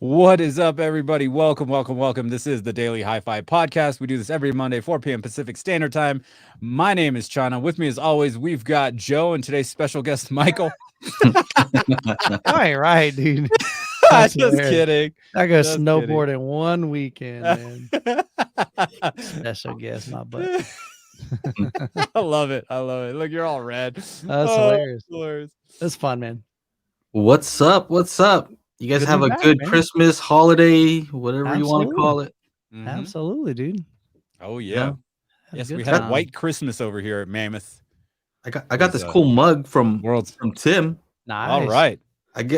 What is up, everybody? Welcome. This is the Daily HiFi Podcast. We do this every Monday, 4 p.m. Pacific Standard Time. My name is China. With me, as always, we've got Joe and today's special guest, Michael. Right, dude. Just kidding. I go snowboard in one weekend, man. Special guest, my butt. I love it. Look, you're all red. That's hilarious. That's fun, man. What's up? You guys have a good Christmas holiday, whatever you want to call it. Mm-hmm. Absolutely, dude. Oh yeah. Yes, we had White Christmas over here at Mammoth. I got this cool mug from Tim. Nice. All right.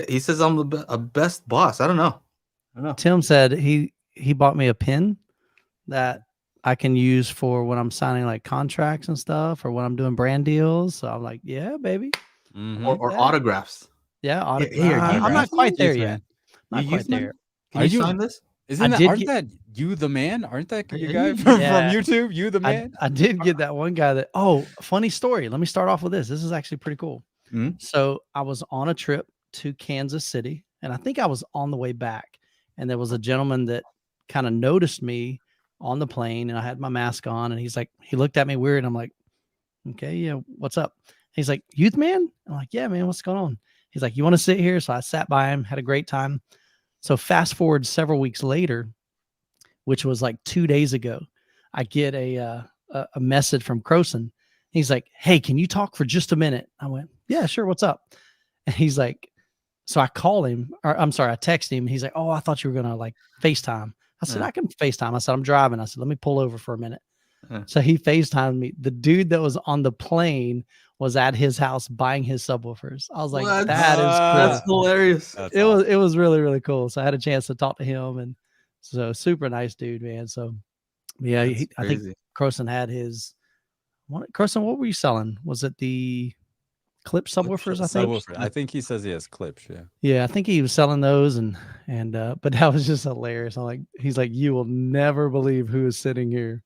He says I'm the best boss. I don't know. Tim said he bought me a pin that I can use for when I'm signing like contracts and stuff, or when I'm doing brand deals. So I'm like, yeah, baby. Mm-hmm. Or autographs. Yeah, I'm not quite there yet. Not quite there. Can you sign this? Aren't that you the man? Aren't that you guy from YouTube? You the man? I did get that one guy that. Oh, funny story. Let me start off with this. This is actually pretty cool. Mm-hmm. So I was on a trip to Kansas City, and I think I was on the way back, and there was a gentleman that kind of noticed me on the plane, and I had my mask on, and he looked at me weird. And I'm like, okay, yeah, what's up? He's like, youth man? I'm like, yeah, man, what's going on? He's like, you want to sit here? So I sat by him, had a great time. So fast forward several weeks later, which was like 2 days ago, I get a message from Croson. He's like, hey, can you talk for just a minute? I went, yeah, sure. What's up? And he's like, so I call him, or I'm sorry, I text him. He's like, oh, I thought you were going to like FaceTime. I said, I can FaceTime. I said, I'm driving. I said, let me pull over for a minute. So he FaceTimed me. The dude that was on the plane was at his house buying his subwoofers. I was like, that is cool. That's hilarious. It was really, really cool. So I had a chance to talk to him, and so super nice dude, man. So yeah, I think Croson had his Croson, what were you selling? Was it the clip subwoofers? I think he says he has clips. Yeah, I think he was selling those, and but that was just hilarious. He's like, you will never believe who is sitting here.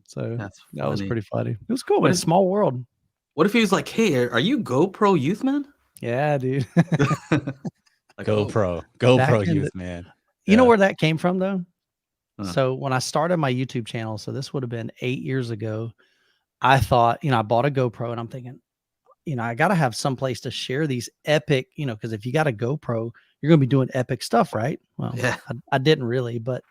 So that was pretty funny. It was cool, but it's a small world. What if he was like, hey, are you GoPro Youth, man? Yeah, dude. Like, GoPro Youth, man. You know where that came from, though? So when I started my YouTube channel, so this would have been 8 years ago, I thought, I bought a GoPro, and I'm thinking, I got to have some place to share these epic, because if you got a GoPro, you're going to be doing epic stuff, right? Well, yeah. I didn't really, but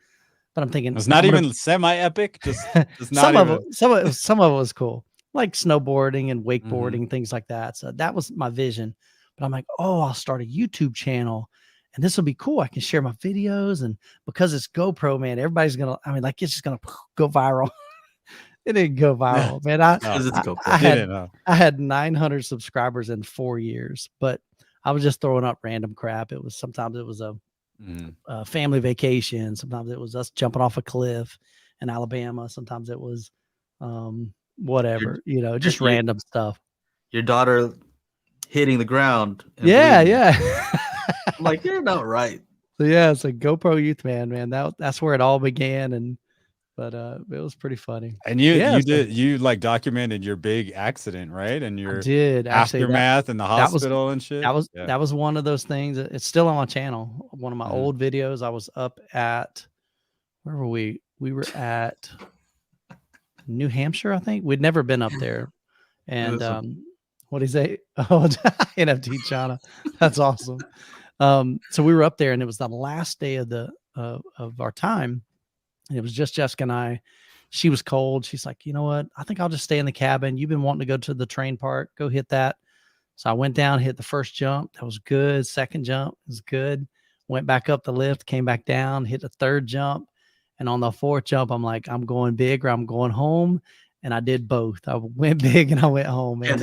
I'm thinking it's not even semi-epic. Just some of it was cool, like snowboarding and wakeboarding, things like that. So that was my vision. But I'm like, oh, I'll start a YouTube channel, and this will be cool. I can share my videos, and because it's GoPro, man, everybody's gonna. It's just gonna go viral. It didn't go viral, man. I had 900 subscribers in 4 years, but I was just throwing up random crap. Sometimes it was a family vacation. Sometimes it was us jumping off a cliff in Alabama. Sometimes it was whatever, just random stuff. Your daughter hitting the ground. Yeah. I'm like, you're not right. So yeah, it's like GoPro Youth, man. That's where it all began, but it was pretty funny. And you like documented your big accident, right? And your aftermath and the hospital and shit. That was one of those things. It's still on my channel. One of my old videos. I was up at, where were we? We were at New Hampshire, I think. We'd never been up there. And what do you say? Oh, NFT China. That's awesome. So we were up there, and it was the last day of our time. And it was just Jessica and I. She was cold. She's like, you know what? I think I'll just stay in the cabin. You've been wanting to go to the train park. Go hit that. So I went down, hit the first jump. That was good. Second jump was good. Went back up the lift, came back down, hit the third jump. And on the fourth jump, I'm like, I'm going big or I'm going home. And I did both. I went big and I went home. Man.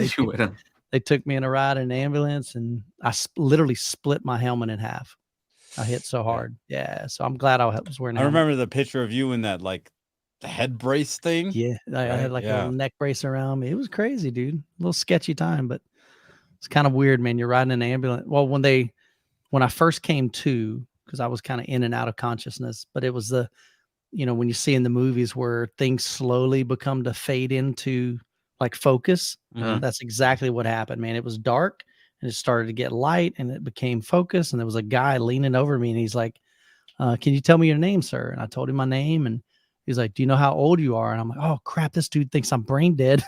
They took me in a ride in an ambulance, and I literally split my helmet in half. I hit so hard. Yeah. So I'm glad I was wearing I remember the picture of you in that, like, the head brace thing. Yeah. I had like a little neck brace around me. It was crazy, dude. A little sketchy time, but it's kind of weird, man. You're riding an ambulance. Well, when I first came to, because I was kind of in and out of consciousness, but it was when you see in the movies where things slowly become to fade into like focus. That's exactly what happened, man. It was dark, and it started to get light, and it became focus. And there was a guy leaning over me, and he's like, can you tell me your name, sir? And I told him my name, and he's like, do you know how old you are? And I'm like, oh crap, this dude thinks I'm brain dead.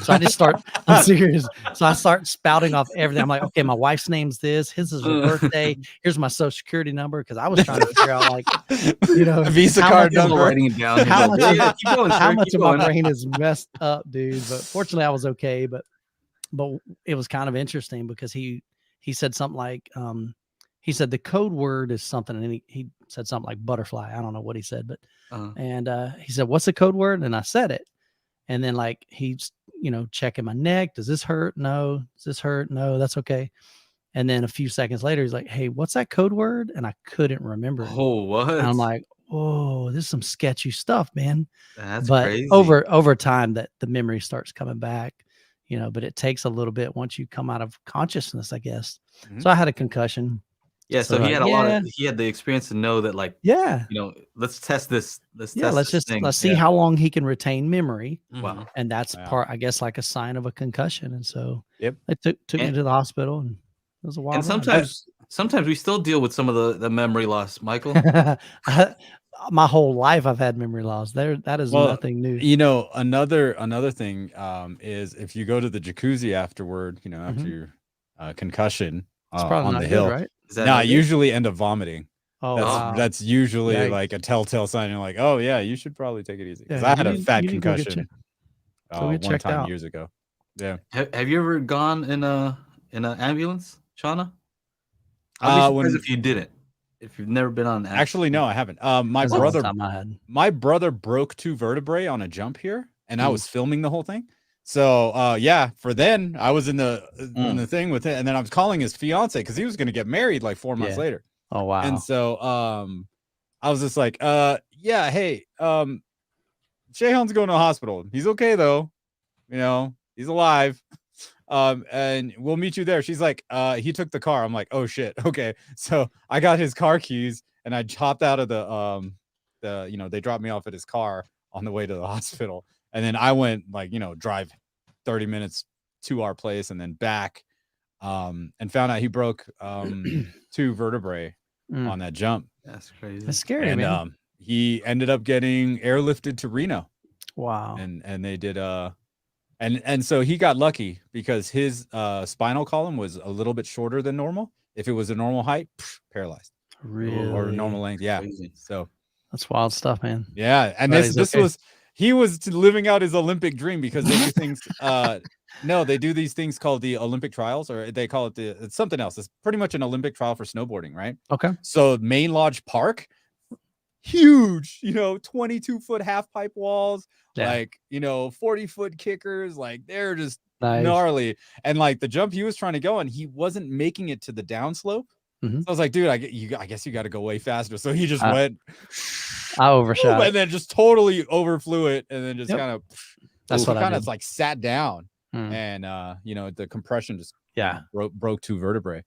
So I just start, I'm serious. So I start spouting off everything. I'm like, okay, my wife's name's this. His is her birthday. Here's my social security number. Cause I was trying to figure out, like, you know, Visa card number. Writing it down. How much, how much of my going. brain is messed up, dude. But fortunately I was okay. But it was kind of interesting because he said something like, he said the code word is something, and he said something like butterfly. I don't know what he said, but, and he said, what's the code word? And I said it. And then like, he's, you know, checking my neck. Does this hurt? No. Does this hurt? No, that's okay. And then a few seconds later, he's like, hey, what's that code word? And I couldn't remember it. Oh, what? And I'm like, oh, this is some sketchy stuff, man. That's but crazy. over time that the memory starts coming back, you know, but it takes a little bit once you come out of consciousness, I guess. So I had a concussion. Yeah, so he had he had the experience to know that, like, you know, let's test this. Let's see how long he can retain memory. Wow. And that's part, I guess, like a sign of a concussion. And so they took me to the hospital, and it was a wild. And sometimes we still deal with some of the memory loss, Michael. My whole life I've had memory loss. That is nothing new. You know, another thing is if you go to the jacuzzi afterward, you know, after your concussion on the hill, right? I usually end up vomiting. Oh, that's usually like a telltale sign. You're like, oh yeah, you should probably take it easy, because I had a fat concussion one time years ago. Yeah. Have you ever gone in an ambulance, Shauna? I'd be surprised if you didn't. If you've never been on an actually, no, I haven't. My brother broke 2 vertebrae on a jump here, and I was filming the whole thing. So yeah, for then I was in the thing with it, and then I was calling his fiance because he was going to get married like 4 months later. Oh wow. And so I was just like, yeah, hey, Shayhan's going to the hospital. He's okay though, you know, he's alive. And we'll meet you there. She's like, he took the car. I'm like, oh shit, okay. So I got his car keys, and I hopped out of the you know, they dropped me off at his car on the way to the hospital. And then I went, like, you know, drive 30 minutes to our place and then back, and found out he broke 2 vertebrae on that jump. That's crazy. That's scary, and, man. He ended up getting airlifted to Reno. Wow. And they did and so he got lucky because his spinal column was a little bit shorter than normal. If it was a normal height, paralyzed. Really? Or normal length. Yeah. Crazy. So that's wild stuff, man. Yeah. And he was living out his Olympic dream, because they do things. They do these things called the Olympic trials, or they call it it's something else. It's pretty much an Olympic trial for snowboarding, right? Okay. So Main Lodge Park, huge, you know, 22-foot half pipe walls, like, you know, 40-foot kickers, like they're just gnarly. And like the jump he was trying to go on, he wasn't making it to the downslope. So I was like, dude, I guess you got to go way faster. So he just went. I overshot and then just totally overflew it, and then just kind of. That's what kind of like sat down, and you know, the compression just broke 2 vertebrae.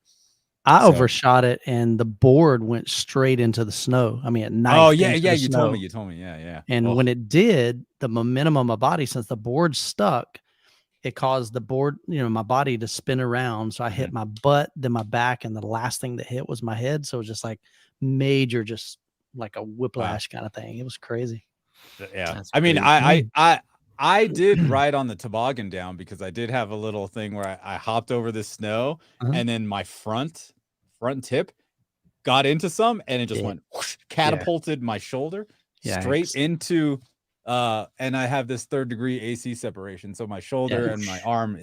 I overshot it, and the board went straight into the snow. I mean, at night. Oh yeah, you told me. Yeah. And when it did, the momentum of my body, since the board stuck, it caused the board, you know, my body to spin around. So I hit my butt, then my back, and the last thing that hit was my head. So it was just like major, just like a whiplash kind of thing. It was crazy. Yeah. I mean, I did ride on the toboggan down, because I did have a little thing where I hopped over the snow, and then my front tip got into some, and it just went whoosh, catapulted my shoulder straight into and I have this 3rd degree AC separation, so my shoulder and my arm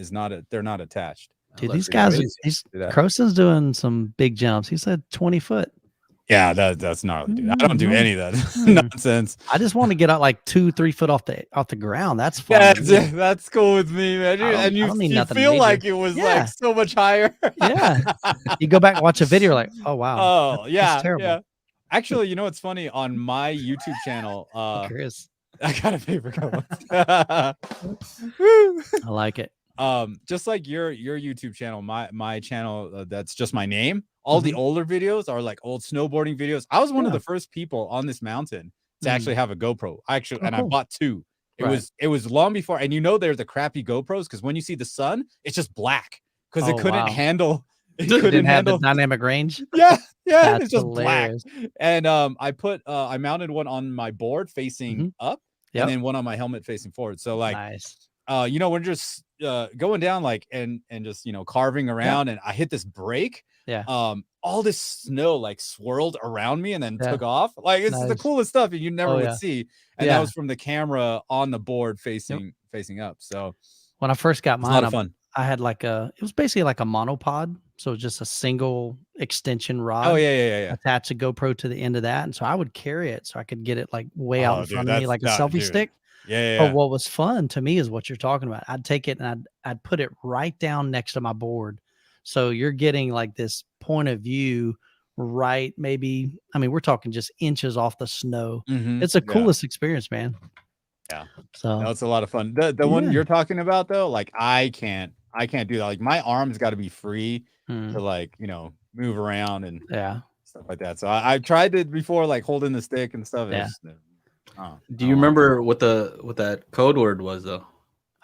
they're not attached. Dude, these guys, Croson's doing some big jumps. He said 20 foot. Yeah, that's gnarly, dude. I don't do any of that nonsense. I just want to get out like 2-3 foot off the ground. That's fine. Yeah, that's cool with me, man. And you feel like it was like so much higher. You go back and watch a video, like, oh wow. Oh that's terrible. Yeah. Actually, you know what's funny? On my YouTube channel, I got a paper cup. I like it. Just like your YouTube channel, my channel, that's just my name. All the older videos are like old snowboarding videos. I was one of the first people on this mountain to actually have a GoPro. I bought 2. It was long before, and you know, they're the crappy GoPros, because when you see the sun, it's just black, because it couldn't handle It didn't have the dynamic range. Yeah, That's it's just hilarious. black. And I mounted one on my board facing up, and then one on my helmet facing forward. So like, nice. we're just going down like and just carving around, and I hit this break. Yeah. All this snow like swirled around me and then took off. Like it's the coolest stuff you never would see. And that was from the camera on the board facing up. So when I first got mine, a lot of fun. I had it was basically like a monopod. So just a single extension rod. Oh yeah. Attach a GoPro to the end of that. And so I would carry it so I could get it like way out in front of me, like a selfie stick. Yeah. But what was fun to me is what you're talking about. I'd take it and I'd put it right down next to my board. So you're getting like this point of view right, maybe, I mean, we're talking just inches off the snow. It's the coolest experience, man. Yeah. So that's a lot of fun. The one you're talking about though, like I can't do that. Like my arms got to be free to like, move around and stuff like that. So I tried it before, like holding the stick and stuff. Do you remember what that code word was though?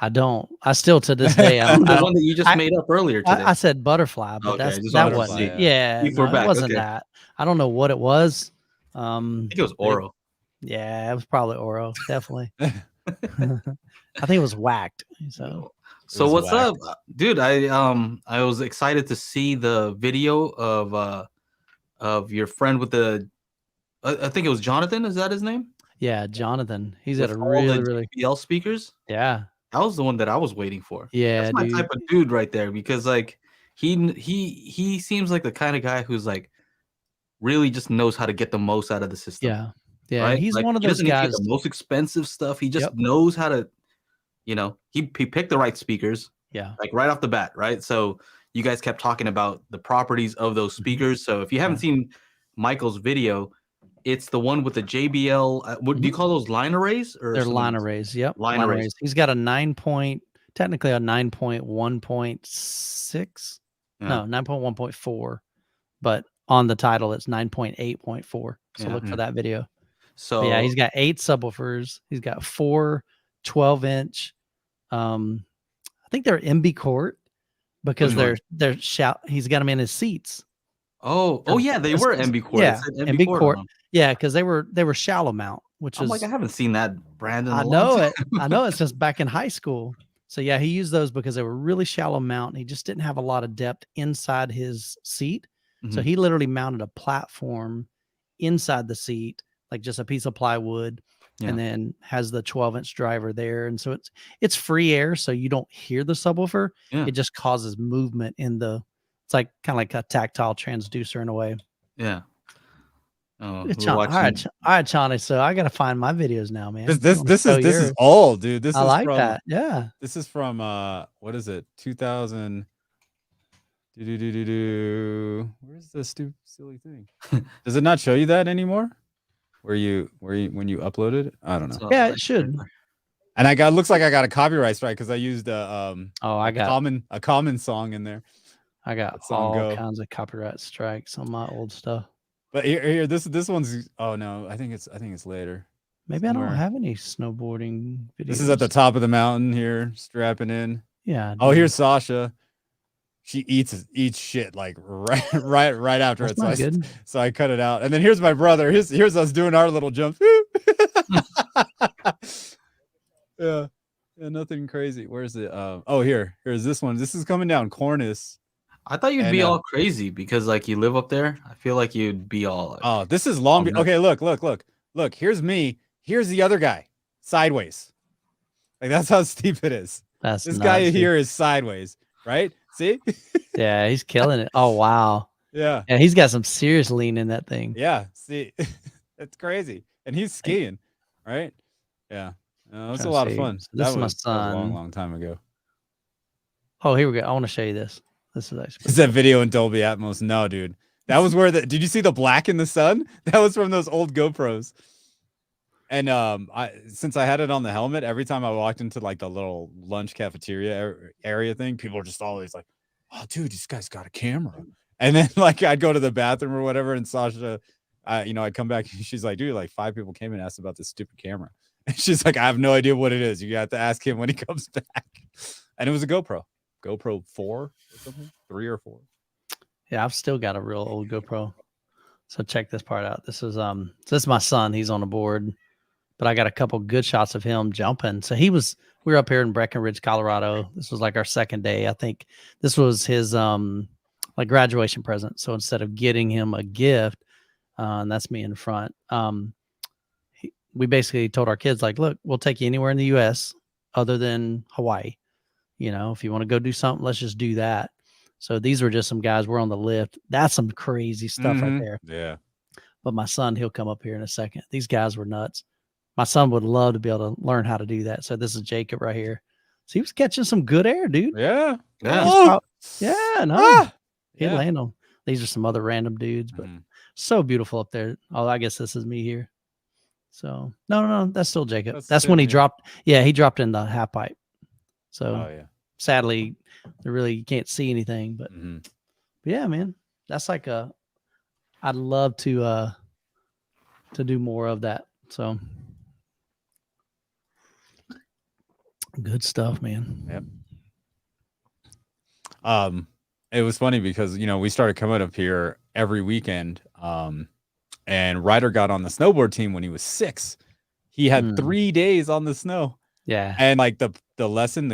I don't. I still to this day. The one that you just made up earlier today. I said butterfly, but that wasn't it. Yeah, it wasn't that. I don't know what it was. I think it was Oro. Yeah, it was probably Oro. Definitely. I think it was whacked. So what's up, dude? I was excited to see the video of your friend with the. I think it was Jonathan. Is that his name? Yeah, Jonathan. He's at a really JBL speakers. Yeah. That was the one that I was waiting for. Yeah, that's my type of dude right there, because like he seems like the kind of guy who's like really just knows how to get the most out of the system. Yeah. Right? He's like, one of those guys. The most expensive stuff. He just knows how to, he picked the right speakers. Yeah. Like right off the bat, right? So you guys kept talking about the properties of those speakers. So if you haven't seen Michael's video, it's the one with the JBL. What do you call those, line arrays? Or they're line arrays. Yep. Line arrays. He's got technically a 9.1.6. No, 9.1.4. But on the title, it's 9.8.4. So look for that video. So but yeah, he's got 8 subwoofers. He's got 4 12-inch. I think they're MB Court because he's got them in his seats. Oh yeah, they were MB Court. Yeah, MB Court. Yeah, because they were shallow mount, which is like, I haven't seen that brand in a I long know time. it. I know it since back in high school. So yeah, he used those because they were really shallow mount. And he just didn't have a lot of depth inside his seat. So he literally mounted a platform inside the seat, like just a piece of plywood, and then has the 12-inch driver there. And so it's free air, so you don't hear the subwoofer. It just causes movement in the. It's like kind of like a tactile transducer in a way. Yeah. All right, Chani. So I gotta find my videos now, man. This is old, dude. This I is like from, that. Yeah. This is from what is it? 2000. Where's the stupid silly thing? Does it not show you that anymore? When you uploaded it? I don't know. Yeah, it should. And looks like I got a copyright strike because I used a common song in there. I got all kinds of copyright strikes on my old stuff. But here, this one's. Oh no, I think it's later. Maybe somewhere. I don't have any snowboarding videos. This is at the top of the mountain here, strapping in. Yeah. Oh, here's Sasha. She eats shit like right after it. So I cut it out. And then here's my brother. Here's us doing our little jump. Yeah, nothing crazy. Where's it? Here's this one. This is coming down Cornice. I thought you'd be all crazy because like you live up there. I feel like you'd be all like, this is Long Beach. Okay, look. Here's me. Here's the other guy. Sideways. Like that's how steep it is. This guy here is sideways, right? See? Yeah, he's killing it. Oh wow. Yeah. And he's got some serious lean in that thing. Yeah. See, it's crazy. And he's skiing, right? Yeah. It's a lot of fun. So this is my son. That was a long time ago. Oh, here we go. I want to show you this. This is actually that video in Dolby Atmos. No, dude. That was where did you see the black in the sun? That was from those old GoPros. And since I had it on the helmet, every time I walked into like the little lunch cafeteria area thing, people were just always like, "Oh, dude, this guy's got a camera." And then like I'd go to the bathroom or whatever, and Sasha, I'd come back and she's like, "Dude, like 5 people came and asked about this stupid camera." And she's like, "I have no idea what it is. You got to ask him when he comes back." And it was a GoPro 4 or something, 3 or 4. Yeah, I've still got a real old GoPro. So check this part out. This is my son. He's on the board, but I got a couple good shots of him jumping. So we were up here in Breckenridge, Colorado. This was like our second day. I think this was his like graduation present. So instead of getting him a gift, and that's me in front, we basically told our kids, like, look, we'll take you anywhere in the US other than Hawaii. You know, if you want to go do something, let's just do that. So these were just some guys. We're on the lift. That's some crazy stuff right there. Yeah. But my son, he'll come up here in a second. These guys were nuts. My son would love to be able to learn how to do that. So this is Jacob right here. So he was catching some good air, dude. Yeah. Yeah. No. He'd Yeah. land them. These are some other random dudes, but so beautiful up there. Oh, I guess this is me here. So no, that's still Jacob. That's when he dropped. Yeah, he dropped in the half pipe. So sadly, you can't see anything, but yeah, man, that's like I'd love to do more of that. So good stuff, man. Yep. It was funny because, you know, we started coming up here every weekend. And Ryder got on the snowboard team when he was 6. He had 3 days on the snow. Yeah. And like the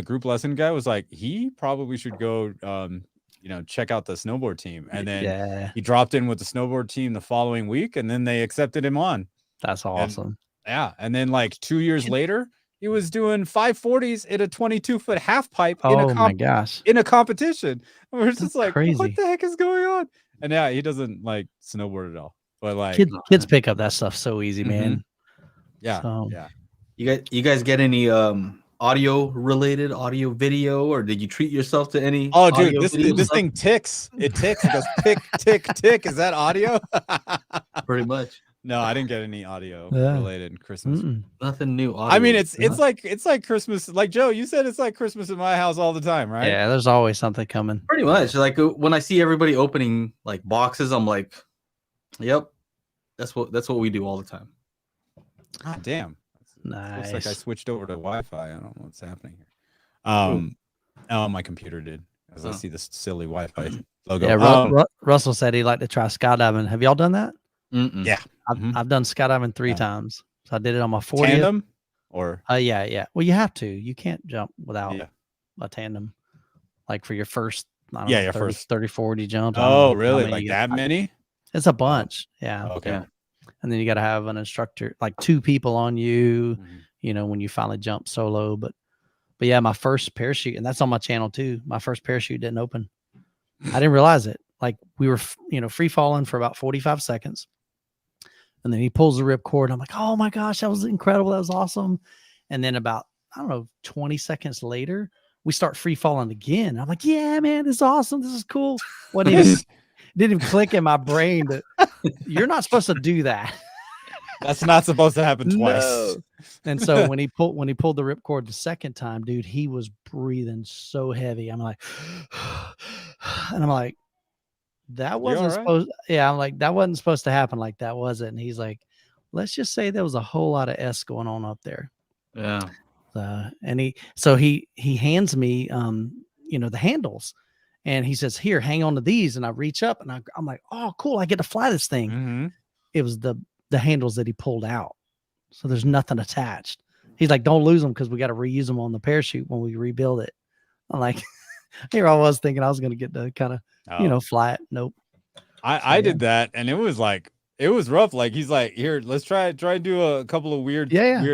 group lesson guy was like, he probably should go, you know, check out the snowboard team. And then he dropped in with the snowboard team the following week, and then they accepted him on. That's awesome. And then like 2 years later, he was doing 540s in a 22-foot half pipe my gosh, in a competition. And we're just like, crazy. What the heck is going on? And yeah, he doesn't like snowboard at all. But like kids pick up that stuff so easy, man. Yeah. So, yeah. You guys get any audio video, or did you treat yourself to any? Oh, dude, this thing ticks. It ticks. It goes tick, tick, tick. Is that audio? Pretty much. No, I didn't get any audio related Christmas. Nothing new. Audio. I mean, it's like Christmas. Like Joe, you said it's like Christmas in my house all the time, right? Yeah, there's always something coming. Pretty much. Like when I see everybody opening like boxes, I'm like, yep, that's what we do all the time. Ah, damn. Nice. Looks like I switched over to Wi-Fi. I don't know what's happening here. Oh, my computer did. As I see this silly Wi-Fi logo. Yeah, Russell said he'd like to try skydiving. Have y'all done that? Yeah. I've done skydiving 3 times. So I did it on my 40th. Tandem? Or yeah. Well, you have to. You can't jump without a tandem. Like for your first, your first 30, 40 jumps. Oh, really? Like that many? It's a bunch. Yeah. Okay. Yeah. And then you got to have an instructor, like 2 people on you, you know, when you finally jump solo. But yeah, my first parachute, and that's on my channel too. My first parachute didn't open. I didn't realize it. Like we were, free falling for about 45 seconds. And then he pulls the rip cord. I'm like, oh my gosh, that was incredible. That was awesome. And then about, 20 seconds later, we start free falling again. I'm like, yeah, man, this is awesome. This is cool. Didn't even click in my brain that you're not supposed to do that. That's not supposed to happen twice. No. And so when he pulled the ripcord the second time, dude, he was breathing so heavy. I'm like, and I'm like, that wasn't supposed. Yeah, I'm like, that wasn't supposed to happen like that, was it? And he's like, let's just say there was a whole lot of S going on up there. Yeah. And he hands me, the handles. And he says, here, hang on to these. And I reach up and I'm like, oh, cool. I get to fly this thing. Mm-hmm. It was the handles that he pulled out. So there's nothing attached. He's like, don't lose them because we got to reuse them on the parachute when we rebuild it. I'm like, here I was thinking I was going to get to kind of, fly it. Nope. I did that. And it was like, it was rough. Like he's like, here, let's try to do a couple of weird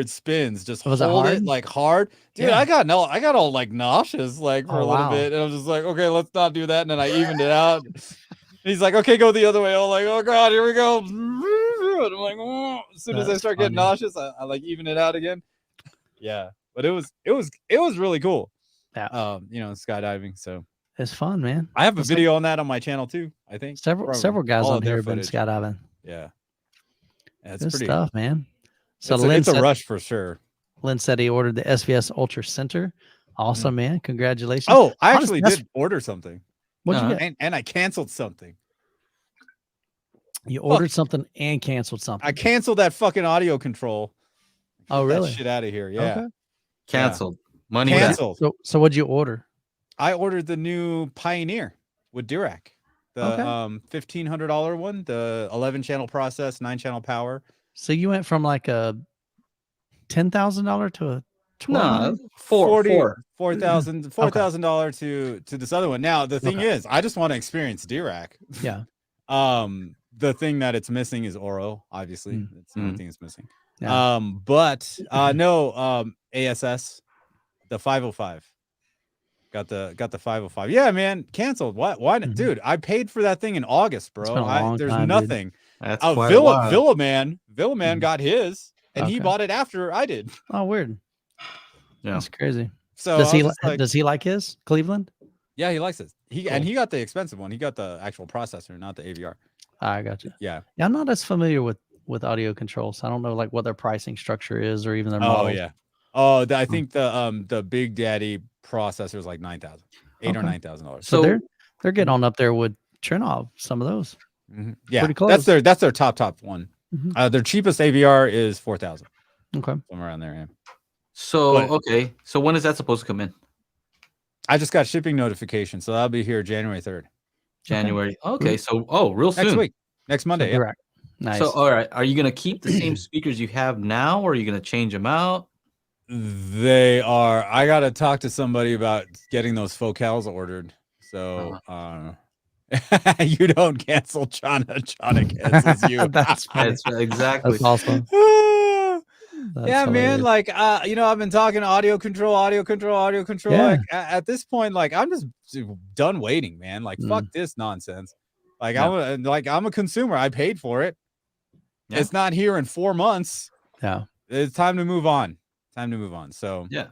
spins. Just hold it like hard. Dude, I got all like nauseous like for a little bit. And I was just like, okay, let's not do that. And then I evened it out. He's like, okay, go the other way. I'm like, oh God, here we go. And I'm like, oh. As soon as I start getting nauseous, I like even it out again. Yeah. But it was really cool. Yeah. Skydiving. So it's fun, man. I have a video on that on my channel too, I think. Several guys on here have been skydiving. Yeah. It's pretty stuff, man. So it's a rush for sure. Lynn said he ordered the SVS Ultra Center. Awesome, man. Congratulations. Oh, I actually did order something. What'd you get? And I canceled something. You ordered something and canceled something. I canceled that fucking audio control. Oh, really? That shit out of here. Yeah. Okay. Canceled. Money canceled. So what'd you order? I ordered the new Pioneer with Dirac. the $1,500 one, the 11-channel process, 9-channel power. So you went from like a $10,000 to a No, $4,000 to this other one. Now the thing is, I just want to experience Dirac. Yeah. The thing that it's missing is Oro. Obviously, it's the only thing it's missing. Yeah. But no, ASS, the 505. Got the 505. Yeah, man, canceled. Why? Dude, I paid for that thing in August, bro. There's nothing. That's Villa Man got his, and he Okay. bought it after I did. Oh, weird. Yeah. That's crazy. So Does he like his Cleveland? Yeah, he likes it. Cool. And he got the expensive one. He got the actual processor, not the AVR. I gotcha. Yeah. I'm not as familiar with audio controls. I don't know like what their pricing structure is or even their model. Oh yeah. Oh, I think the Big Daddy processor is like $9,000, $8,000 or $9,000. So they're getting on up there with Trinov. Some of those. Yeah, pretty close. That's their top one. Their cheapest AVR is $4,000. Okay, somewhere around there. Yeah. So so when is that supposed to come in? I just got shipping notification, so that'll be here January 3rd. January. Okay, so real soon. Next week, next Monday. So yeah. Nice. So all right, are you gonna keep the same speakers you have now, or are you gonna change them out? They are. I gotta talk to somebody about getting those focals ordered. So you don't cancel China cancels you. That's funny. Exactly. That's awesome. That's man, like I've been talking audio control. Yeah. Like at this point, like I'm just done waiting, man. Like fuck this nonsense. Like I'm a consumer. I paid for it. Yeah. It's not here in 4 months. Yeah. It's time to move on. So yeah.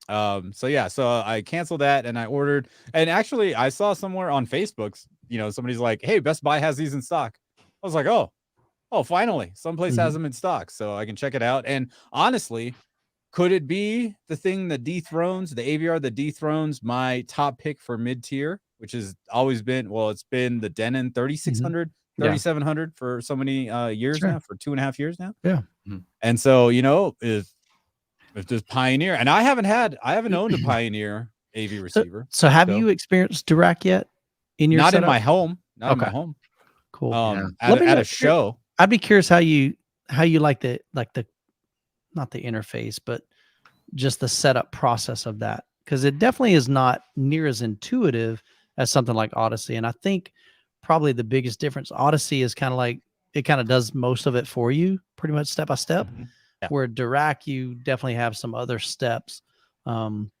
So I canceled that and I ordered, and actually I saw somewhere on Facebook, somebody's like, hey, Best Buy has these in stock. I was like, oh, finally someplace has them in stock, so I can check it out. And honestly, could it be the thing that dethrones the AVR that dethrones my top pick for mid-tier, which has always been, it's been the Denon 3600, 3700 for so many years now, for 2.5 years now. Yeah. And so, if there's Pioneer, and I haven't owned a Pioneer AV receiver. So have you experienced Dirac yet in your not setup? in my home? Not in my home. Cool. At a show. I'd be curious how you like the not the interface, but just the setup process of that, because it definitely is not near as intuitive as something like Odyssey. And I think probably the biggest difference, Odyssey is kind of like it kind of does most of it for you, pretty much step by step. Yeah. Where Dirac, you definitely have some other steps. And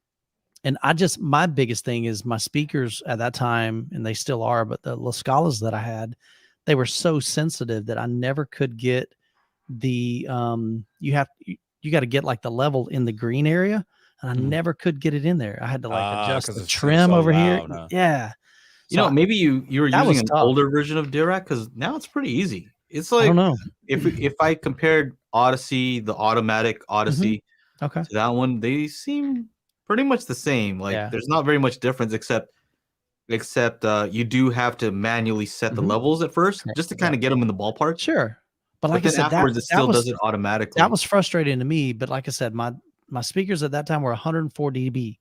my biggest thing is my speakers at that time, and they still are, but the La Scalas that I had, they were so sensitive that I never could get the, you got to get like the level in the green area, and I never could get it in there. I had to like adjust the trim over here. Huh? Yeah. Maybe you were using an older version of Dirac, because now it's pretty easy. It's like, I don't know. If I compared Odyssey, the automatic Odyssey, to that one, they seem pretty much the same. Like there's not very much difference, except you do have to manually set the levels at first, just to kind of get them in the ballpark. Sure. But like I said, afterwards it still does it automatically. That was frustrating to me. But like I said, my speakers at that time were 104 dB.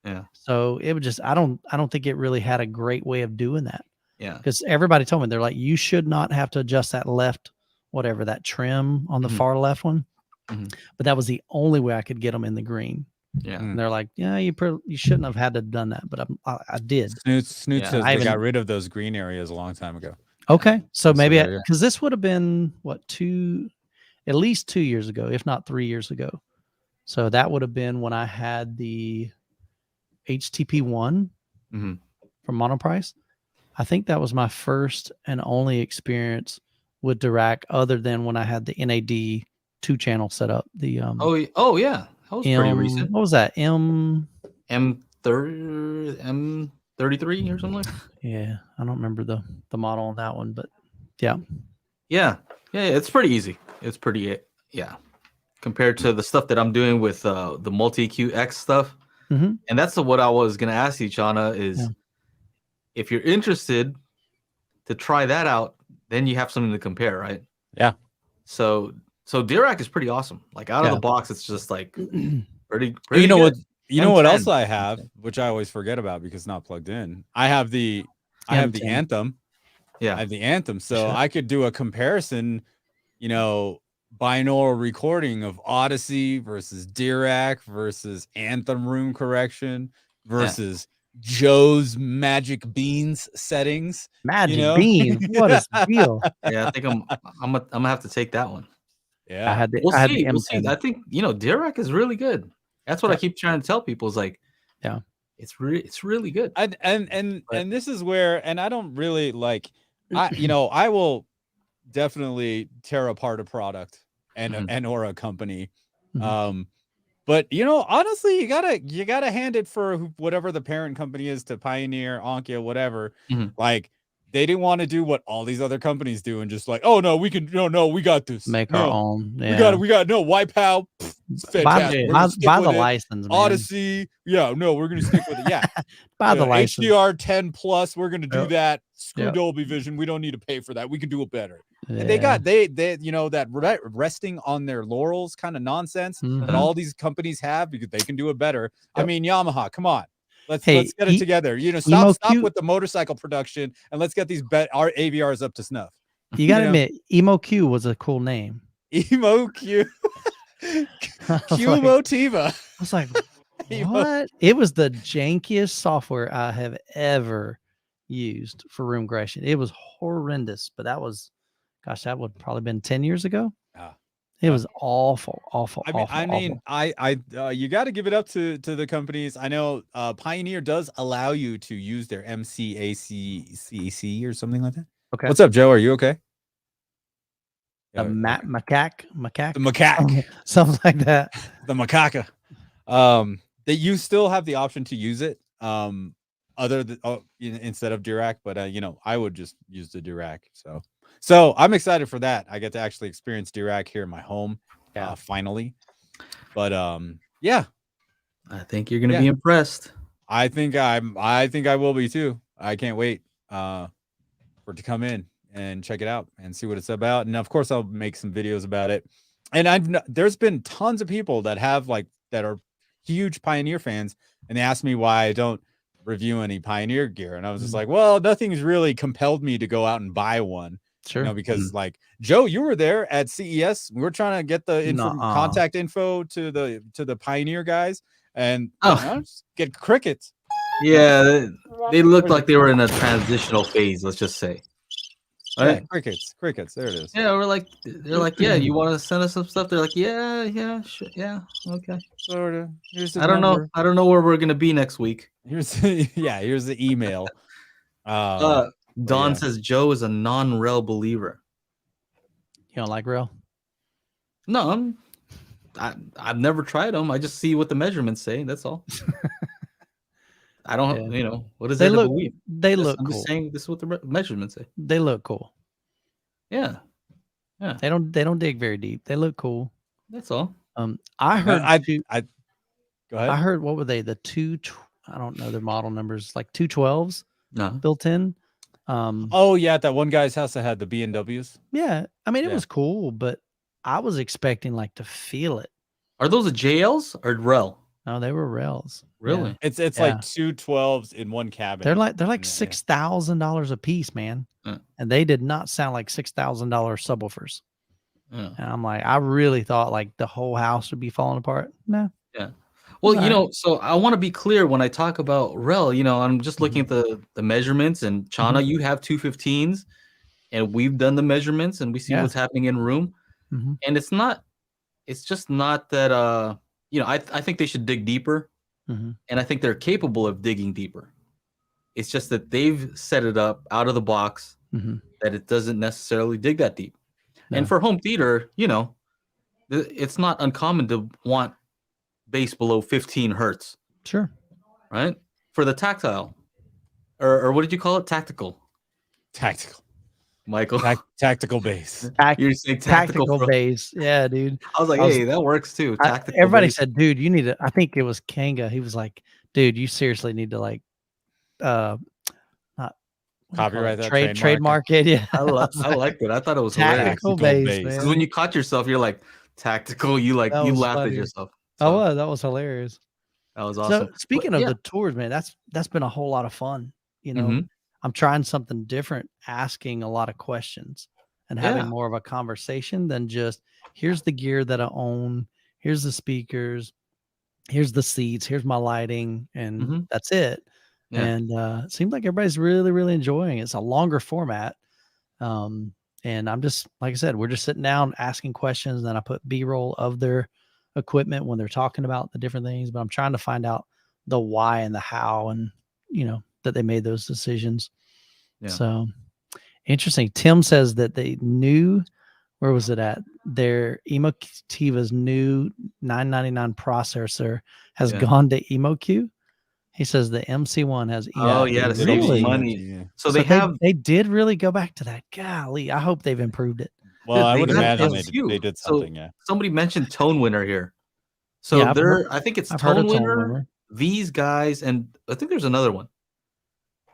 Yeah. So it would just, I don't think it really had a great way of doing that. Yeah. Because everybody told me, they're like, you should not have to adjust that left, whatever, that trim on the far left one. But that was the only way I could get them in the green. Yeah. And they're like, yeah, you shouldn't have had to have done that, but I did. Snoot says they got rid of those green areas a long time ago. Okay. So maybe, because this would have been at least 2 years ago, if not 3 years ago. So that would have been when I had the HTP1 from Monoprice. I think that was my first and only experience with Dirac, other than when I had the NAD 2-channel set up. The yeah, that was pretty recent. What was that? M33 or something like that? Yeah, I don't remember the model on that one, but yeah, it's pretty easy. It's pretty compared to the stuff that I'm doing with the multi QX stuff. And that's what I was gonna ask you, Chana, is if you're interested to try that out, then you have something to compare, right? Yeah. So Dirac is pretty awesome. Like out of the box, it's just like pretty you know good. What else I have, which I always forget about because it's not plugged in. I have the Anthem. Yeah. I have the Anthem. So I could do a comparison, you know, binaural recording of Odyssey versus Dirac versus Anthem room correction versus Joe's Magic Beans settings. Magic Beans. What is the deal? Yeah, I think I'm gonna have to take that one. Yeah. I had the We'll see. I think, you know, Dirac is really good. That's what I keep trying to tell people, is like, it's really good. And this is where, and I don't really like, I will definitely tear apart a product and or a company. But you know, honestly, you gotta hand it for whatever the parent company is to Pioneer, Onkyo, whatever. Like, they didn't want to do what all these other companies do and just like, oh no, we can, no, we got this. Make our own. We got no Wipeout. Fantastic. Buy the license, man. Odyssey. Yeah, no, we're gonna stick with it. Yeah. Buy the license. HDR 10 plus, we're gonna do that. Screw Dolby Vision. We don't need to pay for that. We can do it better. And they you know, that resting on their laurels kind of nonsense that all these companies have because they can do it better. I mean, Yamaha, come on. Let's get it together. You know, stop with the motorcycle production and let's get our AVRs up to snuff. You gotta admit, Emo Q was a cool name. Emo Q. Q Motiva. I was like, what? It was the jankiest software I have ever used for room correction. It was horrendous, but that was, gosh, that would probably been 10 years ago. It was awful. I mean, you got to give it up to the companies. I know Pioneer does allow you to use their MCAC or something like that. Okay. What's up, Joe? Are you okay? The macaque, the macaque, something like that. The macaca. That you still have the option to use it. Other than instead of Dirac, but you know, I would just use the Dirac. So I'm excited for that. I get to actually experience Dirac here in my home, finally. But yeah, I think you're gonna be impressed. I think I will be too. I can't wait for it to come in and check it out and see what it's about. And of course, I'll make some videos about it. And there's been tons of people that are huge Pioneer fans, and they ask me why I don't review any Pioneer gear, and I was just like, well, nothing's really compelled me to go out and buy one. Sure. You know, because like, Joe, you were there at CES. We were trying to get the contact info to the Pioneer guys, and just get crickets. Yeah, they looked like they were in a transitional phase, let's just say. Right? Yeah, crickets. There it is. Yeah, they're like, yeah, you want to send us some stuff? They're like, yeah, sure, yeah, okay. Sort of. I don't know where we're gonna be next week. Here's the email. Don says Joe is a non-rail believer. You don't like rail? No, I've never tried them. I just see what the measurements say. That's all. I don't, you know, what is there to believe? They look cool. I'm just saying this is what the measurements say. They look cool. Yeah. They don't dig very deep. They look cool. That's all. I heard. Go ahead. I heard, what were they? The I don't know their model numbers, like 212s built in. That one guy's house that had the B&Ws. Yeah, I mean, it was cool, but I was expecting like to feel it. Are those a JLs or REL? No, they were rails. Really? Yeah. It's like 212s in one cabin. They're like $6,000 a piece, man. And they did not sound like $6,000 subwoofers. And I'm like, I really thought like the whole house would be falling apart. No. Yeah. Well, you know, so I want to be clear when I talk about REL, you know, I'm just looking at the measurements, and Chana, you have 215s, and we've done the measurements and we see what's happening in room. And it's just not that, you know, I think they should dig deeper, and I think they're capable of digging deeper. It's just that they've set it up out of the box that it doesn't necessarily dig that deep. No. And for home theater, you know, it's not uncommon to want bass below 15 hertz. Sure. Right? For the tactile, or what did you call it? Tactical. Michael. Tactical bass. You're saying tactical bass. Yeah, dude. I was like, hey, that works too. Everybody said, dude, you need to. I think it was Kanga. He was like, dude, you seriously need to like, not copyright that, trademark it. Yeah, I liked it. I thought it was tactical bass. Because when you caught yourself, you're like tactical. You laughed at yourself. So, that was hilarious. That was awesome. So speaking of the tours, man, that's been a whole lot of fun. You know, I'm trying something different, asking a lot of questions and having more of a conversation than just here's the gear that I own, here's the speakers, here's the seats, here's my lighting, and that's it. Yeah. And it seems like everybody's really, really enjoying it. It's a longer format. And I'm just, like I said, we're just sitting down asking questions. And then I put B-roll of their equipment when they're talking about the different things, but I'm trying to find out the why and the how, and, you know, that they made those decisions. Yeah. So interesting. Tim says that they knew, where was it at? Their Emotiva's new 999 processor has gone to EmoQ. He says the MC1 has. Oh yeah, to save some money. Yeah. So they did really go back to that. Golly, I hope they've improved it. Well, I would imagine they did something. So somebody mentioned Tone Winner here. So I think it's Tone Winner. These guys, and I think there's another one.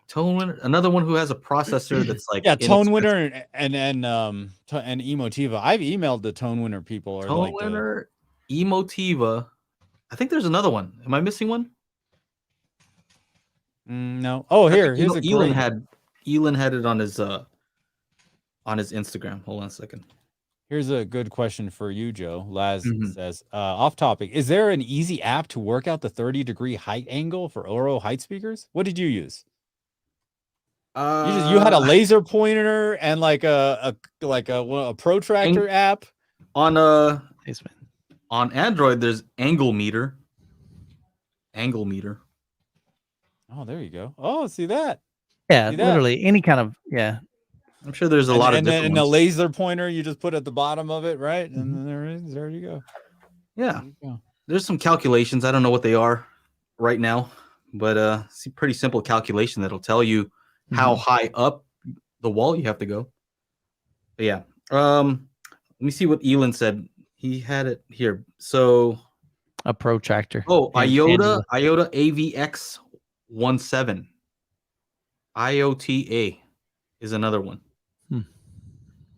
Tone Winner, another one who has a processor that's like Tone Winner and Emotiva. I've emailed the Tone Winner people. Tone Winner, Emotiva. I think there's another one. Am I missing one? No. Oh, here's a Elon had it on his Instagram. Hold on a second. Here's a good question for you, Joe. Laz says, off topic, is there an easy app to work out the 30-degree height angle for Oro height speakers? What did you use? You had a laser pointer and like a protractor app on Android. There's angle meter. Oh, there you go. Oh, see that? Yeah, literally any kind of I'm sure there's a lot of different ones. A laser pointer you just put at the bottom of it, right? And then there you go. Yeah, there's some calculations. I don't know what they are right now, but it's a pretty simple calculation that'll tell you how high up the wall you have to go. But yeah. Let me see what Elon said. He had it here. So a protractor. Oh, IOTA AVX 17. IOTA is another one.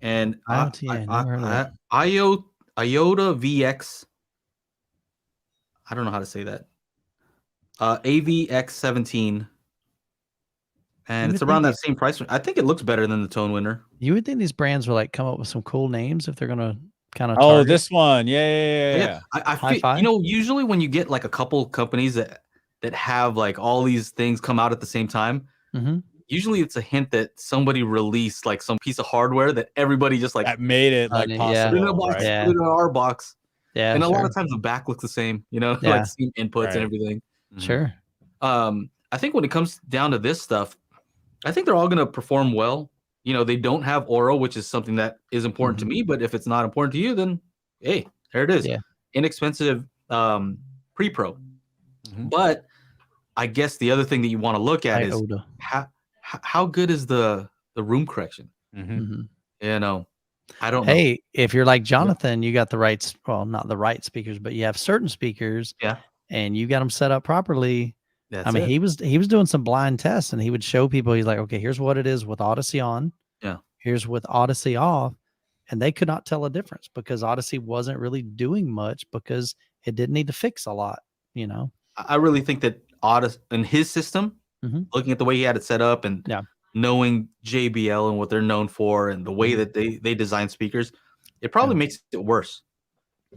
And IOTA VX. I don't know how to say that. AVX 17. And it's around that same price. I think it looks better than the Tone Winner. You would think these brands would like come up with some cool names if they're gonna kind of. Oh, this one, yeah. I feel, you know, usually when you get like a couple companies that have like all these things come out at the same time, usually it's a hint that somebody released like some piece of hardware that everybody just like that made it like possible. Put it in a box, put it in our box. Yeah, and a lot of times the back looks the same, you know, like same inputs and everything. Sure. I think when it comes down to this stuff, I think they're all going to perform well. You know, they don't have Oro, which is something that is important to me. But if it's not important to you, then hey, there it is. Yeah. Inexpensive pre-pro. But I guess the other thing that you want to look at is how good is the room correction? You know, I don't know. Hey, if you're like Jonathan, you got the right, well, not the right speakers, but you have certain speakers. Yeah. And you got them set up properly. I mean, he was doing some blind tests, and he would show people. He's like, okay, here's what it is with Odyssey on. Yeah. Here's with Odyssey off, and they could not tell a difference because Odyssey wasn't really doing much because it didn't need to fix a lot. You know, I really think that Odyssey in his system, looking at the way he had it set up and knowing JBL and what they're known for and the way that they design speakers, it probably makes it worse.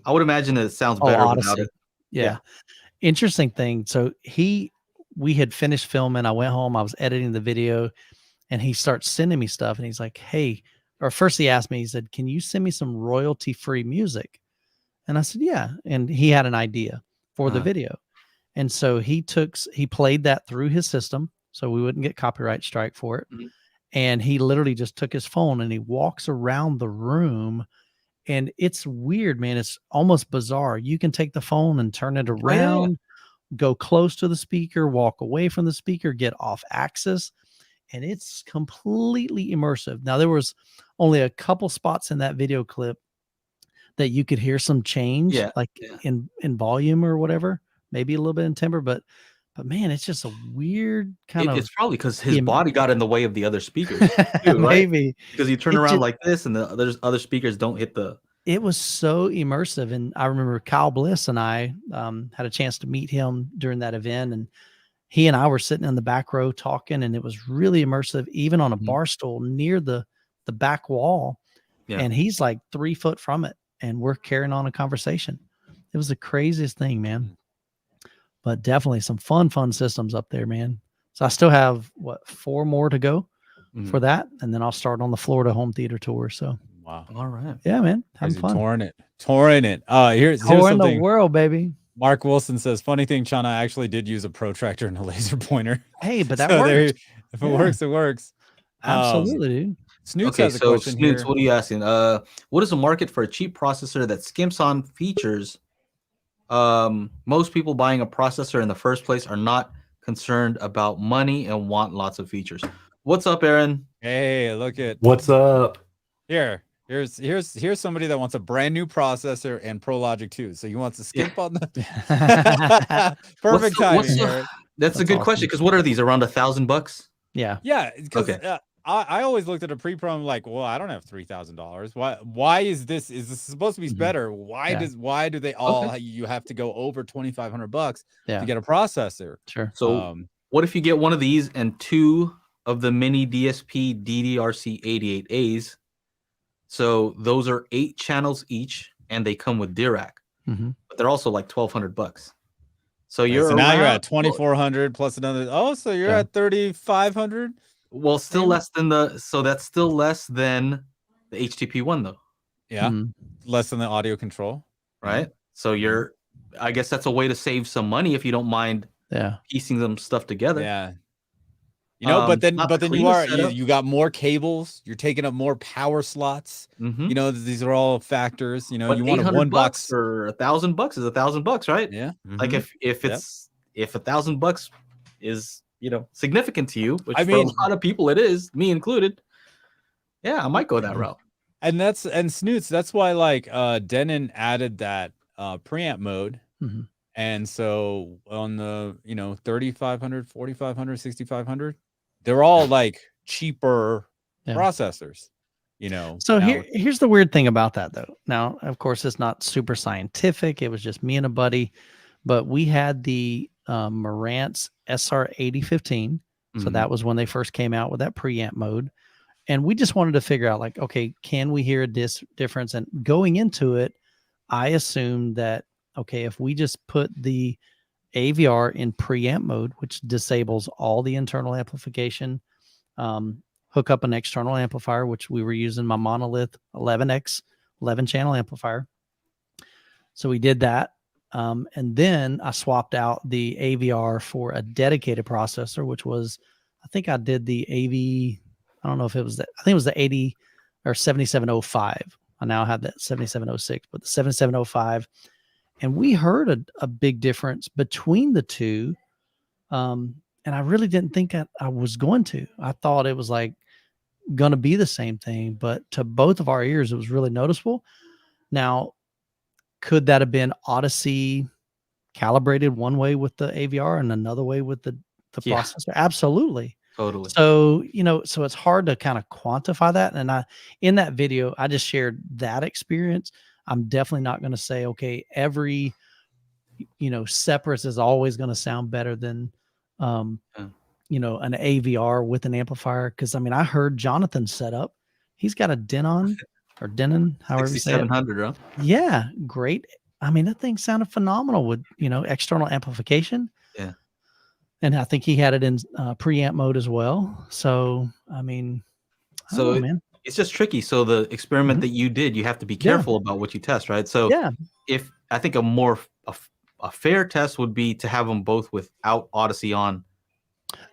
I would imagine that it sounds better without it. Yeah. Interesting thing. So we had finished filming. I went home. I was editing the video, and he starts sending me stuff. And he's like, "Hey," or first he asked me. He said, "Can you send me some royalty-free music?" And I said, "Yeah." And he had an idea for the video, and so he played that through his system, so we wouldn't get copyright strike for it. And he literally just took his phone and he walks around the room. And it's weird, man. It's almost bizarre. You can take the phone and turn it around, go close to the speaker, walk away from the speaker, get off axis, and it's completely immersive. Now, there was only a couple spots in that video clip that you could hear some change, in volume or whatever, maybe a little bit in timbre, but man, it's just a weird kind of. It's probably because his body got in the way of the other speakers, too, maybe because you turn around like this, and the other speakers don't hit the. It was so immersive, and I remember Kyle Bliss and I had a chance to meet him during that event, and he and I were sitting in the back row talking, and it was really immersive, even on a bar stool near the back wall. Yeah. And he's like 3 foot from it, and we're carrying on a conversation. It was the craziest thing, man. But definitely some fun systems up there, man. So I still have 4 more to go for that, and then I'll start on the Florida home theater tour. So wow, all right, yeah, man, having fun. Touring it. Here's something. The world, baby. Mark Wilson says, funny thing, China, I actually did use a protractor and a laser pointer. Hey, but that works. If it works, it works. Absolutely, dude. Snoots has a question Snoots, here. what are you asking? What is the market for a cheap processor that skimps on features? Most people buying a processor in the first place are not concerned about money and want lots of features. What's up, Aaron? Hey, look at what's up. Here's somebody that wants a brand new processor and ProLogic 2. So you want to skip on the perfect timing. That's a good question, because what are these, around $1,000? Yeah. Yeah. Because I always looked at a pre-pro and like, well, I don't have $3,000. Why is this? Is this supposed to be better? Why do they all you have to go over $2,500 to get a processor? Sure. So what if you get one of these and 2 of the mini DSP DDRC 88As? So those are 8 channels each, and they come with Dirac, but they're also like $1,200. So now you're at 2,400 plus another. Oh, so you're at 3,500. Well, still less than that's still less than the HTP one, though. Yeah, less than the audio control, right? So I guess that's a way to save some money if you don't mind piecing them stuff together. Yeah. You know, but then you got more cables. You're taking up more power slots. You know, these are all factors. You know, but you want a $1 or $1,000 is $1,000, right? Yeah. Like if $1,000 is significant to you, which for a lot of people it is, me included. Yeah, I might go that route. And Snoots, that's why like Denon added that preamp mode. And so on the 3,500, 4,500, 6,500, they're all like cheaper processors, So here's the weird thing about that, though. Now, of course, it's not super scientific. It was just me and a buddy, but we had the Marantz SR8015. So that was when they first came out with that preamp mode. And we just wanted to figure out, like, okay, can we hear a difference? And going into it, I assumed that, okay, if we just put the AVR in preamp mode, which disables all the internal amplification, hook up an external amplifier, which we were using my Monolith 11X 11-channel amplifier. So we did that. And then I swapped out the AVR for a dedicated processor, which was, I think I did the AV, I don't know if it was that, I think it was the 80 or 7705. I now have that 7706, but the 7705. And we heard a big difference between the two. And I really didn't think I was going to. I thought it was like going to be the same thing, but to both of our ears, it was really noticeable. Now, could that have been Odyssey calibrated one way with the AVR and another way with the processor? Absolutely. Totally. So, so it's hard to kind of quantify that. And in that video, I just shared that experience. I'm definitely not going to say, okay, every, Separate is always going to sound better than, an AVR with an amplifier. Cause I heard Jonathan's setup. He's got a Denon or Denon, however you say it. 6700, huh? Yeah. Great. That thing sounded phenomenal with, external amplification. Yeah. And I think he had it in preamp mode as well. So, man. It's just tricky. So the experiment that you did, you have to be careful about what you test, right? So if I think a fair test would be to have them both without Odyssey on.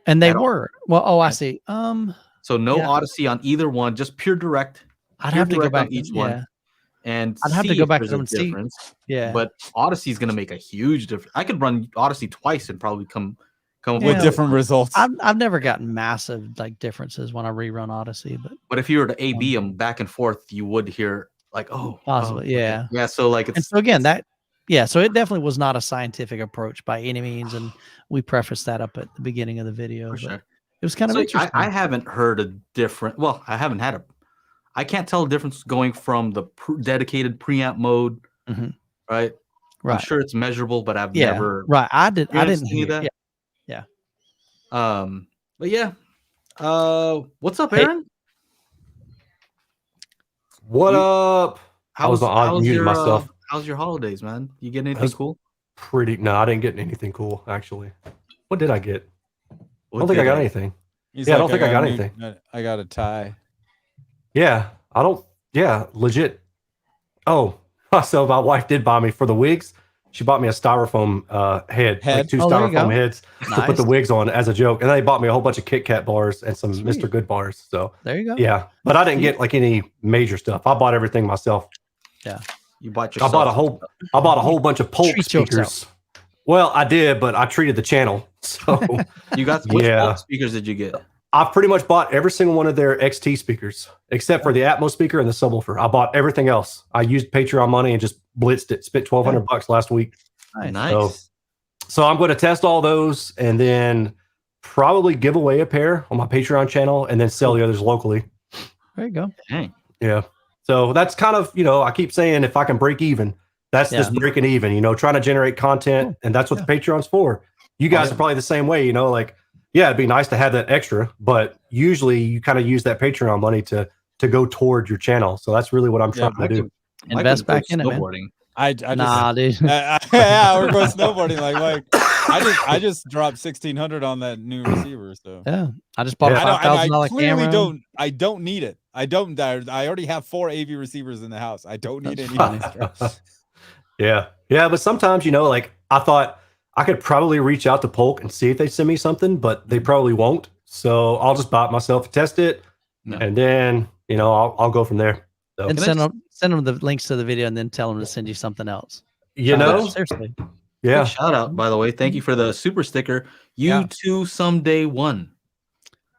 And they were. Well, I see. So no Odyssey on either one, just pure direct. I'd have to go back on each one. And I'd have to go back to them and see. Yeah. But Odyssey is going to make a huge difference. I could run Odyssey twice and probably come up with different results. I've never gotten massive differences when I rerun Odyssey, but if you were to A/B them back and forth, you would hear possibly, yeah. So so again, so it definitely was not a scientific approach by any means, and we prefaced that up at the beginning of the video. For sure. It was kind of interesting. I haven't heard a different. Well, I haven't had I can't tell the difference going from the dedicated preamp mode, right? I'm sure it's measurable, but I've never. Right. I didn't hear that. But yeah. What's up, Aaron? What up? I was muted myself. How's your holidays, man? You get anything cool? No, I didn't get anything cool, actually. What did I get? I don't think I got anything. I don't think I got anything. I got a tie. Yeah, legit. Oh, so my wife did buy me for the wigs. She bought me a styrofoam head. Like 2 styrofoam heads to put the wigs on as a joke. And they bought me a whole bunch of Kit Kat bars and some Mr. Good bars. So there you go. Yeah, but I didn't get like any major stuff. I bought everything myself. Yeah, you bought yourself. I bought a whole bunch of Polk speakers. Well, I did, but I treated the channel. So you got which Polk speakers did you get? I pretty much bought every single one of their XT speakers, except for the Atmos speaker and the subwoofer. I bought everything else. I used Patreon money and just blitzed it. Spent $1,200 last week. Nice. So I'm going to test all those and then probably give away a pair on my Patreon channel and then sell the others locally. There you go. Dang. Yeah. So that's kind of, I keep saying if I can break even, that's just breaking even, trying to generate content. And that's what the Patreon's for. You guys are probably the same way, it'd be nice to have that extra, but usually you kind of use that Patreon money to go toward your channel. So that's really what I'm trying to do. Invest back in it, man. Dude. We're going snowboarding like Mike. I just dropped $1,600 on that new receiver. So I just bought a $5,000 camera. I don't need it. I already have 4 AV receivers in the house. I don't need any extra. Yeah, but sometimes I thought I could probably reach out to Polk and see if they send me something, but they probably won't. So I'll just buy it myself, test it, and then I'll go from there. So. And send them the links to the video, and then tell them to send you something else. Seriously. Yeah. Shout out, by the way. Thank you for the super sticker. You too someday one.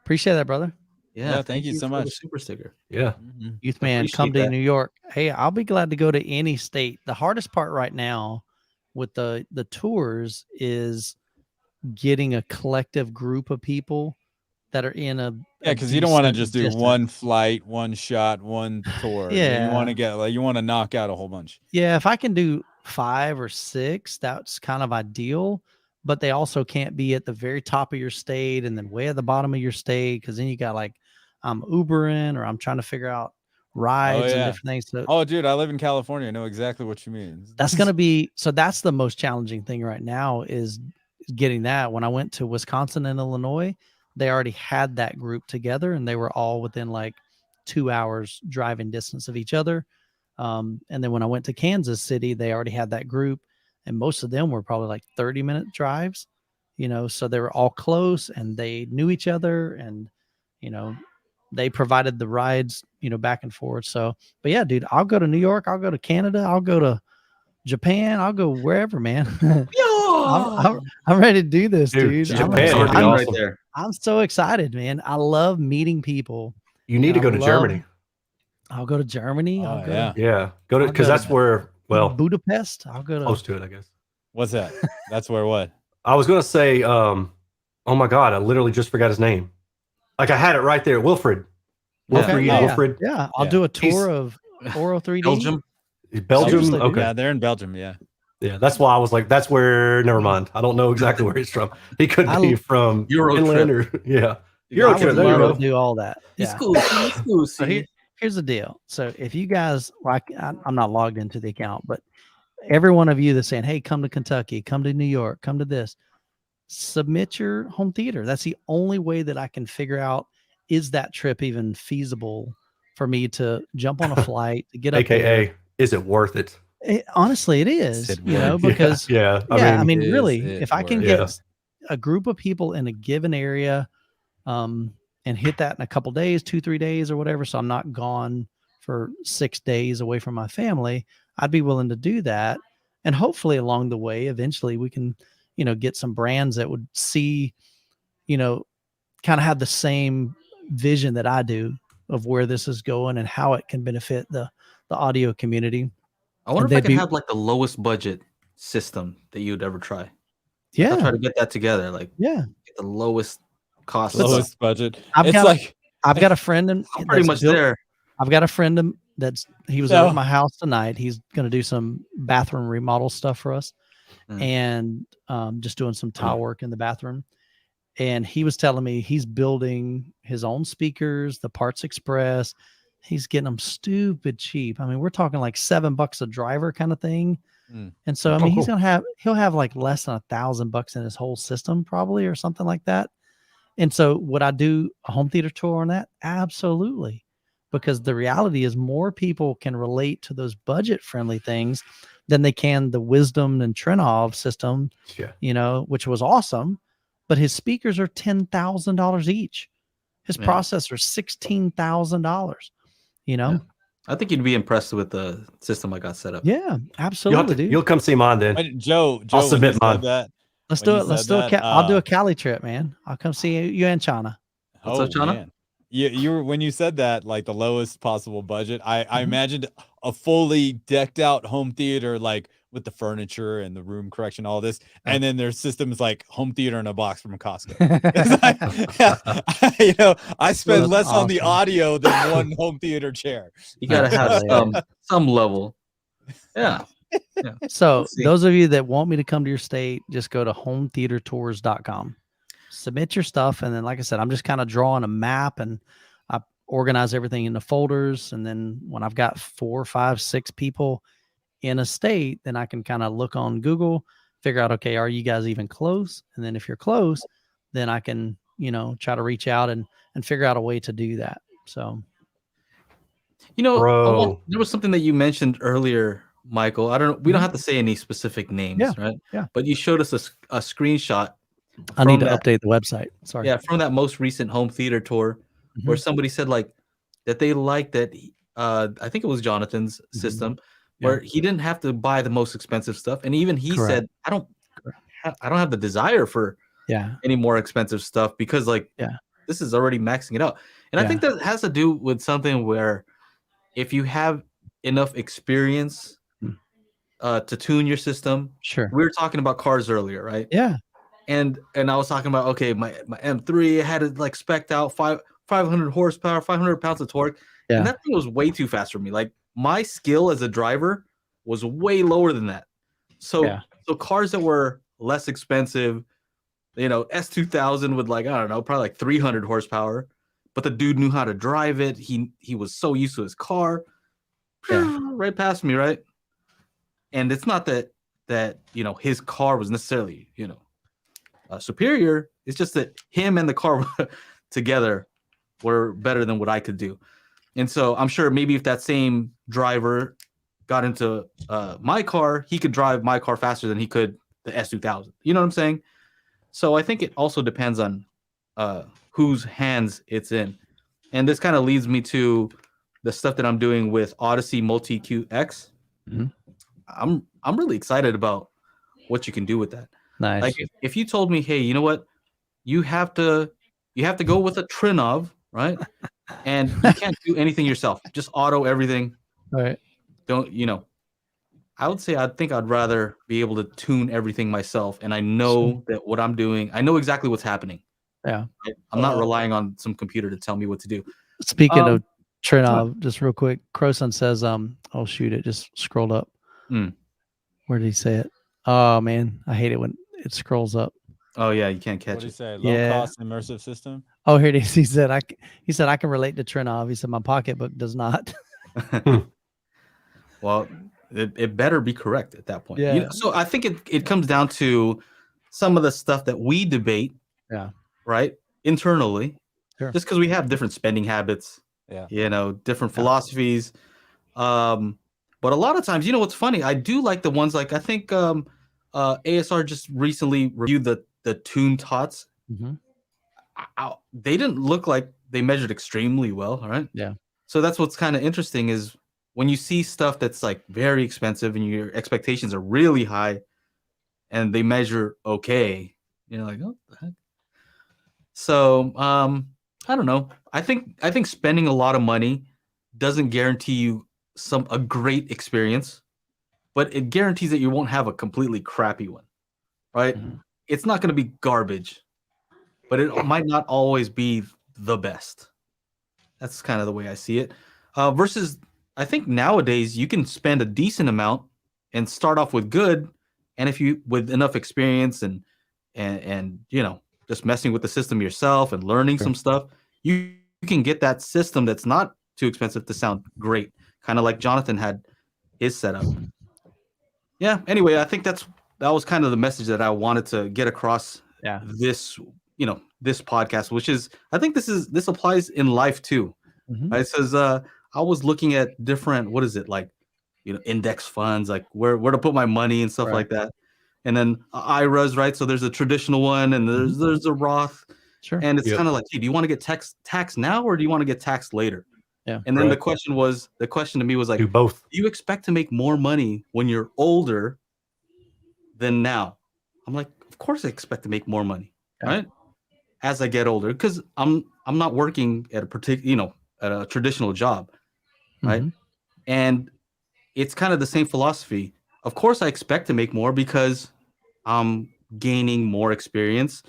Appreciate that, brother. Yeah, thank you so much. Super sticker. Yeah. Youth man, come to New York. Hey, I'll be glad to go to any state. The hardest part right now with the tours is getting a collective group of people that are in a because you don't want to just do one flight, one shot, one tour. You want to you want to knock out a whole bunch. Yeah, if I can do 5 or 6, that's kind of ideal. But they also can't be at the very top of your state and then way at the bottom of your state, because then you got I'm Ubering or I'm trying to figure out rides and different things. So, dude, I live in California. I know exactly what you mean. That's going to be, so that's the most challenging thing right now is getting that. When I went to Wisconsin and Illinois, they already had that group together and they were all within 2 hours driving distance of each other. And then when I went to Kansas City, they already had that group and most of them were probably 30-minute drives, so they were all close and they knew each other and, they provided the rides, back and forth. So, but yeah, dude, I'll go to New York. I'll go to Canada. I'll go to Japan. I'll go wherever, man. I'm ready to do this, dude. Japan, I'm right there. I'm so excited, man. I love meeting people. You need to go to Germany. I'll go to Germany. Go to, because that's where, Budapest. I'll go to close to it, I guess. What's that? That's where what? I was going to say, oh my God, I literally just forgot his name. I had it right there. Wilfred. Wilfred. Yeah. I'll do a tour of Oro 3D. Belgium. Okay. Yeah, they're in Belgium. Yeah. Yeah, that's why I was like, that's where, never mind. I don't know exactly where he's from. He could be from Finland or, Euro trip. There you go. Do all that. He's cool. So here's the deal. So if you guys, I'm not logged into the account, but every one of you that's saying, hey, come to Kentucky, come to New York, come to this, submit your home theater. That's the only way that I can figure out, is that trip even feasible for me to jump on a flight to get up AKA, is it worth it? Honestly, it is, because I mean, really, if I can get a group of people in a given area, and hit that in a couple days, 2-3 days or whatever, so I'm not gone for 6 days away from my family, I'd be willing to do that. And hopefully along the way, eventually we can, get some brands that would see, kind of have the same vision that I do of where this is going and how it can benefit the audio community. I wonder if I can have the lowest budget system that you'd ever try. Yeah. I'll try to get that together. Get the lowest cost. Lowest budget. I've got a friend and pretty much there. I've got a friend he was over at my house tonight. He's going to do some bathroom remodel stuff for us and just doing some tile work in the bathroom. And he was telling me he's building his own speakers, the Parts Express. He's getting them stupid cheap. I mean, we're talking like $7 a driver kind of thing. And so, I mean, he'll have like less than $1,000 in his whole system probably, or something like that. And so would I do a home theater tour on that? Absolutely. Because the reality is more people can relate to those budget friendly things than they can the Wisdom and Trinov system, you know, which was awesome. But his speakers are $10,000 each. His processor is $16,000. You know, I think you'd be impressed with the system I got set up. Yeah, absolutely, dude. You'll come see mine then. Joe, I'll submit mine. Let's do it. I'll do a Cali trip, man. I'll come see you in China. What's up, China? Man. You were, when you said that, like the lowest possible budget, I imagined a fully decked out home theater, like with the furniture and the room correction, all this, and then their system is like home theater in a box from Costco. You know, I spend less on the audio than one home theater chair. You gotta have some level. Yeah. So those of you that want me to come to your state, just go to hometheatertours.com. Submit your stuff, and then, like I said, I'm just kind of drawing a map, and I organize everything into folders. And then when I've got 4, 5, 6 people in a state, then I can kind of look on Google, figure out, okay, are you guys even close? And then if you're close, then I can, you know, try to reach out and figure out a way to do that. So, you know, there was something that you mentioned earlier, Michael. I don't know. We don't have to say any specific names, right? Yeah. But you showed us a screenshot. I need to update the website. Sorry. Yeah, from that most recent home theater tour, where somebody said like that they liked that. I think it was Jonathan's system, where he didn't have to buy the most expensive stuff, and even he said, "I don't have the desire for any more expensive stuff because like this is already maxing it out." And I think that has to do with something where if you have enough experience to tune your system, we were talking about cars earlier, right? Yeah. And I was talking about, okay, my M3 had it like spec'd out 500 horsepower, 500 pounds of torque. And that thing was way too fast for me. Like my skill as a driver was way lower than that. So cars that were less expensive, you know, S2000 with like, I don't know, probably like 300 horsepower, but the dude knew how to drive it. He was so used to his car. Right past me, right? And it's not that, you know, his car was necessarily, you know, superior. It's just that him and the car together were better than what I could do. And so I'm sure maybe if that same driver got into my car, he could drive my car faster than he could the S2000. You know what I'm saying? So I think it also depends on whose hands it's in. And this kind of leads me to the stuff that I'm doing with Odyssey Multi-Q X. I'm really excited about what you can do with that. Nice. Like if you told me, hey, you know what, you have to go with a Trinov, right? And you can't do anything yourself. Just auto everything. Right. Don't, you know, I would say I think I'd rather be able to tune everything myself. And I know that what I'm doing, I know exactly what's happening. Yeah. Right? I'm not relying on some computer to tell me what to do. Speaking of Trinov, just real quick, Croson says, oh shoot, it just scrolled up. Where did he say it? Oh man, I hate it when it scrolls up. Oh yeah, you can't catch it. What did he say? Low cost immersive system. Oh, here it is. He said I can relate to Trinov. He said my pocketbook does not. Well, it better be correct at that point. Yeah. You know, so I think it comes down to some of the stuff that we debate. Yeah. Right. Internally. Sure. Just because we have different spending habits. Yeah. You know, different philosophies. But a lot of times, you know, what's funny? I do like the ones like I think ASR just recently reviewed the Tune Tots. They didn't look like they measured extremely well. All right. Yeah. So that's what's kind of interesting is when you see stuff that's like very expensive and your expectations are really high and they measure okay, you're like, oh, the heck? So I don't know. I think spending a lot of money doesn't guarantee you a great experience, but it guarantees that you won't have a completely crappy one, right? It's not going to be garbage, but it might not always be the best. That's kind of the way I see it. Versus, I think nowadays you can spend a decent amount and start off with good, and if you with enough experience and you know just messing with the system yourself and learning some stuff, you can get that system that's not too expensive to sound great, kind of like Jonathan had his setup. Yeah. Anyway, I think that was kind of the message that I wanted to get across. This, this podcast, which is, I think this applies in life too. Right? It says, I was looking at different, what is it, like, index funds, like where to put my money and stuff like that. And then IRAs, right? So there's a traditional one and there's a Roth. Sure. And it's kind of like, hey, do you want to get taxed now or do you want to get taxed later? Yeah. And then the question to me was like, do both. Do you expect to make more money when you're older than now? I'm like, of course I expect to make more money, right? As I get older, because I'm not working at a particular, at a traditional job, right? And it's kind of the same philosophy. Of course I expect to make more because I'm gaining more experience.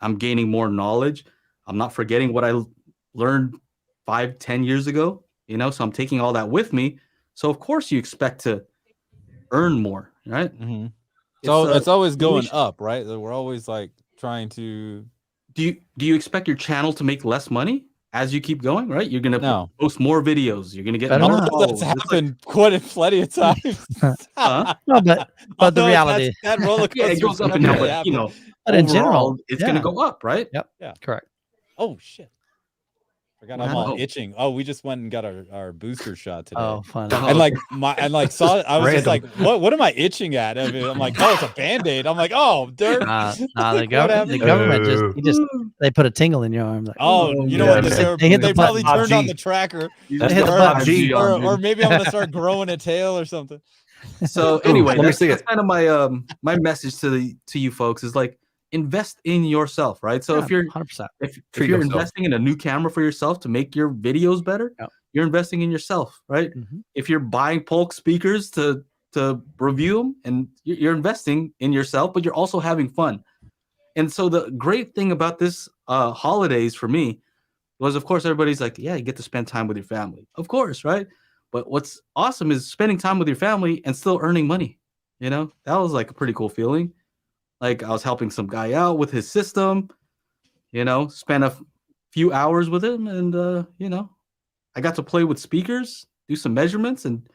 I'm gaining more knowledge. I'm not forgetting what I learned 5-10 years ago, so I'm taking all that with me. So of course you expect to earn more, right? So it's always going up, right? We're always like trying to. Do you expect your channel to make less money as you keep going, right? You're gonna post more videos. You're gonna get that's happened plenty of times. No, but the reality, that roller coaster, it goes up and down, but but in general, it's gonna go up, right? Yep. Yeah. Correct. Oh shit. Forgot I'm all itching. Oh, we just went and got our booster shot today. Oh, fun. And saw it. I was just like, what am I itching at? I mean, I'm like, oh, it's a Band-Aid. I'm like, oh, dirt. The government they put a tingle in your arm. Like, you know what? They probably turned on the tracker. Or maybe I'm gonna start growing a tail or something. So anyway, that's kind of my message to you folks is like, invest in yourself, right? So if you're 100%, if you're investing in a new camera for yourself to make your videos better, you're investing in yourself, right? If you're buying Polk speakers to review them, and you're investing in yourself, but you're also having fun. And so the great thing about this holidays for me was, of course, everybody's like, yeah, you get to spend time with your family, of course, right? But what's awesome is spending time with your family and still earning money. That was like a pretty cool feeling. Like I was helping some guy out with his system, spent a few hours with him, and I got to play with speakers, do some measurements, and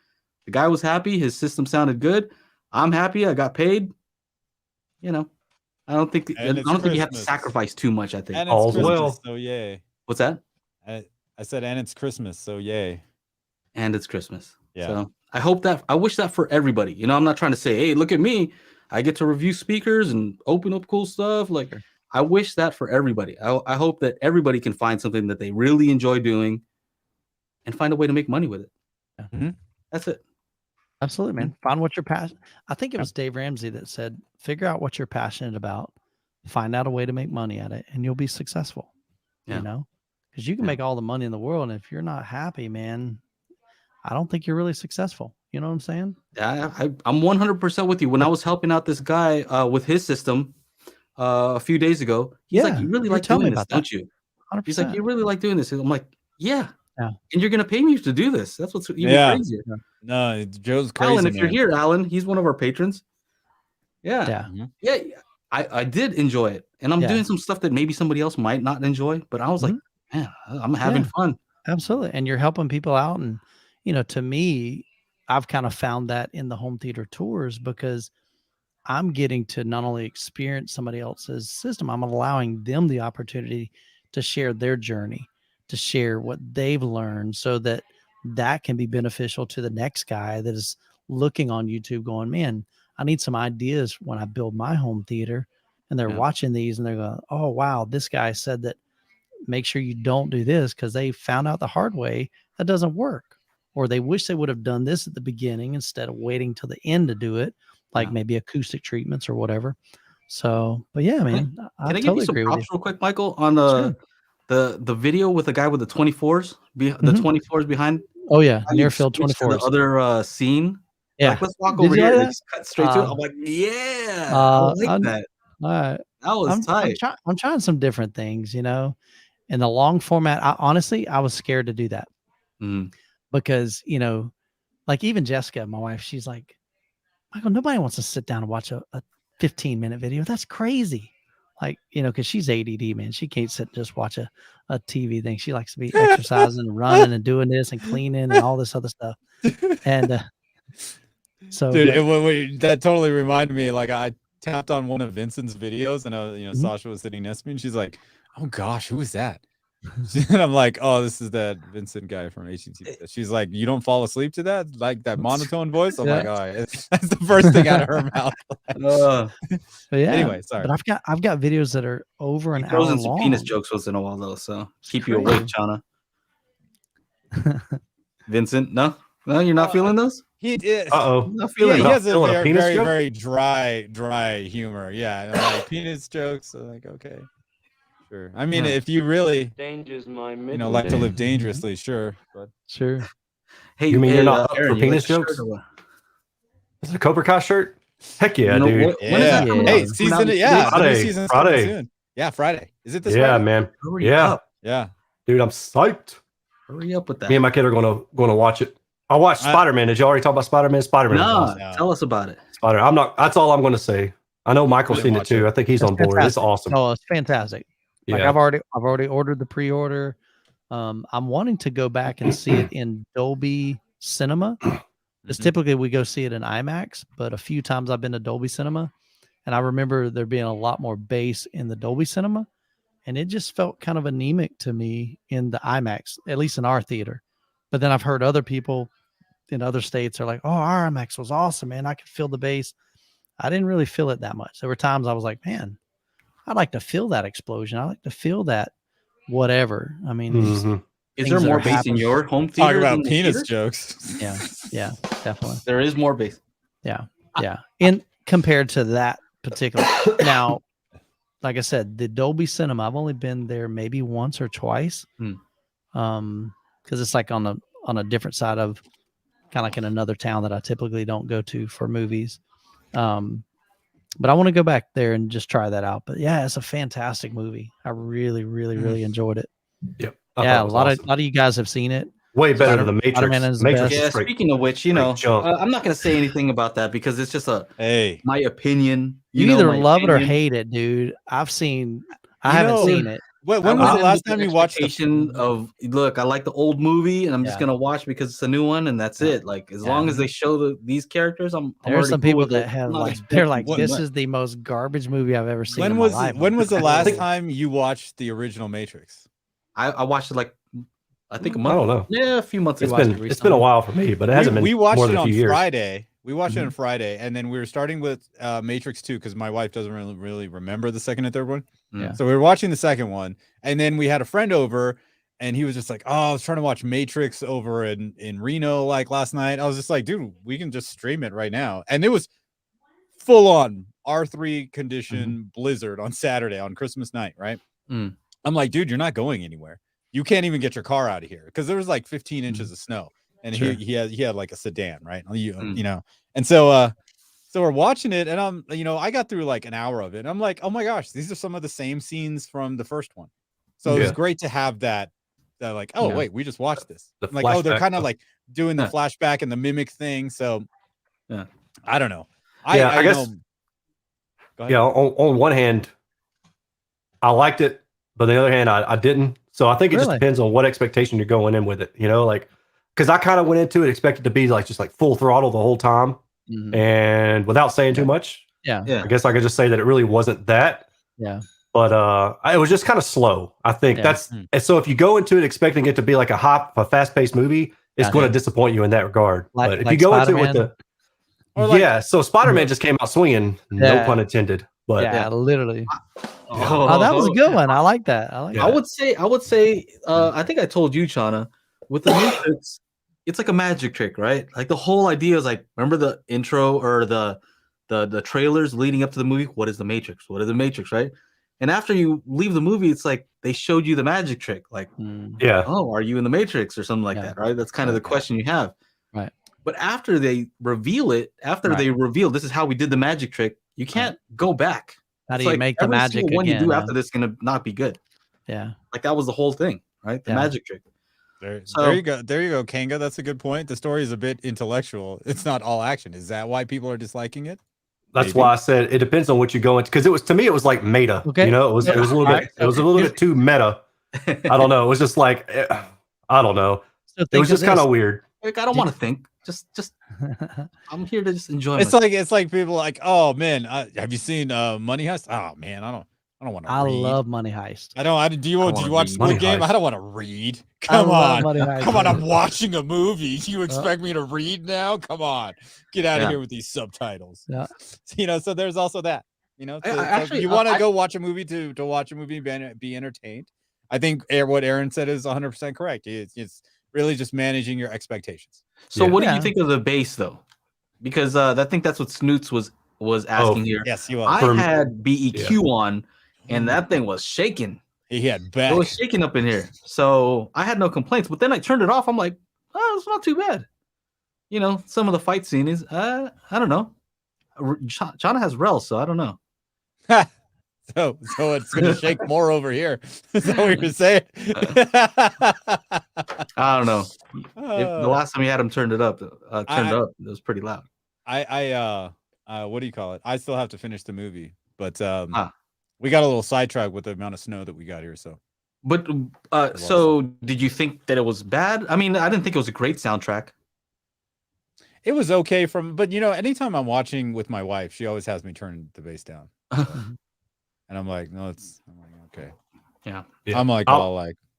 the guy was happy. His system sounded good. I'm happy. I got paid. I don't think you have to sacrifice too much. I think and it's Christmas, so yay. What's that? I said, and it's Christmas, so yay. And it's Christmas. Yeah. So I wish that for everybody. I'm not trying to say, hey, look at me. I get to review speakers and open up cool stuff. Like, I wish that for everybody. I hope that everybody can find something that they really enjoy doing and find a way to make money with it. That's it. Absolutely, man. Find what you're passionate. I think it was Dave Ramsey that said, figure out what you're passionate about, find out a way to make money at it, and you'll be successful. Because you can make all the money in the world, and if you're not happy, man, I don't think you're really successful. You know what I'm saying? Yeah, I'm 100% with you. When I was helping out this guy with his system a few days ago, he's like, you really like doing this, don't you? 100%. He's like, you really like doing this. I'm like, yeah. And you're going to pay me to do this. That's what's even crazier. No, Joe's crazy. Alan, if you're here, Alan, he's one of our patrons. Yeah. I did enjoy it. And I'm doing some stuff that maybe somebody else might not enjoy. But I was like, man, I'm having fun. Absolutely. And you're helping people out. And, to me, I've kind of found that in the home theater tours, because I'm getting to not only experience somebody else's system, I'm allowing them the opportunity to share their journey, to share what they've learned, so that can be beneficial to the next guy that is looking on YouTube going, man, I need some ideas when I build my home theater. And they're watching these and they're going, oh, wow, this guy said that make sure you don't do this because they found out the hard way that doesn't work. Or they wish they would have done this at the beginning instead of waiting till the end to do it, like maybe acoustic treatments or whatever. So, but yeah, man, can I give you some props real quick, Michael, on the video with the guy with the 24s, the 24s behind? Oh yeah, near field 24s. The other scene. Yeah, like, let's walk over here and just cut straight to it. I'm like, I like that. That was tight. I'm trying some different things, in the long format. I was scared to do that. Because, like even Jessica, my wife, she's like, Michael, nobody wants to sit down and watch a 15-minute video. That's crazy. like, because she's ADD, man. She can't sit and just watch a TV thing. She likes to be exercising and running and doing this and cleaning and all this other stuff. And so, dude, that totally reminded me. Like, I tapped on one of Vincent's videos, and Sasha was sitting next to me, and she's like, "Oh gosh, who is that?" And I'm like, "Oh, this is that Vincent guy from HTT." She's like, "You don't fall asleep to that, like that monotone voice?" I'm like, "Oh, yeah. That's the first thing out of her mouth." But yeah. Anyway, sorry. But I've got videos that are over an hour throws in some long. penis jokes once in a while though, so keep you awake, Chana. Vincent, no, you're not feeling those. He is. Not feeling. He has a very, very, joke? very dry humor. Yeah, like penis jokes. So like, okay, sure. I mean, if you really, like to live dangerously, sure. But sure. Hey, you mean you're not up Aaron, for penis jokes? Is it a Cobra Kai shirt? Heck yeah, dude. Hey, season. Yeah, Friday. Soon. Yeah, Friday. Is it this? Yeah, Friday? man. Hurry up. Yeah, dude, I'm psyched. Hurry up with that. Me and my kid are gonna watch it. I watched Spider-Man. Did you already talk about Spider-Man? Spider-Man. No, tell us about it. I'm not. That's all I'm going to say. I know Michael's seen it too. I think he's on board. Fantastic. It's awesome. Oh, it's fantastic. Like I've already ordered the pre-order. I'm wanting to go back and see it in Dolby Cinema. Because typically we go see it in IMAX, but a few times I've been to Dolby Cinema, and I remember there being a lot more bass in the Dolby Cinema, and it just felt kind of anemic to me in the IMAX, at least in our theater. But then I've heard other people in other states are like, "Oh, our IMAX was awesome, man. I could feel the bass." I didn't really feel it that much. There were times I was like, "Man, I'd like to feel that explosion. I like to feel that whatever." I mean, is there more bass in your home theater? Talk about penis jokes. Yeah, definitely. There is more bass. Yeah. In compared to that particular. Now, like I said, the Dolby Cinema, I've only been there maybe once or twice. Because it's like on a different side of, kind of like in another town that I typically don't go to for movies. But I want to go back there and just try that out. But yeah, it's a fantastic movie. I really, really, really enjoyed it. Yep. Yeah, a lot of you guys have seen it. Way better than the Matrix. Matrix yeah. Speaking of which, I'm not going to say anything about that because it's just my opinion. You either love it or hate it, dude. I haven't seen it. When was the last time you watched look, I like the old movie and I'm just gonna watch because it's a new one and that's it. Like as long as they show these characters, there are some people that have they're like, this is the most garbage movie I've ever seen. When was the last time you watched the original Matrix? I watched it I think a month. I don't know. Yeah, a few months ago. It's been a while for me, but it hasn't been. We watched more it than a few on years. Friday. We watched it on Friday, and then we were starting with Matrix 2 because my wife doesn't really remember the second and third one. Yeah. So we were watching the second one, and then we had a friend over, and he was just like, "Oh, I was trying to watch Matrix over in Reno like last night." I was just like, "Dude, we can just stream it right now." And it was full on R3 condition blizzard on Saturday on Christmas night, right? I'm like, "Dude, you're not going anywhere. You can't even get your car out of here because there was like 15 inches of snow." And he had like a sedan, right? You know, and so we're watching it, and I got through like an hour of it, and I'm like, oh my gosh, these are some of the same scenes from the first one. So it was great to have that like, oh wait, we just watched this. Like, oh, they're kind of like doing the flashback and the mimic thing. So I don't know. I guess. On one hand, I liked it, but on the other hand, I didn't. So I think it just depends on what expectation you're going in with it. Because I kind of went into it expected to be like just like full throttle the whole time, and without saying too much. I guess I could just say that it really wasn't that. But it was just kind of slow. I think and so if you go into it expecting it to be like a fast-paced movie, it's going to disappoint you in that regard. But if you go into it with so Spider-Man just came out swinging, no pun intended. But literally. Oh, that was a good one. I like that. I would say. I think I told you, Chana, with the Matrix, it's like a magic trick, right? Like the whole idea is like, remember the intro or the trailers leading up to the movie? What is the Matrix? What is the Matrix, right? And after you leave the movie, it's like they showed you the magic trick, like, oh, are you in the Matrix or something like that, right? That's kind of the question you have, right? But after they reveal this is how we did the magic trick. You can't go back. How do you make the magic again? One you do after this is gonna not be good. Yeah, like that was the whole thing, right? The magic trick. There you go, Kanga. That's a good point. The story is a bit intellectual. It's not all action. Is that why people are disliking it? That's why I said it depends on what you go into, because to me it was like meta. Okay. You know, it was a little bit it was a little bit too meta. I don't know. It was just like I don't know. So it was just kind of weird. Like, I don't want to think. Just I'm here to just enjoy. It's like people like, oh man, have you seen Money Heist? Oh man, I don't want to. I love Money Heist. Do you watch Squid Game? I don't want to read. Come on, I'm watching a movie. You expect me to read now? Come on, get out of here with these subtitles. Yeah, you know. So there's also that. You know, actually, you want to go watch a movie to watch a movie and be entertained. I think what Aaron said is 100% correct. It's really just managing your expectations. So what do you think of the bass though? Because I think that's what Snoots was asking here. Yes, you are. I had BEQ on, and that thing was shaking. He had back. It was shaking up in here. So I had no complaints. But then I turned it off. I'm like, oh, it's not too bad. You know, some of the fight scenes, I don't know. China has rel, so I don't know. So it's gonna shake more over here. Is that what you're saying? I don't know. The last time you had him turned up, it was pretty loud. What do you call it? I still have to finish the movie, but we got a little sidetracked with the amount of snow that we got here. So, but so did you think that it was bad? I mean, I didn't think it was a great soundtrack. It was okay but you know, anytime I'm watching with my wife, she always has me turn the bass down. And I'm like, no, I'm like, okay. Yeah. I'm like,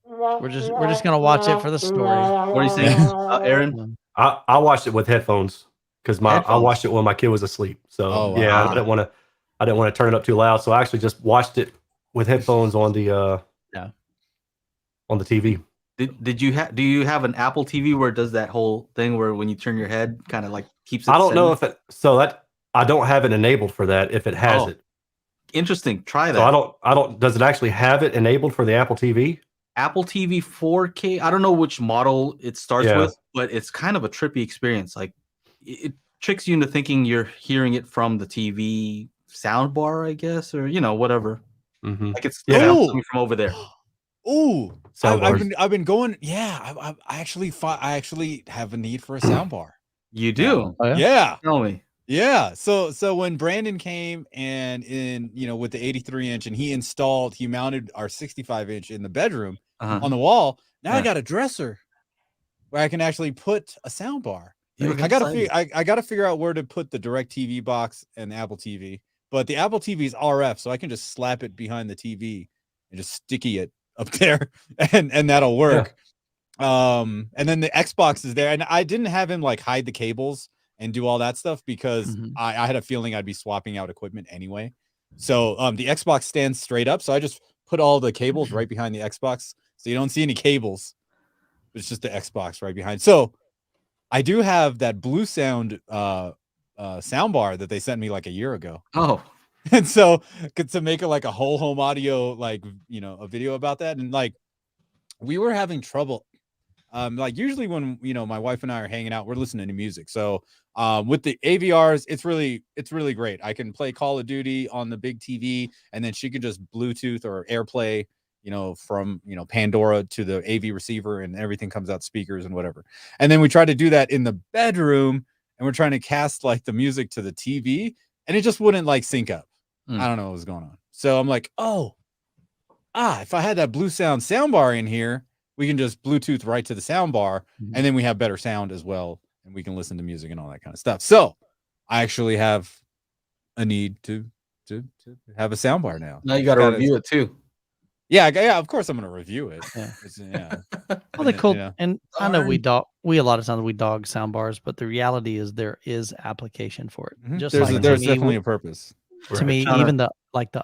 we're just gonna watch it for the story. What are you saying, Aaron? I watched it with headphones because I watched it when my kid was asleep. So yeah, I didn't want to turn it up too loud. So I actually just watched it with headphones on the on the TV. Do you have an Apple TV where it does that whole thing where when you turn your head, kind of like keeps it? I don't know if I don't have it enabled for that. If it has it. Interesting. Try that. So I don't. Does it actually have it enabled for the Apple TV? Apple TV 4K. I don't know which model it starts with, but it's kind of a trippy experience. Like it tricks you into thinking you're hearing it from the TV soundbar, I guess, or whatever. Mm-hmm. Like it's coming from over there. Ooh, I've been going. Yeah, I actually have a need for a soundbar. You do? Yeah. Tell me. Yeah. So when Brandon came and with the 83-inch and he mounted our 65-inch in the bedroom on the wall. Now I got a dresser where I can actually put a sound bar. I gotta figure out where to put the DirecTV box and the Apple TV. But the Apple TV is RF, so I can just slap it behind the TV and just sticky it up there and that'll work. Yeah. And then the Xbox is there. And I didn't have him like hide the cables and do all that stuff because I had a feeling I'd be swapping out equipment anyway. So the Xbox stands straight up. So I just put all the cables right behind the Xbox. So you don't see any cables. It's just the Xbox right behind. So I do have that Blue Sound sound bar that they sent me like a year ago. Oh. And so to make it like a whole home audio, like, a video about that. And like, we were having trouble. Like usually when, my wife and I are hanging out, we're listening to music. So with the AVRs, it's really great. I can play Call of Duty on the big TV and then she can just Bluetooth or AirPlay, from, Pandora to the AV receiver and everything comes out speakers and whatever. And then we try to do that in the bedroom and we're trying to cast like the music to the TV and it just wouldn't like sync up. I don't know what was going on. So I'm like, if I had that Blue Sound soundbar in here, we can just Bluetooth right to the soundbar and then we have better sound as well. And we can listen to music and all that kind of stuff. So I actually have a need to have a soundbar now. Now you got to review it too. Yeah, of course I'm going to review it. Yeah. Well, they're cool. And I know we a lot of times we dog soundbars, but the reality is there is application for it. Just there's definitely a purpose. To me, even the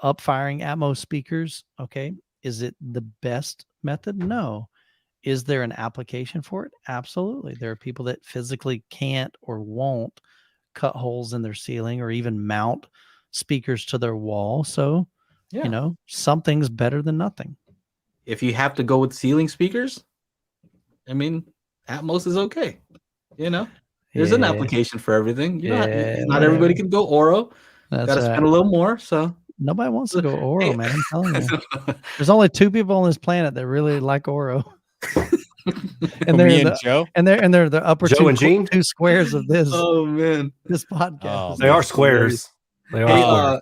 up-firing Atmos speakers, okay, is it the best method? No. Is there an application for it? Absolutely. There are people that physically can't or won't cut holes in their ceiling or even mount speakers to their wall. So, something's better than nothing. If you have to go with ceiling speakers, I mean, Atmos is okay. There's an application for everything. Not everybody can go Oro. Got to spend a little more. So nobody wants to go Oro, man. I'm telling you. There's only 2 people on this planet that really like Oro. And they're Joe, and they're the upper Joe and Gene? 2 squares of this. Oh man, this podcast. They are squares. They are.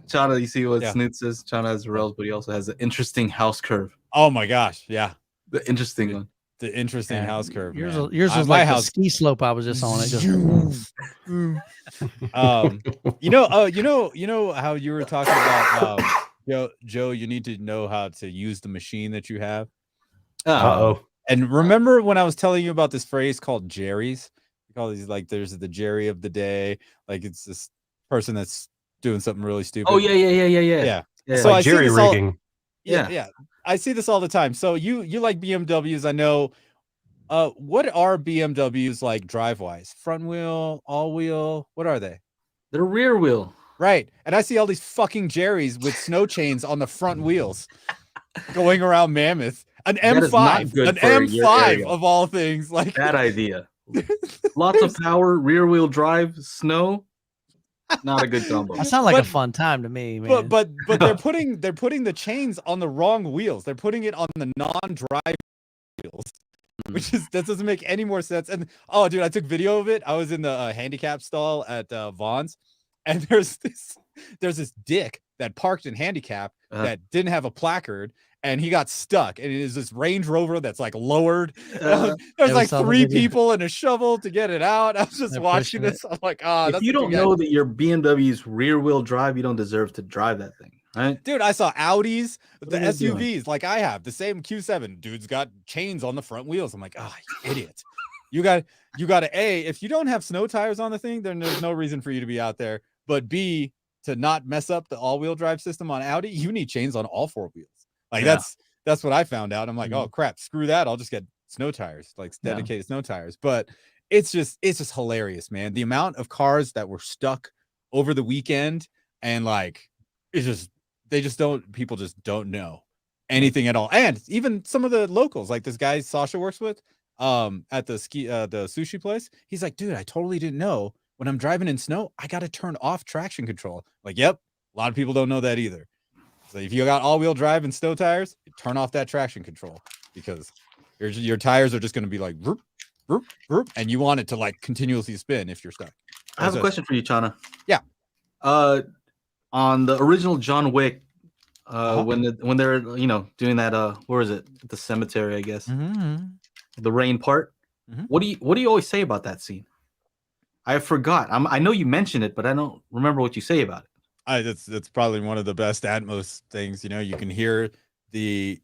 Chana, you see what Snoot says? Chana has rails, but he also has an interesting house curve. Oh my gosh, yeah. The interesting one. The interesting house curve. Yours man. was like the ski slope I was just on. It just you know how you were talking about Joe, you need to know how to use the machine that you have. And remember when I was telling you about this phrase called Jerry's? We call these like there's the Jerry of the day, like it's this person that's doing something really stupid. Oh yeah. So like I Jerry rigging. Yeah. I see this all the time. So you like BMWs, I know. What are BMWs like drive-wise? Front wheel, all wheel? What are they? They're rear wheel. Right. And I see all these fucking Jerry's with snow chains on the front wheels going around Mammoth. An M5, an M5 of all things. Like bad idea. Lots of power, rear wheel drive, snow. Not a good combo. That sounds like a fun time to me, man. But they're putting the chains on the wrong wheels. They're putting it on the non-drive wheels, which that doesn't make any more sense. And oh, dude, I took video of it. I was in the handicap stall at Vaughn's, and there's this dick that parked in handicap that didn't have a placard. And he got stuck, and it is this Range Rover that's like lowered. There's like 3 people and a shovel to get it out. I was just watching this. I'm like, if you don't know that your BMW's rear wheel drive, you don't deserve to drive that thing, right? Dude, I saw Audis, the SUVs, like I have the same Q7. Dude's got chains on the front wheels. I'm like, you idiot. You got to A, if you don't have snow tires on the thing, then there's no reason for you to be out there. But B, to not mess up the all-wheel drive system on Audi, you need chains on all 4 wheels. Like that's what I found out. I'm like, oh crap, screw that. I'll just get snow tires, like dedicated snow tires. But it's just hilarious, man. The amount of cars that were stuck over the weekend, and like people just don't know anything at all. And even some of the locals, like this guy Sasha works with at the sushi place, he's like, dude, I totally didn't know when I'm driving in snow, I got to turn off traction control. Like, yep, a lot of people don't know that either. So if you got all-wheel drive and snow tires, you turn off that traction control because your tires are just going to be like, vroom, vroom, vroom, and you want it to like continuously spin if you're stuck. I have a question for you, Chana. Yeah. On the original John Wick, when they're doing that, where is it? The cemetery, I guess. The rain part. What do you always say about that scene? I forgot. I know you mentioned it, but I don't remember what you say about it. That's probably one of the best Atmos things. You can hear the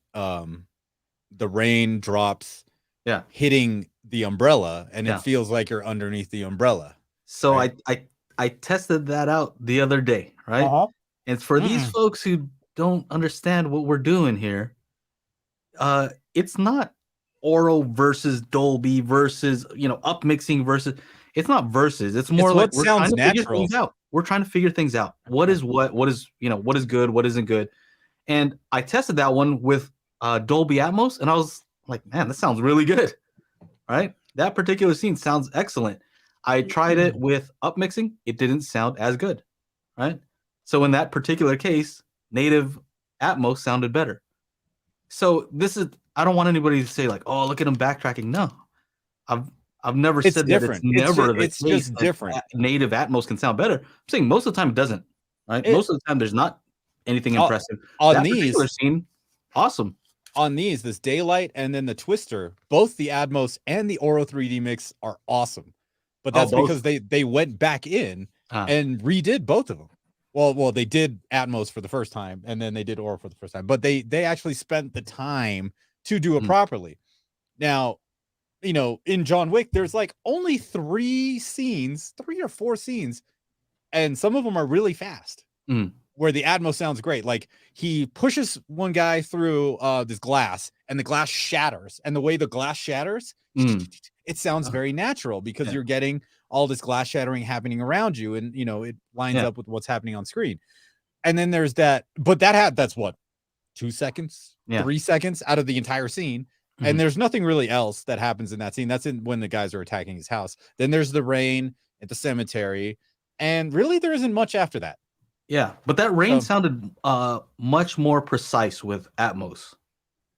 rain drops hitting the umbrella, and it feels like you're underneath the umbrella. So right? I tested that out the other day, right? And for these folks who don't understand what we're doing here, it's not Oro versus Dolby versus upmixing versus. It's not versus. It's more like we're trying to figure things out. We're trying to figure things out. What is what is what is good, what isn't good. And I tested that one with Dolby Atmos, and I was like, man, that sounds really good. Right? That particular scene sounds excellent. I tried it with upmixing. It didn't sound as good. Right? So in that particular case, native Atmos sounded better. So I don't want anybody to say like, oh, look at him backtracking. No. I've never said different. That it's never the case. It's just different. Native Atmos can sound better. I'm saying most of the time it doesn't. Right? Most of the time there's not anything impressive. On that these particular scene, awesome. On these, this Daylight and then the Twister, both the Atmos and the Oro 3D mix are awesome. But that's because they went back in and redid both of them. Well, they did Atmos for the first time, and then they did Oro for the first time. But they actually spent the time to do it properly. Now, in John Wick, there's like only 3 or 4 scenes, and some of them are really fast, where the Atmos sounds great. Like he pushes one guy through this glass, and the glass shatters, and the way the glass shatters, it sounds very natural because you're getting all this glass shattering happening around you, and it lines up with what's happening on screen. And then there's that, but that's what, 2 seconds, 3 seconds out of the entire scene. And there's nothing really else that happens in that scene. That's when the guys are attacking his house. Then there's the rain at the cemetery. And really, there isn't much after that. Yeah, but that rain sounded much more precise with Atmos,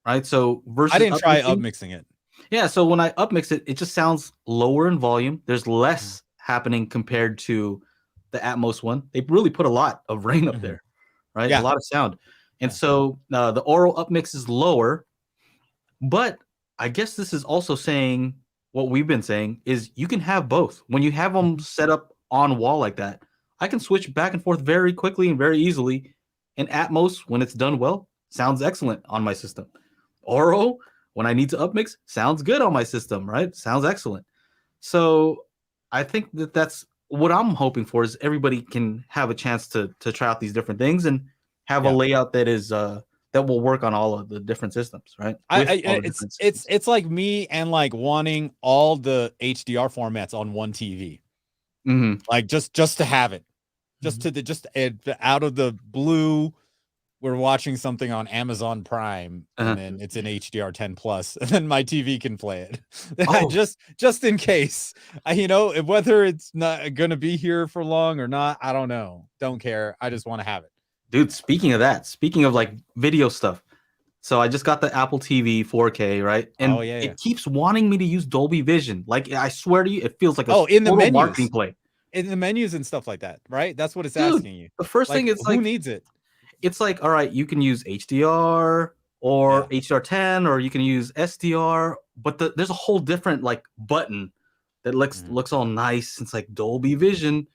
right? So versus I didn't try upmixing it. Yeah, so when I upmix it, it just sounds lower in volume. There's less happening compared to the Atmos one. They really put a lot of rain up there, right? Yeah. A lot of sound. And so the aural upmix is lower, but I guess this is also saying what we've been saying is you can have both. When you have them set up on wall like that, I can switch back and forth very quickly and very easily. And Atmos, when it's done well, sounds excellent on my system. Aural, when I need to upmix, sounds good on my system, right? Sounds excellent. So I think that's what I'm hoping for is everybody can have a chance to try out these different things and have a layout that is that will work on all of the different systems, right? It's like me and like wanting all the HDR formats on one TV, like just to have it, just out of the blue. We're watching something on Amazon Prime, and then it's in HDR 10 plus, and then my TV can play it. Just in case, whether it's not going to be here for long or not, I don't know. Don't care. I just want to have it. Dude, speaking of like video stuff, so I just got the Apple TV 4K, right? And it keeps wanting me to use Dolby Vision. Like, I swear to you, it feels like a in the menus, marketing play. In the menus and stuff like that, right? That's what it's asking you. The first thing is who needs it? It's like, all right, you can use HDR or HDR10, or you can use SDR, but there's a whole different like button that looks all nice. It's like Dolby Vision,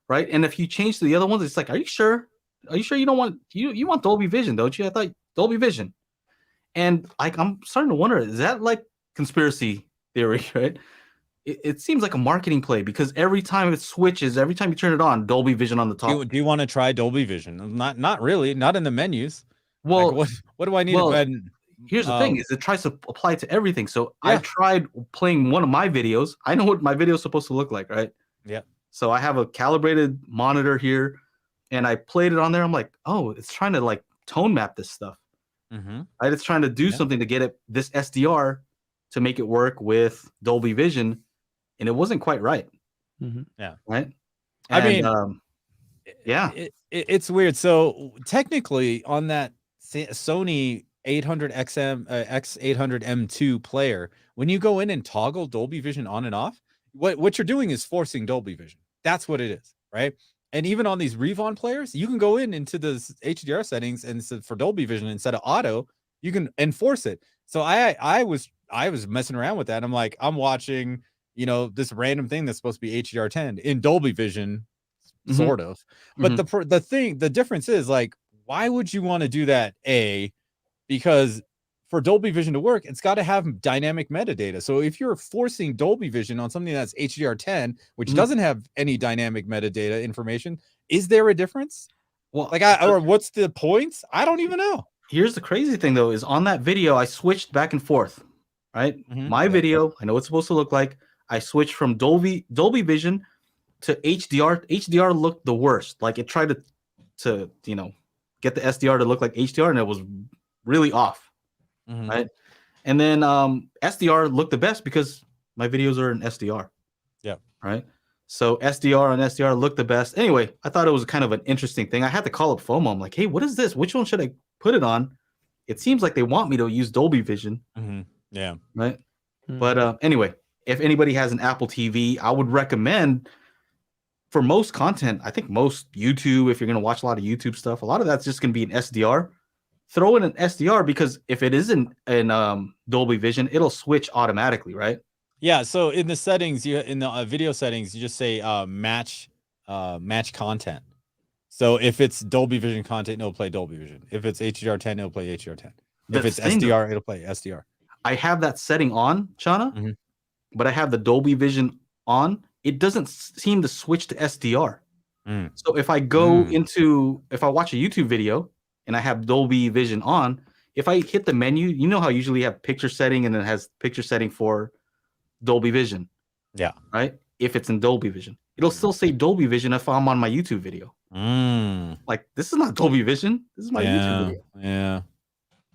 right? And if you change to the other ones, it's like, are you sure? Are you sure you don't want you want Dolby Vision, don't you? I thought Dolby Vision. And like I'm starting to wonder, is that like conspiracy theory, right? It seems like a marketing play because every time it switches, every time you turn it on, Dolby Vision on the top. Do you want to try Dolby Vision? Not really, not in the menus. Well, like what do I need to here's the thing is it tries to apply to everything. So I tried playing one of my videos. I know what my video is supposed to look like, right? Yeah. So I have a calibrated monitor here and I played it on there. I'm like, oh, it's trying to like tone map this stuff. Right? It's trying to do something to get this SDR to make it work with Dolby Vision. And it wasn't quite right. Yeah. Right. And, it's weird. So technically on that Sony 800XM X800 M2 player, when you go in and toggle Dolby Vision on and off, what you're doing is forcing Dolby Vision. That's what it is, right? And even on these Revon players, you can go into the HDR settings and for Dolby Vision instead of auto, you can enforce it. So I was messing around with that. I'm like, I'm watching, this random thing that's supposed to be HDR10 in Dolby Vision, sort of. But the difference is like, why would you want to do that? Because for Dolby Vision to work, it's got to have dynamic metadata. So if you're forcing Dolby Vision on something that's HDR10, which doesn't have any dynamic metadata information, is there a difference? Well, or what's the points? I don't even know. Here's the crazy thing though, is on that video, I switched back and forth, right? My video, I know what it's supposed to look like. I switched from Dolby Vision to HDR. HDR looked the worst. Like it tried to get the SDR to look like HDR, and it was really off, right? And then SDR looked the best because my videos are in SDR. Yeah. Right. So SDR and SDR looked the best. Anyway, I thought it was kind of an interesting thing. I had to call up FOMO. I'm like, hey, what is this? Which one should I put it on? It seems like they want me to use Dolby Vision. Yeah. Right. But anyway, if anybody has an Apple TV, I would recommend for most content, I think most YouTube, if you're going to watch a lot of YouTube stuff, a lot of that's just going to be an SDR. Throw in an SDR because if it isn't in Dolby Vision, it'll switch automatically, right? Yeah. So in the settings, in the video settings, you just say match content. So if it's Dolby Vision content, it'll play Dolby Vision. If it's HDR10, it'll play HDR10. If it's SDR, it'll play SDR. I have that setting on, Chana, but I have the Dolby Vision on. It doesn't seem to switch to SDR. So if I go if I watch a YouTube video and I have Dolby Vision on, if I hit the menu, you know how usually you have picture setting and it has picture setting for Dolby Vision. Yeah. Right. If it's in Dolby Vision, it'll still say Dolby Vision if I'm on my YouTube video. Like this is not Dolby Vision. This is my YouTube video. Yeah.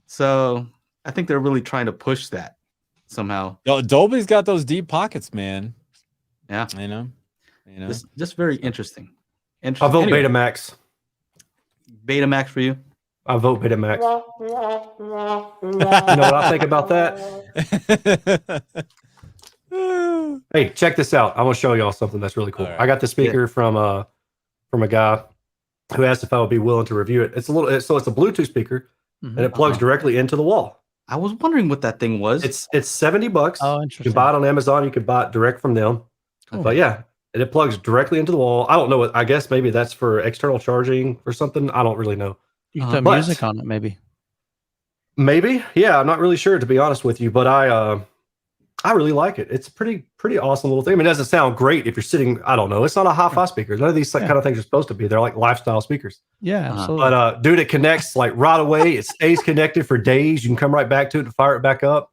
So I think they're really trying to push that somehow. Dolby's got those deep pockets, man. Yeah. You know. Just very interesting. I vote Betamax. Betamax for you? I vote Betamax. You know what I think about that? Hey, check this out. I want to show y'all something that's really cool. Right. I got the speaker from from a guy who asked if I would be willing to review it. It's a Bluetooth speaker, and it plugs directly into the wall. I was wondering what that thing was. It's $70. Oh, You interesting. can buy it on Amazon. You can buy it direct from them. Cool. But yeah, and it plugs directly into the wall. I don't know what. I guess maybe that's for external charging or something. I don't really know. You can put music on it, maybe. Maybe, yeah. I'm not really sure, to be honest with you, but I really like it. It's a pretty awesome little thing. I mean, it doesn't sound great if you're sitting. I don't know. It's not a hi-fi speaker. None of these kind of things are supposed to be. They're like lifestyle speakers. Yeah, absolutely. But dude, it connects like right away. It stays connected for days. You can come right back to it and fire it back up.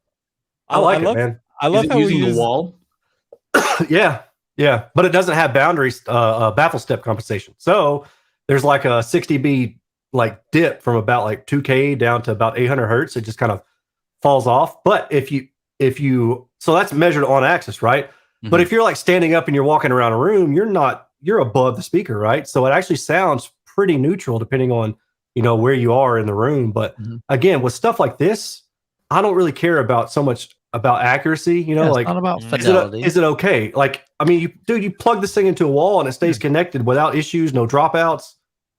I like it, man. I love how we use the wall. Yeah. But it doesn't have boundaries, baffle step compensation. So there's like a 60B like dip from about like 2K down to about 800 hertz. It just kind of falls off. But if you so that's measured on axis, right? Mm-hmm. But if you're like standing up and you're walking around a room, you're above the speaker, right? So it actually sounds pretty neutral depending on, where you are in the room. But again, with stuff like this, I don't really care about so much about accuracy, it's not about fidelity. Is it okay? Like, I mean, you plug this thing into a wall and it stays connected without issues, no dropouts.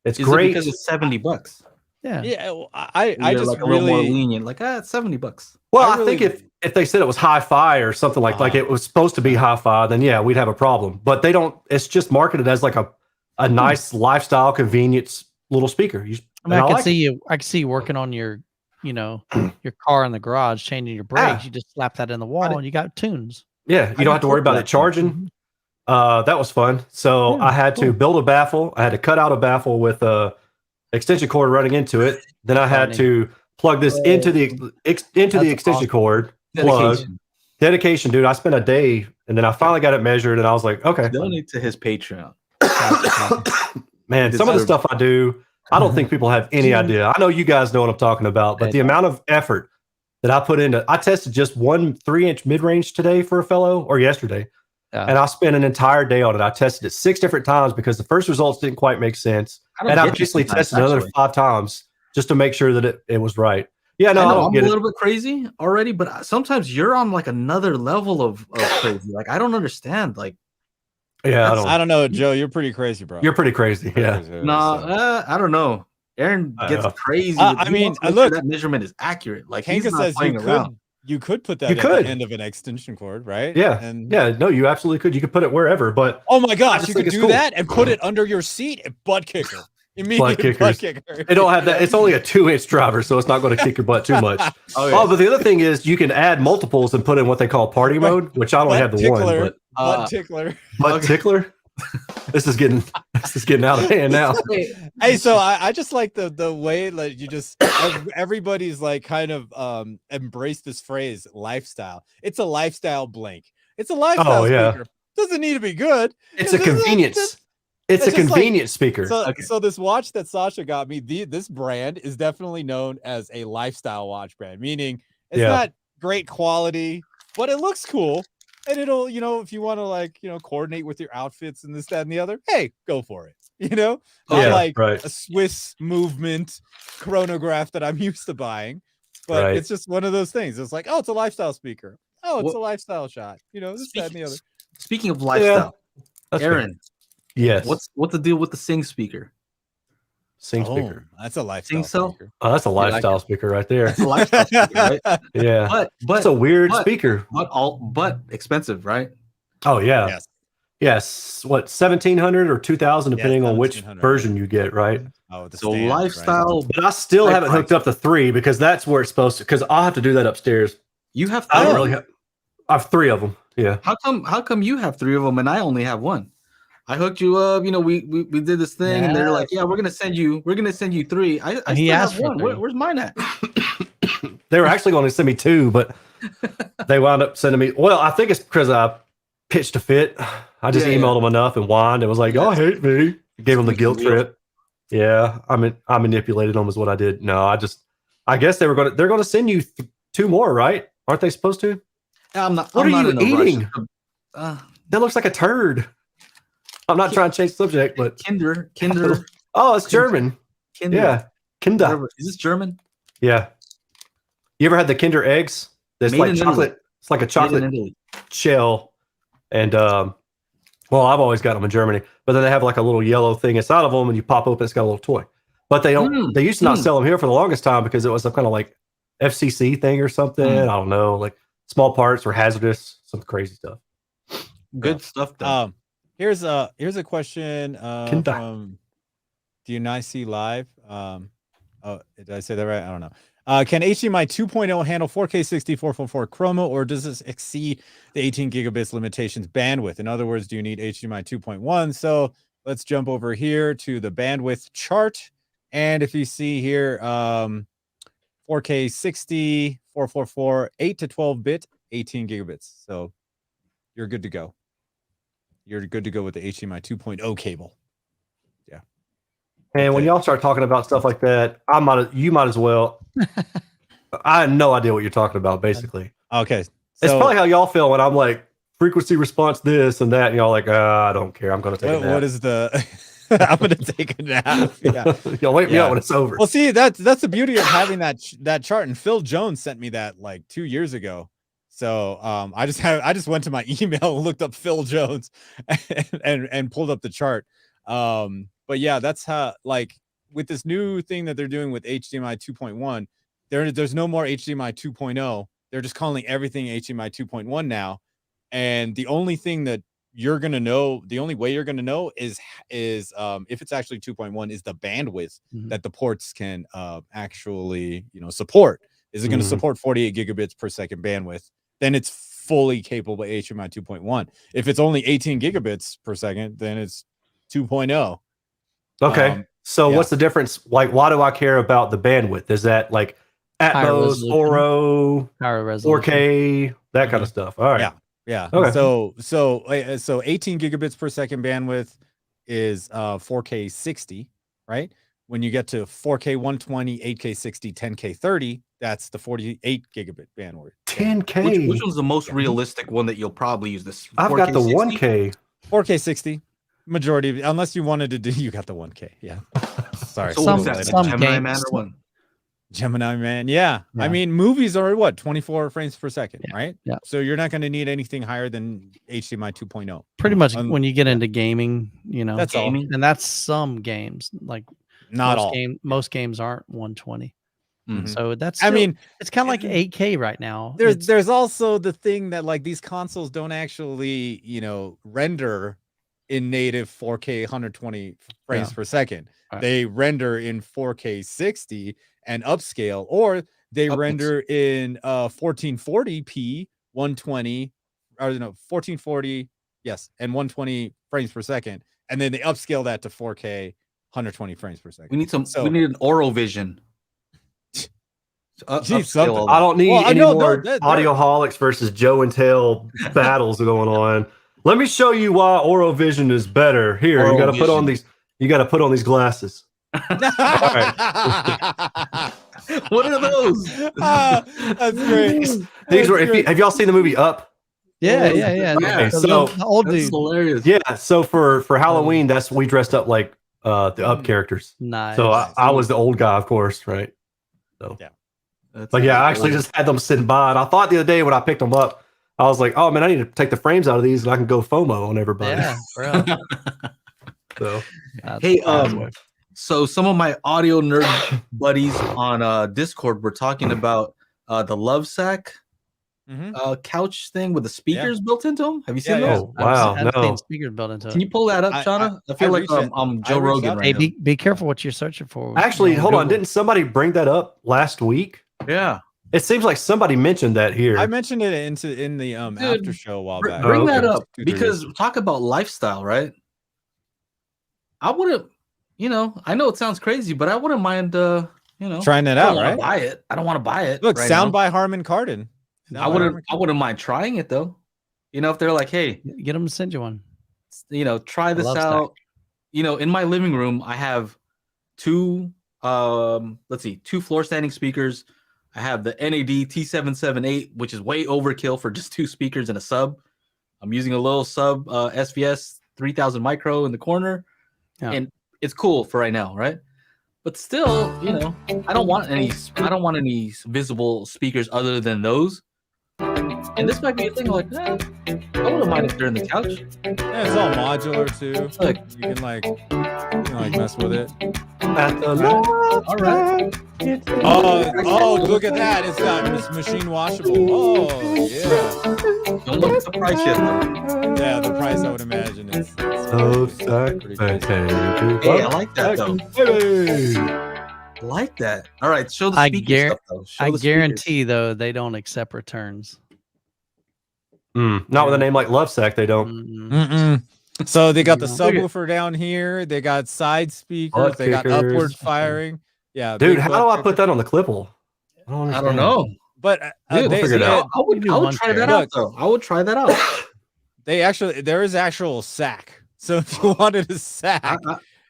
It's great. Because it's $70. Yeah. Well, I just like a really little more lenient. Like, it's $70. Well, I think if they said it was hi-fi or something like it was supposed to be hi-fi, then yeah, we'd have a problem. But they don't. It's just marketed as like a nice lifestyle convenience little speaker. I can see you working on your car in the garage, changing your brakes. You just slap that in the wall and you got tunes. Yeah, you don't have to worry about it charging. That was fun. So I had to build a baffle. I had to cut out a baffle with a extension cord running into it. Then I had to plug this into the extension cord. Dedication, dude. I spent a day, and then I finally got it measured, and I was like, okay. Donate to his Patreon. Man, some of the stuff I do, I don't think people have any idea. I know you guys know what I'm talking about, but the amount of effort that I put into, I tested just one 3-inch mid-range today for a fellow, or yesterday, and I spent an entire day on it. I tested it 6 different times because the first results didn't quite make sense, and I basically tested another 5 times just to make sure that it was right. Yeah, no, I don't get it. I'm a little bit crazy already, but sometimes you're on like another level of crazy. Like, I don't understand. Like, yeah, I don't know, Joe. You're pretty crazy, bro. You're pretty crazy. Yeah. I don't know. Aaron gets crazy. I mean, look, that measurement is accurate. Like, Hanka says you could put that at the end of an extension cord, right? Yeah. No, you absolutely could. You could put it wherever, but oh my gosh, you could do that and put it under your seat and butt kicker. Immediate butt kicker. They don't have that. It's only a 2-inch driver, so it's not going to kick your butt too much. But the other thing is you can add multiples and put in what they call party mode, which I only have the one. But butt tickler. Butt tickler. This is getting out of hand now. Hey, so I just like the way like you just everybody's like kind of embraced this phrase lifestyle. It's a lifestyle blink. It's a lifestyle speaker. Doesn't need to be good. It's a convenience. It's a convenient speaker. So this watch that Sasha got me, this brand is definitely known as a lifestyle watch brand, meaning it's not great quality, but it looks cool. And it'll, if you want to coordinate with your outfits and this, that, and the other, hey, go for it. A Swiss movement chronograph that I'm used to buying, but it's just one of those things. It's like, oh, it's a lifestyle speaker. Oh, it's a lifestyle shot. This, that, and the other. Speaking of lifestyle, Aaron. Yes. What's the deal with the Sing speaker? Sing speaker. That's a lifestyle speaker. Oh, that's a lifestyle speaker right there. That's a lifestyle speaker, right? Yeah. But it's a weird speaker. But expensive, right? Oh yeah. Yes. What, 1,700 or 2,000 depending on which version you get, right? Oh, so lifestyle. Right? But I still haven't hooked up the 3 because that's where it's supposed to. Because I'll have to do that upstairs. You have 3? I don't really have. I have 3 of them. Yeah. How come you have 3 of them and I only have 1? I hooked you up. We did this thing, and they're like, "Yeah, we're gonna send you 3." I he asked for 1. Where's mine at? They were actually going to send me 2, but they wound up sending me. Well, I think it's because I pitched a fit. I just emailed them enough and whined and was like, "Y'all hate me." Gave them the guilt trip. Yeah, I manipulated them is what I did. No, I guess they're gonna send you 2 more, right? Aren't they supposed to? What are you eating? That looks like a turd. I'm not trying to change the subject, but Kinder. Oh, it's German. Kinder. Yeah, Kinder. Is this German? Yeah. You ever had the Kinder eggs? It's like chocolate. It's like a chocolate shell, and Well, I've always got them in Germany, but then they have like a little yellow thing inside of them, and you pop open, it's got a little toy. But they don't. They used to not sell them here for the longest time because it was some kind of like FCC thing or something. I don't know, like small parts were hazardous, some crazy stuff. Good stuff. Though. Here's a question from Dionysi Live. Oh, did I say that right? I don't know. Can HDMI 2.0 handle 4K 60 444 chroma, or does this exceed the 18 gigabits limitations bandwidth? In other words, do you need HDMI 2.1? So let's jump over here to the bandwidth chart. And if you see here, 4K 60 444, 8 to 12 bit, 18 gigabits. So you're good to go. You're good to go with the HDMI 2.0 cable. Yeah. And when y'all start talking about stuff like that, you might as well. I had no idea what you're talking about, basically. Okay. So, it's probably how y'all feel when I'm like frequency response this and that, and y'all like, I don't care. I'm going to take a nap. What is the... I'm going to take a nap. Yeah. Y'all wait me out when it's over. Well, see, that's the beauty of having that chart. And Phil Jones sent me that like 2 years ago. So I just went to my email and looked up Phil Jones and pulled up the chart. But yeah, that's how, like, with this new thing that they're doing with HDMI 2.1, there's no more HDMI 2.0. They're just calling everything HDMI 2.1 now. And the only thing that you're going to know, the only way you're going to know is if it's actually 2.1 is the bandwidth that the ports can actually, support. Is it going to support 48 gigabits per second bandwidth? Then it's fully capable of HDMI 2.1. If it's only 18 gigabits per second, then it's 2.0. Okay. So what's the difference? Like, why do I care about the bandwidth? Is that like Atmos, 4.0, 4K, that kind of stuff? All right. Yeah. Okay. So 18 gigabits per second bandwidth is 4K 60, right? When you get to 4K 120, 8K 60, 10K 30, that's the 48 gigabit bandwidth. 10K. Which one's the most realistic one that you'll probably use? This. I've got the 1K. 4K 60. Majority, unless you wanted to do, you got the 1K. Yeah. Sorry. So some Gemini Man or one? Gemini Man. Yeah. I mean, movies are what, 24 frames per second, right? Yeah. So you're not going to need anything higher than HDMI 2.0. Pretty much when you get into gaming, that's gaming. And that's some games. Like not all. Most games aren't 120. So that's I mean, it's kind of like 8K right now. There's also the thing that like these consoles don't actually, render in native 4K 120 frames per second. Right. They render in 4K 60 and upscale, or they render in 1440p 120 or 1440 and 120 frames per second, and then they upscale that to 4K 120 frames per second. We need an oral vision. I don't need any more audioholics versus Joe and Tail battles going on. Let me show you why Orovision is better. Here, you got to put on these. You got to put on these glasses. All right. What are those? That's great. These were. Have y'all seen the movie Up? Yeah. Okay, so the old dude. Hilarious. Yeah. So for Halloween, we dressed up like the Up characters. Nice. So I was the old guy, of course, right? So yeah. But yeah, I actually just had them sitting by, and I thought the other day when I picked them up, I was like, "Oh man, I need to take the frames out of these, and I can go FOMO on everybody." Yeah, bro. So, hey, so some of my audio nerd buddies on Discord were talking about the Love Sack couch thing with the speakers built into them. Have you seen those? Oh, wow, no speakers built into it. Can you pull that up, Shauna? I feel like I'm Joe Rogan right now. Be careful what you're searching for. Actually, hold on. Didn't somebody bring that up last week? Yeah. It seems like somebody mentioned that here. I mentioned it in the after show a while back. Bring that up because talk about lifestyle, right? I wouldn't, I know it sounds crazy, but I wouldn't mind, trying it out, right? Buy it. I don't want to buy it. Look, sound by Harman Kardon. I wouldn't mind trying it though. If they're like, hey, get them to send you one. Try this out. In my living room, I have two floor standing speakers. I have the NAD T778, which is way overkill for just two speakers and a sub. I'm using a little sub SVS 3000 micro in the corner, and it's cool for right now, right? But still, I don't want any visible speakers other than those. And this might be a thing like, I wouldn't mind if they're in the couch. Yeah, it's all modular too. Look, you can like mess with it. All right. Oh, look at that! It's machine washable. Oh, yeah. Don't look at the price yet, though. Yeah, the price I would imagine is So pretty good. Hey, I like that though. I like that. All right, show the speaker stuff, though. I guarantee though they don't accept returns. Not with a name like Lovesack, they don't. So they got the subwoofer down here. They got side speakers. They got upward firing. Yeah, dude, how do I put that on the clipple? I don't know. But dude, figure it out. I would try that out though. I would try that out. There is actual sack. So if you wanted a sack, I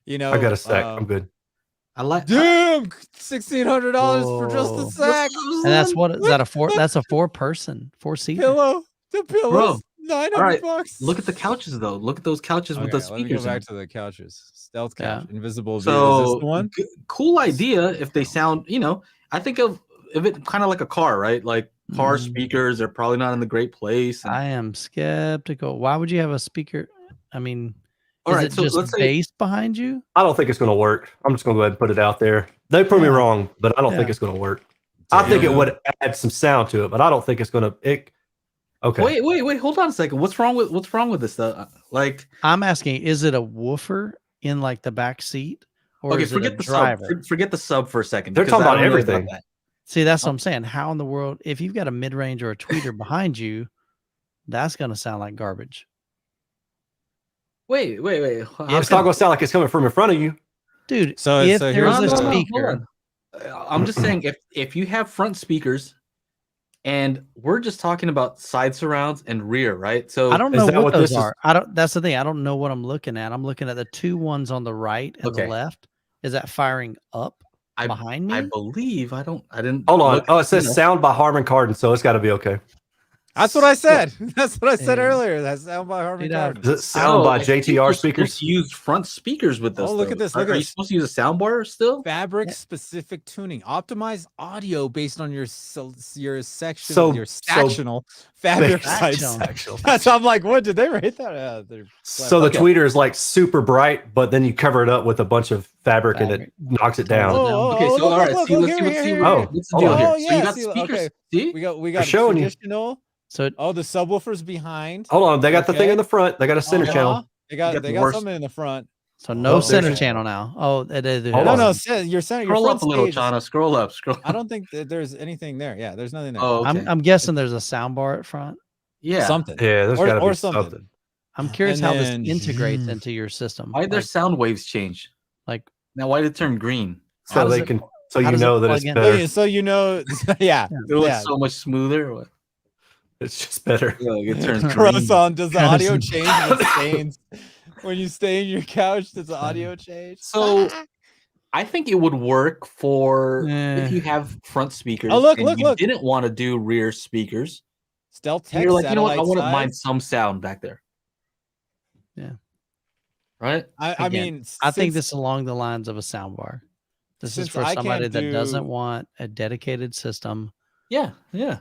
got a sack. I'm good. I like. Damn, $1,600 for just a sack. And that's what is that a four? That's a 4-seater pillow. The pillow. $900. Look at the couches though. Look at those couches with the speakers. Let me go back to the couches. Stealth couch, invisible view. So is this the one? Cool idea. If they sound, I think of it kind of like a car, right? Like car speakers are probably not in the great place. I am skeptical. Why would you have a speaker? I mean, is it just bass behind you? I don't think it's going to work. I'm just going to go ahead and put it out there. They prove me wrong, but I don't think it's going to work. I think it would add some sound to it, but I don't think it's going to. Okay. Wait. Hold on a second. What's wrong with this though? Like, I'm asking, is it a woofer in like the back seat, or is forget it a the driver? sub. Forget the sub for a second. They're talking about everything. See, that's what I'm saying. How in the world, if you've got a mid-range or a tweeter behind you, that's going to sound like garbage. Wait. It's not going to sound like it's coming from in front of you, dude. So if there's a speaker, I'm just saying if you have front speakers. And we're just talking about side surrounds and rear, right? So I don't know what those are. That's the thing. I don't know what I'm looking at. I'm looking at the two ones on the right and the left. Is that firing up behind me? I believe. I didn't. Hold on. Oh, it says sound by Harman Kardon, so it's got to be okay. That's what I said. That's what I said earlier. That's sound by Harman Kardon. Does it sound by JTR speakers? Use front speakers with this. Oh, look at this. Are you supposed to use a soundbar still? Fabric specific tuning. Optimize audio based on your section, your sectional fabric side. That's I'm like, what did they write that? So the tweeter is like super bright, but then you cover it up with a bunch of fabric and it knocks it down. Okay, so all right, let's see what's the deal here. So you got speakers. See? We got traditional. So the subwoofer's behind. Hold on, they got the thing in the front. They got a center channel. They got something in the front. So no center channel now. Oh, no, your center. Scroll up a little, Chana. Scroll up. I don't think that there's anything there. Yeah, there's nothing there. Oh, okay. I'm guessing there's a sound bar at front. Yeah, something. Yeah, there's got to be something. I'm curious how this integrates into your system. Why did their sound waves change? Like now, why did it turn green? So they can. So you know that it's better. So you know, yeah, it looks so much smoother. What? It's just better. Yeah, it turns green. Does the audio change when you stay in your couch? Does the audio change? So I think it would work for if you have front speakers. Oh, look! Didn't want to do rear speakers. Stealth tech. You're like, you know what? I wouldn't mind some sound back there. Yeah. Right. I mean, I think this is along the lines of a soundbar. This is for somebody that doesn't want a dedicated system. Yeah.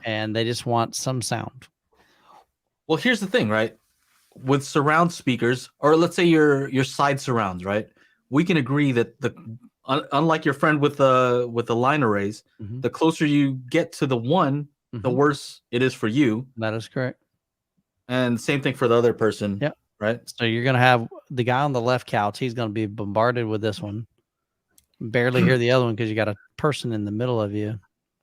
And they just want some sound. Well, here's the thing, right? With surround speakers, or let's say your side surrounds, right? We can agree that unlike your friend with the line arrays, the closer you get to the one, the worse it is for you. That is correct. And same thing for the other person. Yeah. Right. So you're gonna have the guy on the left couch. He's gonna be bombarded with this one. Barely hear the other one because you got a person in the middle of you.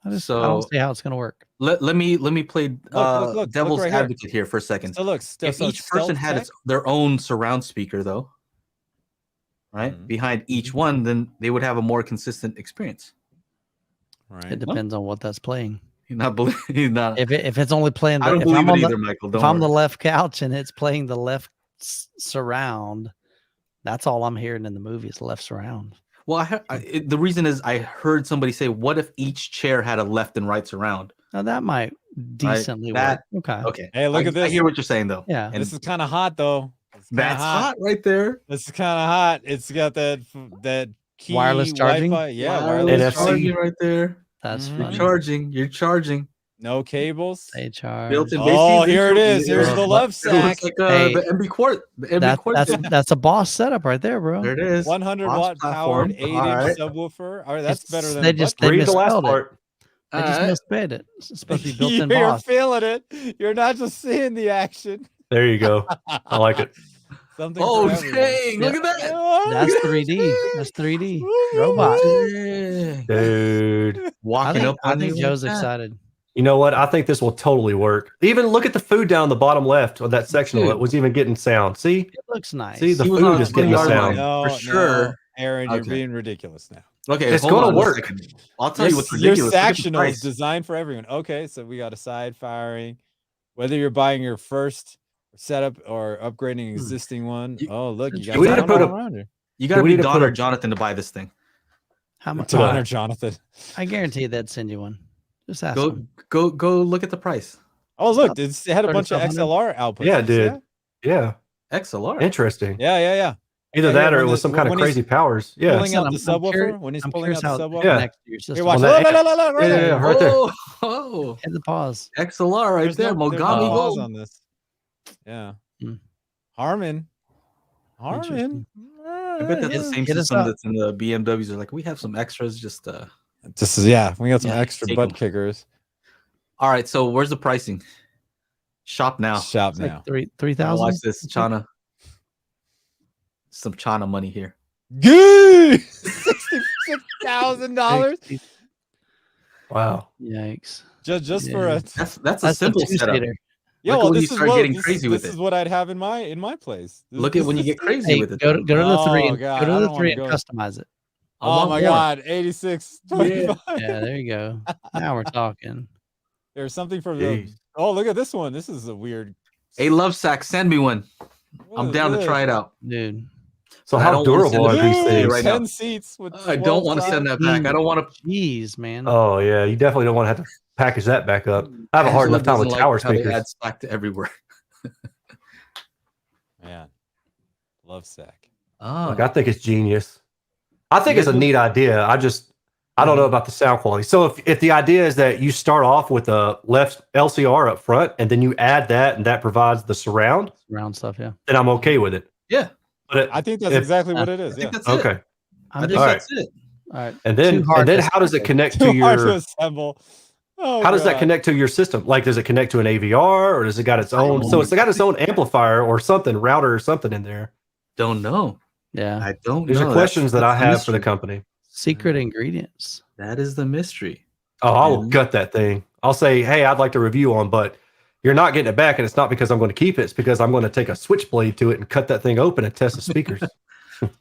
I don't see how it's going to work. Let me play devil's advocate here for a second. So if each person had their own surround speaker, though, right behind each one, then they would have a more consistent experience. Right. It depends on what that's playing. He's not. If it's only playing, I don't believe it either, Michael. If I'm the left couch and it's playing the left surround, that's all I'm hearing in the movie is left surround. Well, the reason is I heard somebody say, "What if each chair had a left and right surround?" Now that might decently work. Okay. Hey, look at this. I hear what you're saying, though. Yeah, and this is kind of hot, though. That's hot right there. This is kind of hot. It's got that key wireless charging. Wi-Fi. Yeah, wireless charging right there. That's You're charging. No cables. They charge. Built-in Oh, here it is. Here's the love sack. Like Hey, the MB Quart. The MB Quart. That's a boss setup right there, bro. There it is. 100 Boss watt powered platform. 8-inch subwoofer. All right, that's better than they a just butt they Read the last misspelled it. part. They just misspelled it. It's supposed to be built-in You're boss. feeling it. You're not just seeing the action. There you go. I like it. Something. Oh, for everyone. dang. Look at that. Oh, That's look at 3D. this. That's 3D. Ooh, Robot. Dang. Dude. Walking up I on think you Joe's like that. excited. You know what? I think this will totally work. Even look at the food down the bottom left of that section that was even getting sound. See? It looks nice. See, the He was on food a is getting the 20-yard sound. line. No, For sure. no, Aaron, you're Okay. being ridiculous now. Okay, It's hold gonna on a work. second. I'll tell you what's Your ridiculous. Look at the Sactional price. is designed for everyone. Okay, so we got a side firing. Whether you're buying your first setup or upgrading an existing one. Oh, look, you got we need to sound put all a- around here. You got to Do we be need to Don put or a- Jonathan to buy this thing. How much? Don or Jonathan. I guarantee they'd send you one. Just ask Go them. go look at the price. Oh, look, it had a bunch of 3,500. XLR outputs. Yeah, it You see did. that? Yeah. XLR. Interesting. Yeah. Either Yeah, that or when it was the- some kind of when he's crazy powers. Yeah. Pulling out I'm- the I'm subwoofer. curious- When he's I'm pulling out curious the how subwoofer. it Yeah. connects to your system. Here, watch. On that- Right Yeah, there. right there. Oh, Hit the pause. XLR right There's there. no Mogami pause Gold. on this. Yeah. Hmm. Harman. Interesting. I bet that's the same Hit us system up. that's in the BMWs. They're like, we have some extras. Just This is yeah. We got some Yeah, extra take butt 'em. kickers. all right. So where's the pricing? Shop now. Shop It's now. like 3,000. Watch this, China. Some China money here. Good. $66,000 Wow. Yikes. just for a. That's a simple setup. two-seater. Yeah, Look at well, when you this is start what getting this, crazy this with is it. what I'd have in my place. Look at when you get crazy Hey, with it. go to the three Oh, and God, go I to don't the three wanna and go. customize it. I Oh want my more. God, 86.25. Yeah, there you go. Now we're talking. There's something from the. Jeez. Oh, look at this one. This is a weird. Hey, Love Sack, send me one. What I'm is down to this? try it out. Dude. So I how don't wanna durable send are it these back. things? Right 10 now. seats with. I don't want to send that back. I don't want to. Jeez, man. Oh yeah, you definitely don't want to have to package that back up. I have a hard enough time with tower How they speakers. add slack to everywhere. Man, love sack. Oh, Like, I think it's genius. I think You it's a guys neat idea. I don't know about the sound quality. So if the idea is that you start off with a left LCR up front and then you add that and that provides the surround, Round stuff, yeah. then I'm okay with it. yeah. But I think that's If- exactly what it I is. think Yeah. that's it. okay. I I'm think just, All that's it. all right. And then Too hard to how does it assemble. connect to Too hard to your assemble. Oh, how does that God. connect to your system? Like, does it connect to an AVR or does it got its own? So it's got its own amplifier or something, router or something in there. Don't know. Yeah. I don't These know. are questions that I That's the have for the mystery. company. Secret ingredients. That is the mystery. Oh, I will And- gut that thing. I'll say, hey, I'd like to review on, but you're not getting it back, and it's not because I'm going to keep it. It's because I'm going to take a switchblade to it and cut that thing open and test the speakers.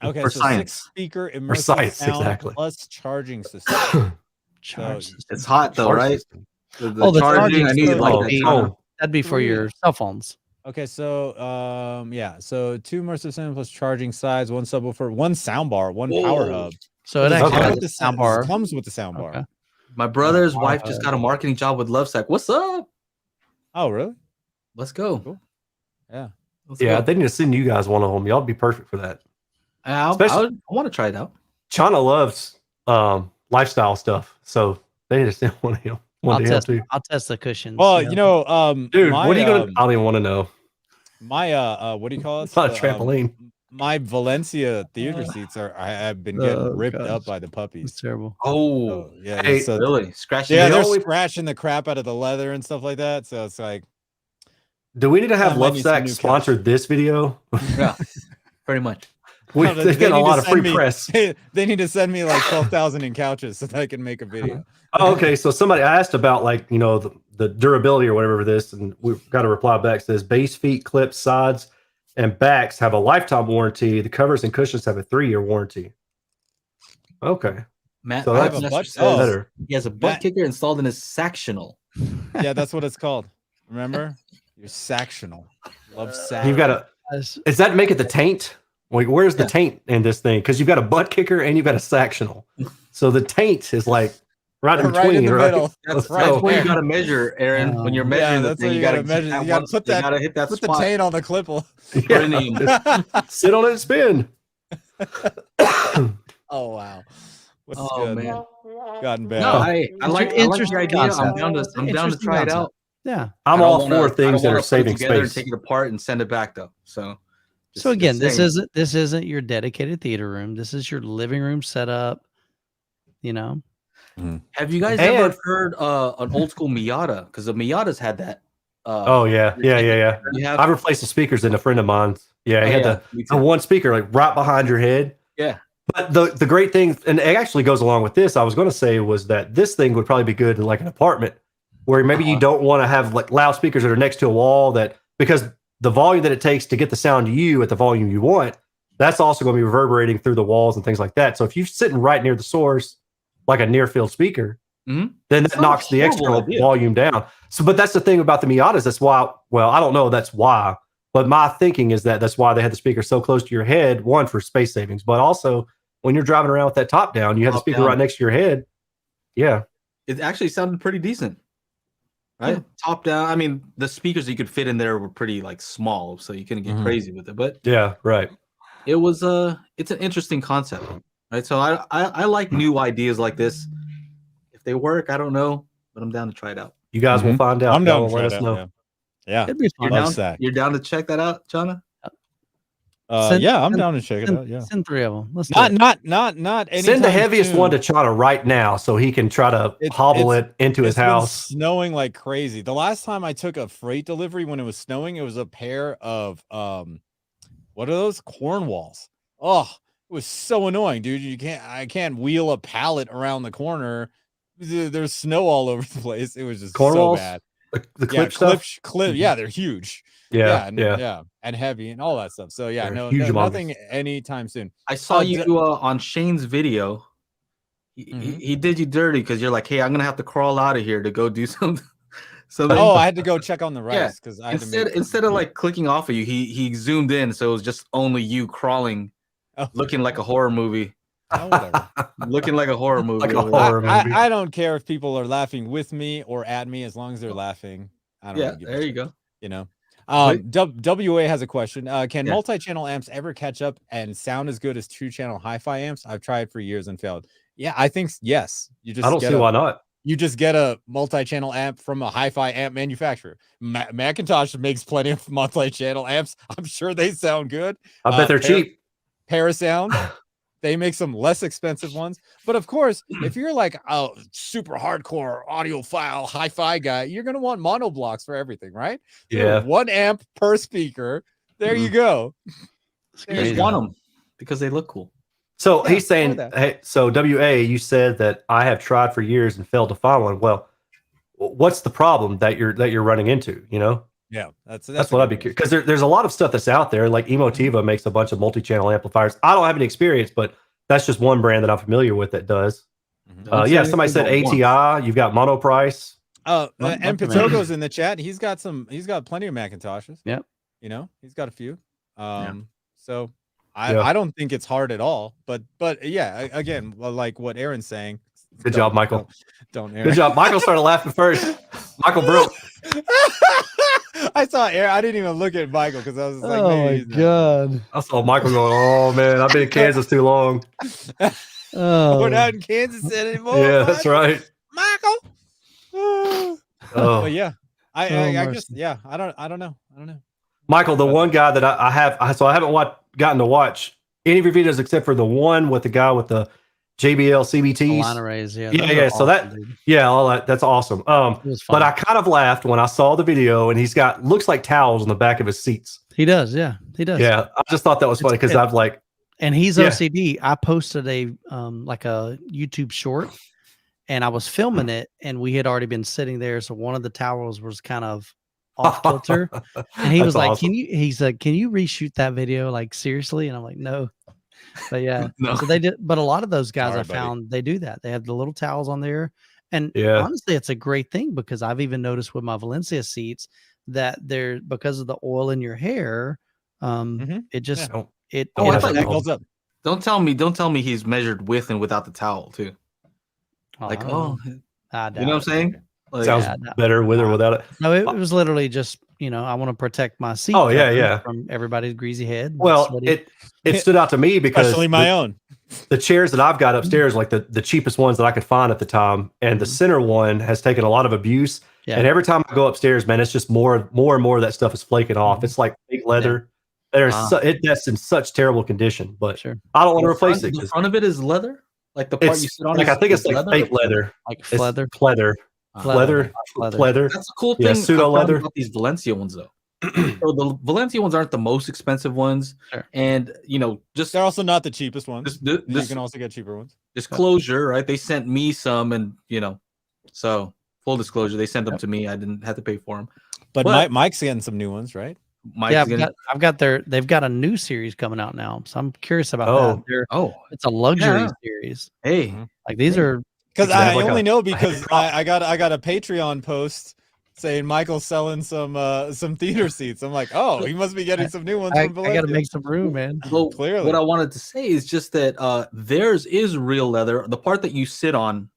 Okay, For so science. 6-speaker immersive science, sound exactly. plus charging system. Charge So- system. It's hot though, Charge right? system. The Oh, the charging. charging I need system. like Oh, that. phone. That'd be for your cell phones. Okay, so yeah, so 2 immersive sound plus charging sides, 1 subwoofer, 1 soundbar, 1 power Whoa. hub. So it Does actually come has with a the sound soundbar. comes with the soundbar. Okay. My brother's Oh, wife just got a marketing job with Love Sack. What's up? Oh, really? Let's go. Cool. Yeah. Let's Yeah, go. they need to send you guys one of them. Y'all be perfect for that. I want to try it out. China loves lifestyle stuff, so they need to send one of him. One to him too. I'll test the cushions. Well, you you know. know, Dude, my, what are you gonna? I don't even want to know. my what do you call it? It's not a The, trampoline. my Valencia theater seats have been getting Oh, ripped gosh. up by the It's puppies. terrible. Oh, So, yeah, Hey, so, really? Scratching yeah, the they're only- scratching the crap out of the leather and stuff like that. So it's like, Do we need to have I might Love need some Sack new sponsor this video? Yeah, pretty much. No, They get a need to lot of send free me- press. They need to send me like 12,000 in couches so that I can make a video. Oh, okay. So somebody asked about like, you know, the durability or whatever of this, and we've got a reply back says base feet, clips, sides, and backs have a lifetime warranty. The covers and cushions have a 3-year warranty. Okay. Matt, So I that's have a butt- says oh. better. he has a butt Matt- kicker installed in his Sactional. Yeah, that's what it's called. Remember? You're Sactional. Love sack. You've got a, Guys, does that make it the taint? Like, where's the taint in this thing? Because you've got a butt kicker and you've got a sectional. So the taint is like right in Right between, in the right? middle. That's So- what you got to measure, Aaron. When you're Yeah, measuring the that's thing, what you you got to gotta measure. measure. You gotta put that- got to hit that Put the spot. taint on the clipple. Brilliant. Sit on it and spin. Oh wow. What's oh man, gotten bad? No, I like the idea. I'm down to try it out. Yeah, I'm all for things that are saving space. And take it apart and send it back though. So again, this isn't your dedicated theater room. This is your living room setup. You know. Have you guys ever heard an old school Miata? Because the Miatas had that. Oh yeah. I've replaced the speakers in a friend of mine's. Yeah, he had the one speaker like right behind your head. Yeah. But the great thing, and it actually goes along with this, I was going to say was that this thing would probably be good in like an apartment where maybe you don't want to have like loudspeakers that are next to a wall because the volume that it takes to get the sound to you at the volume you want, that's also going to be reverberating through the walls and things like that. So if you're sitting right near the source, like a near field speaker, then that knocks the external volume down. So, but that's the thing about the Miatas. That's why, well, I don't know that's why, but my thinking is that's why they had the speaker so close to your head, one, for space savings, but also when you're driving around with that top down, you have the speaker right next to your head. Yeah. It actually sounded pretty decent. Right? Yeah. Top down. I mean, the speakers you could fit in there were pretty like small, so you couldn't get crazy with it. But yeah, right. It was it's an interesting concept. Right. So I like new ideas like this. If they work, I don't know, but I'm down to try it out. You guys will find out. I'm down to let us know. Yeah. It'd be fun. You're down to check that out, Chana? I'm down to check it out. Yeah, send 3 of them. Let's not. Send the heaviest one to Chana right now, so he can try to hobble it into his house. Snowing like crazy. The last time I took a freight delivery when it was snowing, it was a pair of what are those? Cornwalls. Oh, it was so annoying, dude. I can't wheel a pallet around the corner. There's snow all over the place. It was just Cornwalls? So bad. The clip stuff. Yeah, they're huge. Yeah, and heavy and all that stuff. So yeah, nothing anytime soon. I saw you on Shane's video. He did you dirty because you're like, hey, I'm gonna have to crawl out of here to go do something. So I had to go check on the rice because instead of like clicking off of you, he zoomed in, so it was just only you crawling, looking like a horror movie. Whatever. Looking like a horror movie. Like a horror movie. I don't care if people are laughing with me or at me as long as they're laughing. I don't really give there you go. You know. WA has a question. Can multi-channel amps ever catch up and sound as good as 2-channel hi-fi amps? I've tried for years and failed. Yeah, I think yes. I don't see why not. You just get a multi-channel amp from a hi-fi amp manufacturer. Macintosh makes plenty of multi-channel amps. I'm sure they sound good. I bet they're cheap. Parasound. They make some less expensive ones. But of course, if you're like a super hardcore audiophile hi-fi guy, you're going to want mono blocks for everything, right? Yeah. 1 amp per speaker. There you go. You just want them because they look cool. So he's saying, hey, so WA, you said that I have tried for years and failed to find one. Well, what's the problem that you're running into, you know? Yeah, that's what I'd be curious, because there's a lot of stuff that's out there. Like Emotiva makes a bunch of multi-channel amplifiers. I don't have any experience, but that's just one brand that I'm familiar with that does. Somebody said ATI. You've got Monoprice. And Pitogo's in the chat. He's got plenty of Macintoshes. Yep. You know, he's got a few. So I don't think it's hard at all. But yeah, again, like what Aaron's saying. Good job, Michael. Don't Aaron. Good job. Michael started laughing first. Michael broke. I saw Aaron. I didn't even look at Michael because I was like, "Oh my god!" I saw Michael going, "Oh man, I've been in Kansas too long." We're not in Kansas anymore. Yeah, that's right, Michael. But yeah, I just I don't know. Michael, the one guy that I haven't gotten to watch any of your videos except for the one with the guy with the JBL CBTs. Line arrays, yeah. So all that's awesome. But I kind of laughed when I saw the video, and he's got looks like towels on the back of his seats. He does, yeah. He does. Yeah, I just thought that was funny because I've like, and he's OCD. I posted a like a YouTube short, and I was filming it, and we had already been sitting there, so one of the towels was kind of off kilter, and he was like, awesome. Can you reshoot that video, like seriously? And I'm like, no. But yeah, so they did. But a lot of those guys found they do that. They have the little towels on there, and honestly, it's a great thing because I've even noticed with my Valencia seats that they're because of the oil in your hair. It just it holds up. Don't tell me he's measured with and without the towel too. You know what I'm saying? Like, sounds better with or without it. No, it was literally just, I want to protect my seat. Oh yeah, from everybody's greasy head. Well, it stood out to me because especially my own. the chairs that I've got upstairs, like the cheapest ones that I could find at the time, and the center one has taken a lot of abuse. Yeah. And every time I go upstairs, man, it's just more and more of that stuff is flaking off. It's like fake leather. That's in such terrible condition. But I don't want to replace it. The front of it is leather, like the part you sit on. Like I think it's like fake leather, like leather, leather. That's a cool thing. Pseudo leather. About these Valencia ones, though. So the Valencia ones aren't the most expensive ones, and just they're also not the cheapest ones. You can also get cheaper ones. Disclosure, right? They sent me some, and so full disclosure, they sent them to me. I didn't have to pay for them. But Mike's getting some new ones, right? I've got they've got a new series coming out now, so I'm curious about that. It's a luxury series. Hey, like these are because I only know because I got a Patreon post saying Michael's selling some theater seats. I'm like, oh, he must be getting some new ones. I got to make some room, man. Well, clearly, what I wanted to say is just that theirs is real leather. The part that you sit on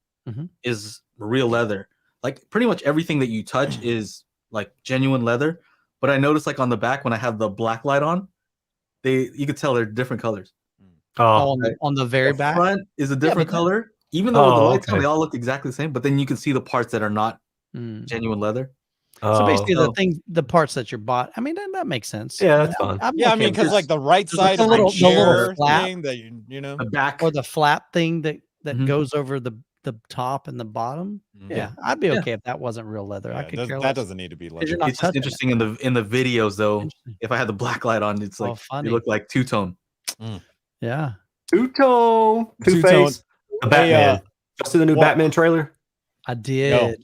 is real leather. Like pretty much everything that you touch is like genuine leather. But I noticed like on the back when I have the black light on, you could tell they're different colors. On the very back, front is a different color. Even though the lights on, they all look exactly the same. But then you can see the parts that are not genuine leather. So basically, the parts that you're bought. I mean, that makes sense. Yeah, that's fine. I mean, because like the right side of the chair thing that the back or the flap thing that goes over the top and the bottom. Yeah, I'd be okay if that wasn't real leather. I could care less. That doesn't need to be leather. It's just interesting in the videos though. If I had the black light on, it's like you look like two-tone. Yeah, two-tone, Two-Face. The Batman. Did you see the new Batman trailer? I did. No.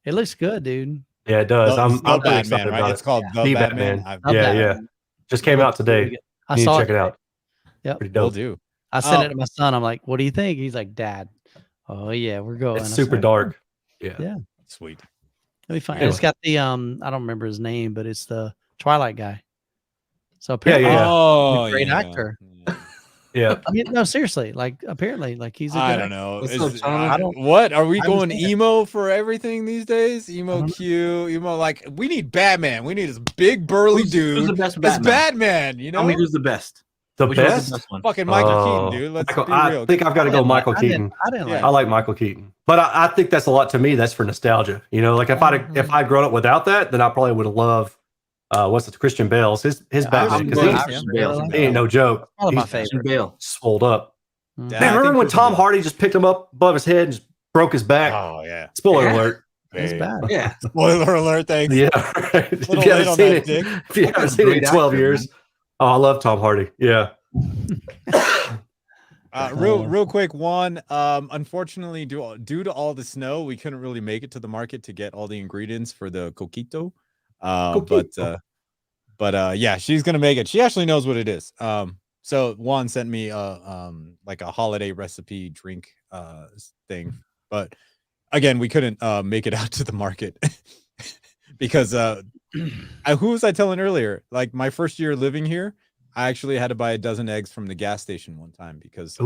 It looks good, dude. Yeah, it does. I'm pretty excited about it. It's called The Batman. Yeah. Just came out today. You check it out. Yeah, pretty dope. I sent it to my son. I'm like, "What do you think?" He's like, "Dad, oh yeah, we're going." It's super dark. Yeah, sweet. It'll be fun. Anyway. It's got the I don't remember his name, but it's the Twilight guy. So apparently, great actor. Yeah. I mean, no, seriously. Like, apparently, like he's. I don't know. What are we going emo for everything these days? Emo Q, emo. Like, we need Batman. We need this big burly dude. Who's the best Batman? It's Batman. Tell me who's the best. Which best? Fucking Michael Keaton, dude. Let's be real. I think I've got to go Michael Keaton. I like Michael Keaton, but I think that's a lot to me. That's for nostalgia. Like if I'd grown up without that, then I probably would have loved. What's it? Christian Bale's his Batman because he ain't no joke. One of my favorite. Bale swolled up. Man, remember when Tom Hardy just picked him up above his head and just broke his back? Oh yeah. Spoiler alert. It's bad. Yeah. Spoiler alert. Thanks. Yeah. Right. If you haven't seen it in 12 years. Oh, I love Tom Hardy. Yeah. Real quick one. Unfortunately, due to all the snow, we couldn't really make it to the market to get all the ingredients for the coquito. But yeah, she's gonna make it. She actually knows what it is. So Juan sent me like a holiday recipe drink thing, but again, we couldn't make it out to the market because who was I telling earlier? Like my first year living here, I actually had to buy a dozen eggs from the gas station one time because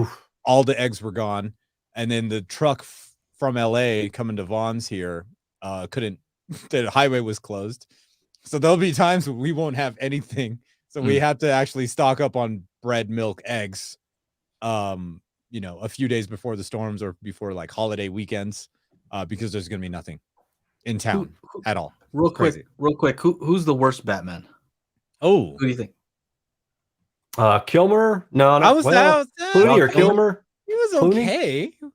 all the eggs were gone, and then the truck from LA coming to Vaughn's here couldn't. The highway was closed. So there'll be times we won't have anything. So we have to actually stock up on bread, milk, eggs, a few days before the storms or before like holiday weekends, because there's going to be nothing in town at all. Real quick. Who's the worst Batman? Oh, who do you think? Kilmer? No, Clooney or Kilmer? He was okay. Clooney?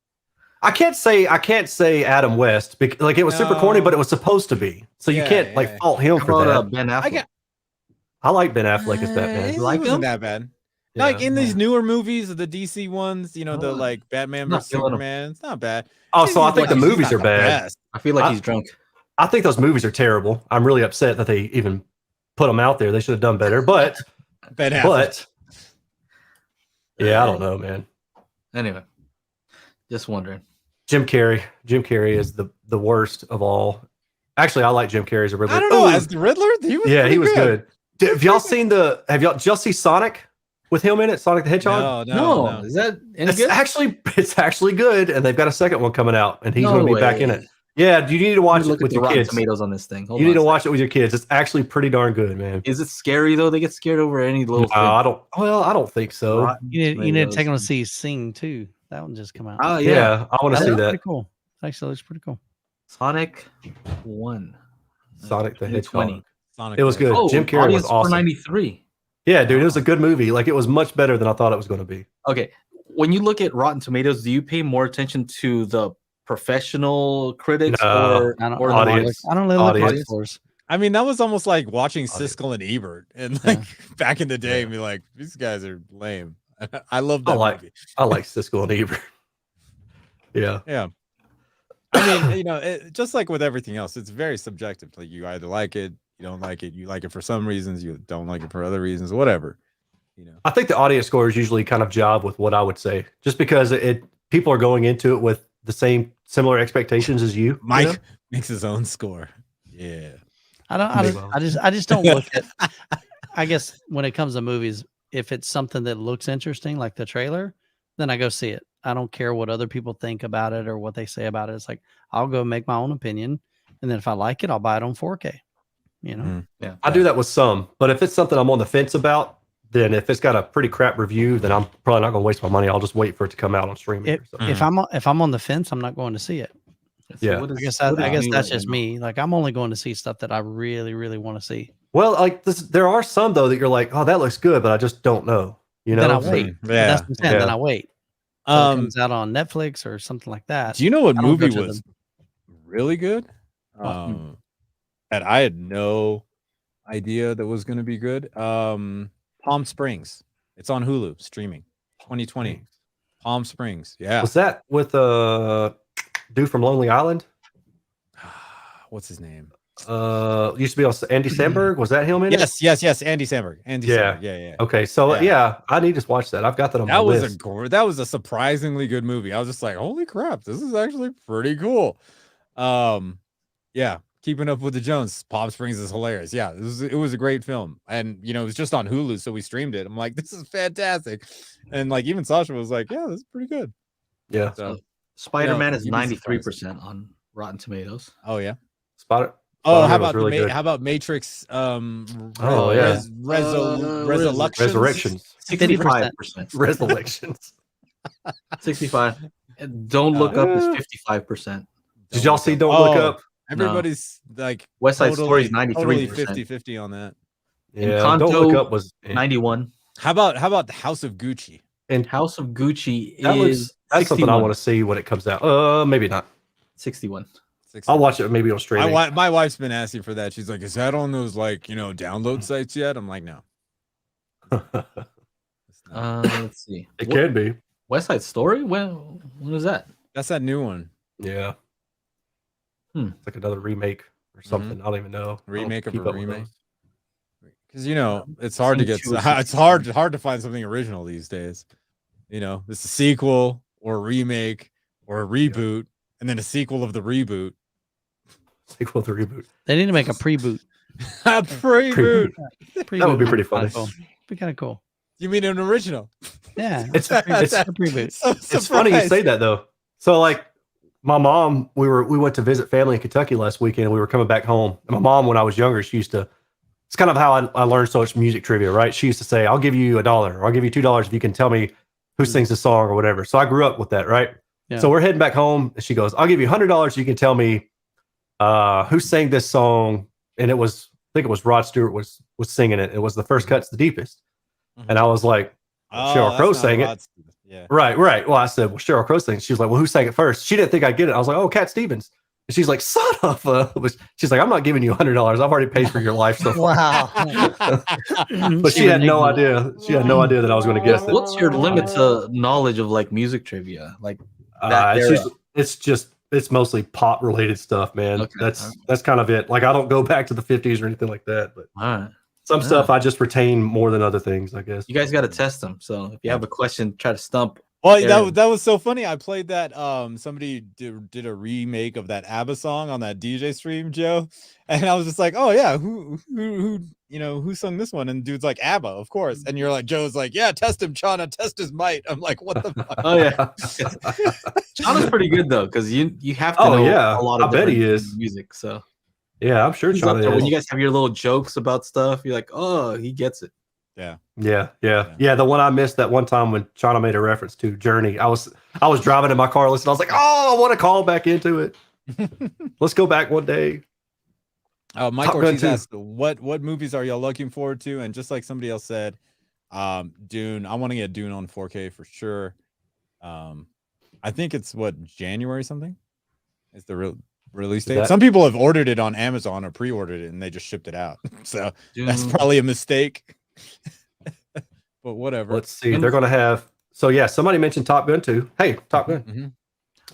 I can't say Adam West because like it was super corny, but it was supposed to be. So you can't fault him for that. Ben Affleck. I like Ben Affleck as Batman. He wasn't that bad. Yeah, like in these newer movies, the DC ones, the like Batman vs Superman, it's not bad. Oh, so I think the movies are bad. I feel like he's drunk. I think those movies are terrible. I'm really upset that they even put them out there. They should have done better. But Ben Affleck. Yeah, I don't know, man. Anyway, just wondering. Jim Carrey is the worst of all. Actually, I like Jim Carrey as a Riddler. I don't know, as the Riddler, he was good. Have y'all seen did y'all see Sonic with him in it? Sonic the Hedgehog? No. Is that any good? It's actually good, and they've got a second one coming out, and he's going to be back in it. Yeah, you need to watch it with your Rotten kids. Tomatoes on this thing. You need to watch it with your kids. It's actually pretty darn good, man. Is it scary though? They get scared over any little thing. I don't. Well, I don't think so. You need to take them to see Sing too. That one just come out. Oh yeah, I want to see that. Pretty cool. Actually, looks pretty cool. Sonic 1. Sonic the Hedgehog. Sonic it was good. Jim Carrey was awesome. 493. Yeah, dude, it was a good movie. Like it was much better than I thought it was going to be. Okay, when you look at Rotten Tomatoes, do you pay more attention to the professional critics or audience? I don't really look at scores. I mean, that was almost like watching Siskel and Ebert, and like back in the day, and be like, these guys are lame. I love that movie. I like Siskel and Ebert. Yeah. I mean, you know, just like with everything else, it's very subjective. Like you either like it, you don't like it, you like it for some reasons, you don't like it for other reasons, whatever. You know, I think the audience scores usually kind of jive with what I would say, just because people are going into it with the similar expectations as you. Mike makes his own score. Yeah. I just don't look at. I guess when it comes to movies, if it's something that looks interesting, like the trailer, then I go see it. I don't care what other people think about it or what they say about it. It's like I'll go make my own opinion, and then if I like it, I'll buy it on 4K. You know, yeah. I do that with some, but if it's something I'm on the fence about, then if it's got a pretty crap review, then I'm probably not going to waste my money. I'll just wait for it to come out on streaming. If I'm on the fence, I'm not going to see it. Yeah, I guess that's just me. Like I'm only going to see stuff that I really, really want to see. Well, like there are some though that you're like, oh, that looks good, but I just don't know. You know, then I wait. That's what I'm saying. Then I wait. It comes out on Netflix or something like that. Do you know what movie was really good? That I had no idea that was going to be good. Palm Springs. It's on Hulu streaming. 2020. Palm Springs. Yeah. Was that with dude from Lonely Island? What's his name? Used to be on Andy Samberg. Was that him in it? Yes. Andy Samberg. Samberg. Yeah. Okay, so I need to watch that. I've got that on my list. That was a surprisingly good movie. I was just like, holy crap, this is actually pretty cool. Yeah, Keeping Up with the Jones. Palm Springs is hilarious. Yeah, it was a great film, and you know it was just on Hulu, so we streamed it. I'm like, this is fantastic, and like even Sasha was like, yeah, this is pretty good. Yeah. So Spider-Man is 93% on Rotten Tomatoes. Oh yeah. Oh, how about Matrix? Resurrections. 65%. Resurrections. 65. Don't Look Up is 55%. Did y'all see Don't Look Up? Everybody's like West Side Story is 93%. Totally 50-50 on that. Yeah, Don't Look Up was 91. How about the House of Gucci? And House of Gucci that's something I want to see when it comes out. Maybe not. 61. I'll watch it maybe on streaming. My wife's been asking for that. She's like, is that on those download sites yet? I'm like, no. Let's see. It could be. West Side Story? When was that? That's that new one. Yeah. It's like another remake or something. I don't even know. Remake of a remake. Because it's hard to get. It's hard to find something original these days. It's a sequel or a remake or a reboot, and then a sequel of the reboot. Sequel to reboot. They need to make a pre-boot. A pre-boot. That would be pretty funny. Be kind of cool. You mean an original? Yeah. It's a pre-boot. It's funny you say that though. So like my mom, we went to visit family in Kentucky last weekend, and we were coming back home. And my mom, when I was younger, she used to. It's kind of how I learned so much music trivia, right? She used to say, "I'll give you $1 or I'll give you $2 if you can tell me who sings the song or whatever." So I grew up with that, right? Yeah. So we're heading back home, and she goes, "I'll give you $100 if you can tell me who sang this song." And I think it was Rod Stewart was singing it. It was The First Cut's the Deepest. And I was like, Sheryl Crow sang it. Yeah. Right. Well, I said, well, Sheryl Crow sang it. She was like, well, who sang it first? She didn't think I'd get it. I was like, oh, Cat Stevens. And she's like, son of a. She's like, I'm not giving you $100. I've already paid for your life so far. Wow. But she had no idea. She had no idea that I was going to guess it. What's your limit to knowledge of like music trivia? Like it's mostly pop related stuff, man. Okay. That's kind of it. Like I don't go back to the 50s or anything like that. But some stuff I just retain more than other things, I guess. You guys got to test them. So if you have a question, try to stump Well, that was so funny. I played that. Somebody did a remake of that ABBA song on that DJ stream, Joe, and I was just like, oh yeah, who sung this one? And dude's like, ABBA, of course. And you're like, Joe's like, yeah, test him, Chana, test his might. I'm like, what the fuck? Oh yeah, Chana's pretty good though, because you have to know a lot of. I bet he is music. So yeah, I'm sure Chana is. When you guys have your little jokes about stuff, you're like, oh, he gets it. Yeah. The one I missed that one time when Chana made a reference to Journey. I was driving in my car listening. I was like, oh, I want to call back into it. Let's go back one day. Mike Ortiz asked, what movies are y'all looking forward to? And just like somebody else said, Dune. I want to get Dune on 4K for sure. I think it's January something. It's the release date. Some people have ordered it on Amazon or pre-ordered it and they just shipped it out. So that's probably a mistake. But whatever. Let's see. They're going to have. So yeah, somebody mentioned Top Gun too. Hey, Top Gun. Mm-hmm.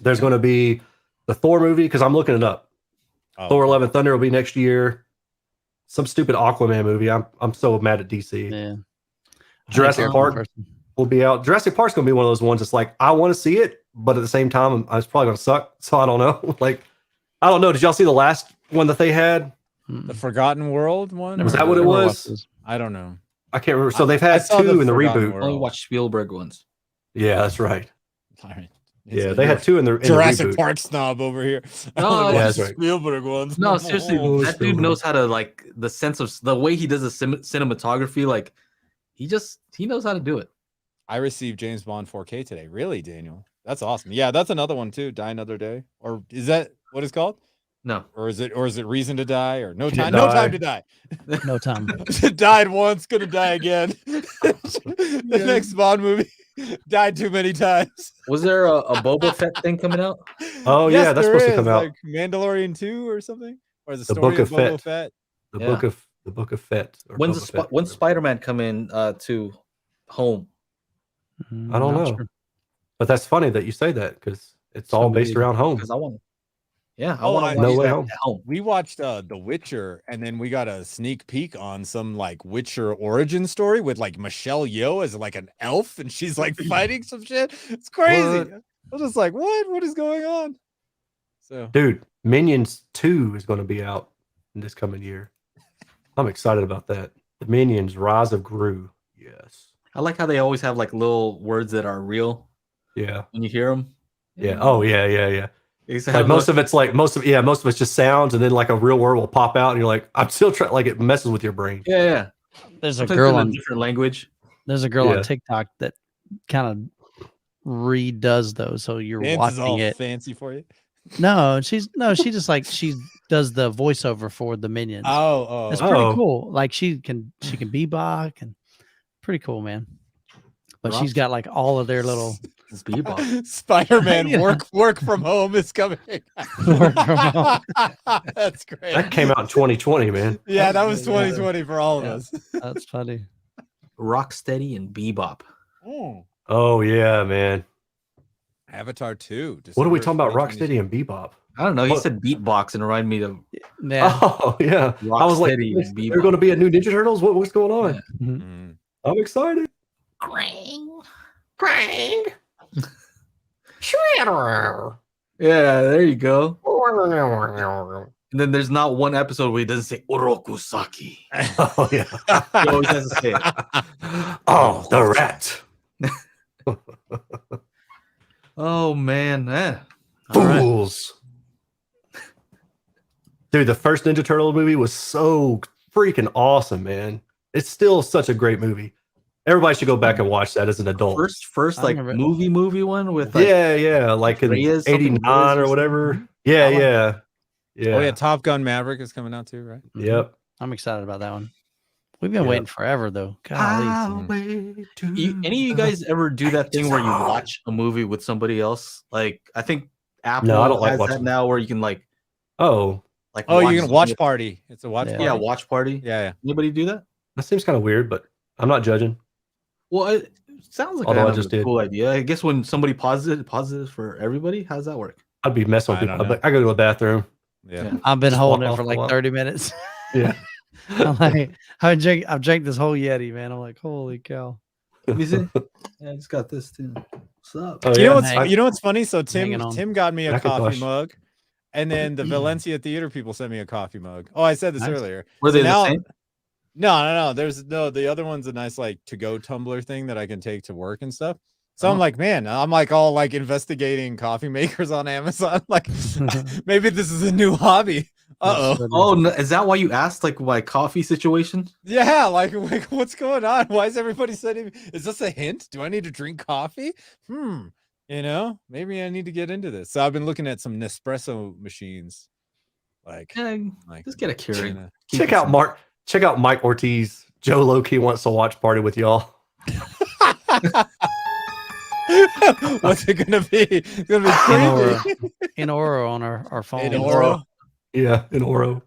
There's going to be the Thor movie because I'm looking it up. Thor: Love and Thunder will be next year. Some stupid Aquaman movie. I'm so mad at DC. Yeah. Jurassic Park will be out. Jurassic Park's going to be one of those ones that's like, I want to see it, but at the same time, it's probably going to suck. So I don't know. Like, I don't know. Did y'all see the last one that they had? The Forgotten World one? Was that what it was? I don't know. I can't remember. So they've had two in the reboot. I only watched Spielberg ones. Yeah, that's right. All right. Yeah, they had two in the Jurassic Park snob over here. No, that's right. Spielberg ones. No, seriously, that dude knows how to, like, the sense of the way he does the cinematography. Like, he knows how to do it. I received James Bond 4K today. Really, Daniel? That's awesome. Yeah, that's another one too. Die Another Day, or is that what it's called? No. Or is it Reason to Die, or No Time? No Time to Die. No Time. Died once, gonna die again. The next Bond movie died too many times. Was there a Boba Fett thing coming out? Oh yes, yeah, that's supposed to come out. Like Mandalorian 2 or something, or the story of Boba Fett. The Book of Fett. When's Spider-Man come in to home? I don't know. Sure. But that's funny that you say that because it's all based around home. Because I want. Yeah, I want to No watch Way that Home. at home. We watched The Witcher, and then we got a sneak peek on some like Witcher origin story with like Michelle Yeoh as like an elf, and she's like fighting some shit. It's crazy. I was just like, what is going on? So, dude, Minions 2 is going to be out in this coming year. I'm excited about that. The Minions: Rise of Gru. Yes. I like how they always have like little words that are real. Yeah. When you hear them. Yeah. Oh yeah. Like most of it's just sounds, and then like a real word will pop out, and you're like, I'm still trying. Like it messes with your brain. Yeah. There's a girl in a different language. There's a girl on TikTok that kind of redoes those, so you're watching all it. Fancy for you? No, she just like she does the voiceover for the Minions. Oh, it's pretty cool. Like she can bebop and pretty cool, man. But she's got like all of their little Spider-Man work from home is coming. Work from home. That's great. That came out in 2020, man. Yeah, that was 2020 for all of us. That's funny. Rocksteady and Bebop. Oh yeah, man. Avatar 2. What are we talking about? Rocksteady and Bebop. I don't know. He said beatbox and reminded me of. Yeah. Oh yeah. I was like, there's going to be a new Ninja Turtles. What's going on? Yeah. Mm-hmm. I'm excited. Krang. Yeah, there you go. And then there's not one episode where he doesn't say Orokusaki. Oh yeah. He always has to say it. Oh, the rat. Oh man. Fools. Right. Dude, the first Ninja Turtle movie was so freaking awesome, man. It's still such a great movie. Everybody should go back and watch that as an adult. First like movie one with like, like in 89 or whatever. Yeah. Oh yeah, Top Gun Maverick is coming out too, right? Yep. I'm excited about that one. We've been waiting forever though. Any of you guys ever do that thing where you watch a movie with somebody else? Like I think Apple has that now where you can like you can watch party. It's a watch party. Yeah, watch party. Yeah. Anybody do that? That seems kind of weird, but I'm not judging. Well, it sounds like a cool idea. I guess when somebody pauses it for everybody. How does that work? I'd be messing with people. I go to the bathroom. Yeah. I've been holding it for like 30 minutes. Yeah. I'm like, I've drank this whole Yeti, man. I'm like, holy cow. Let me see. Yeah, I just got this too. What's up? Oh, You know what's funny? So Tim got me a Macintosh. coffee mug, and then the Valencia Theater people sent me a coffee mug. Oh, I said this earlier. Were they the same? No. The other one's a nice like to-go tumbler thing that I can take to work and stuff. So I'm like, man, I'm like all like investigating coffee makers on Amazon. Like, maybe this is a new hobby. Oh, no, is that why you asked like my coffee situation? Yeah, like what's going on? Why is everybody sending me? Is this a hint? Do I need to drink coffee? You know, maybe I need to get into this. So I've been looking at some Nespresso machines. Like just get a Keurig. Check out Mike Ortiz. Joe Loki wants to watch party with y'all. What's it gonna be? It's gonna be crazy. In Oro on our phone. In Oro. Yeah, in Oro.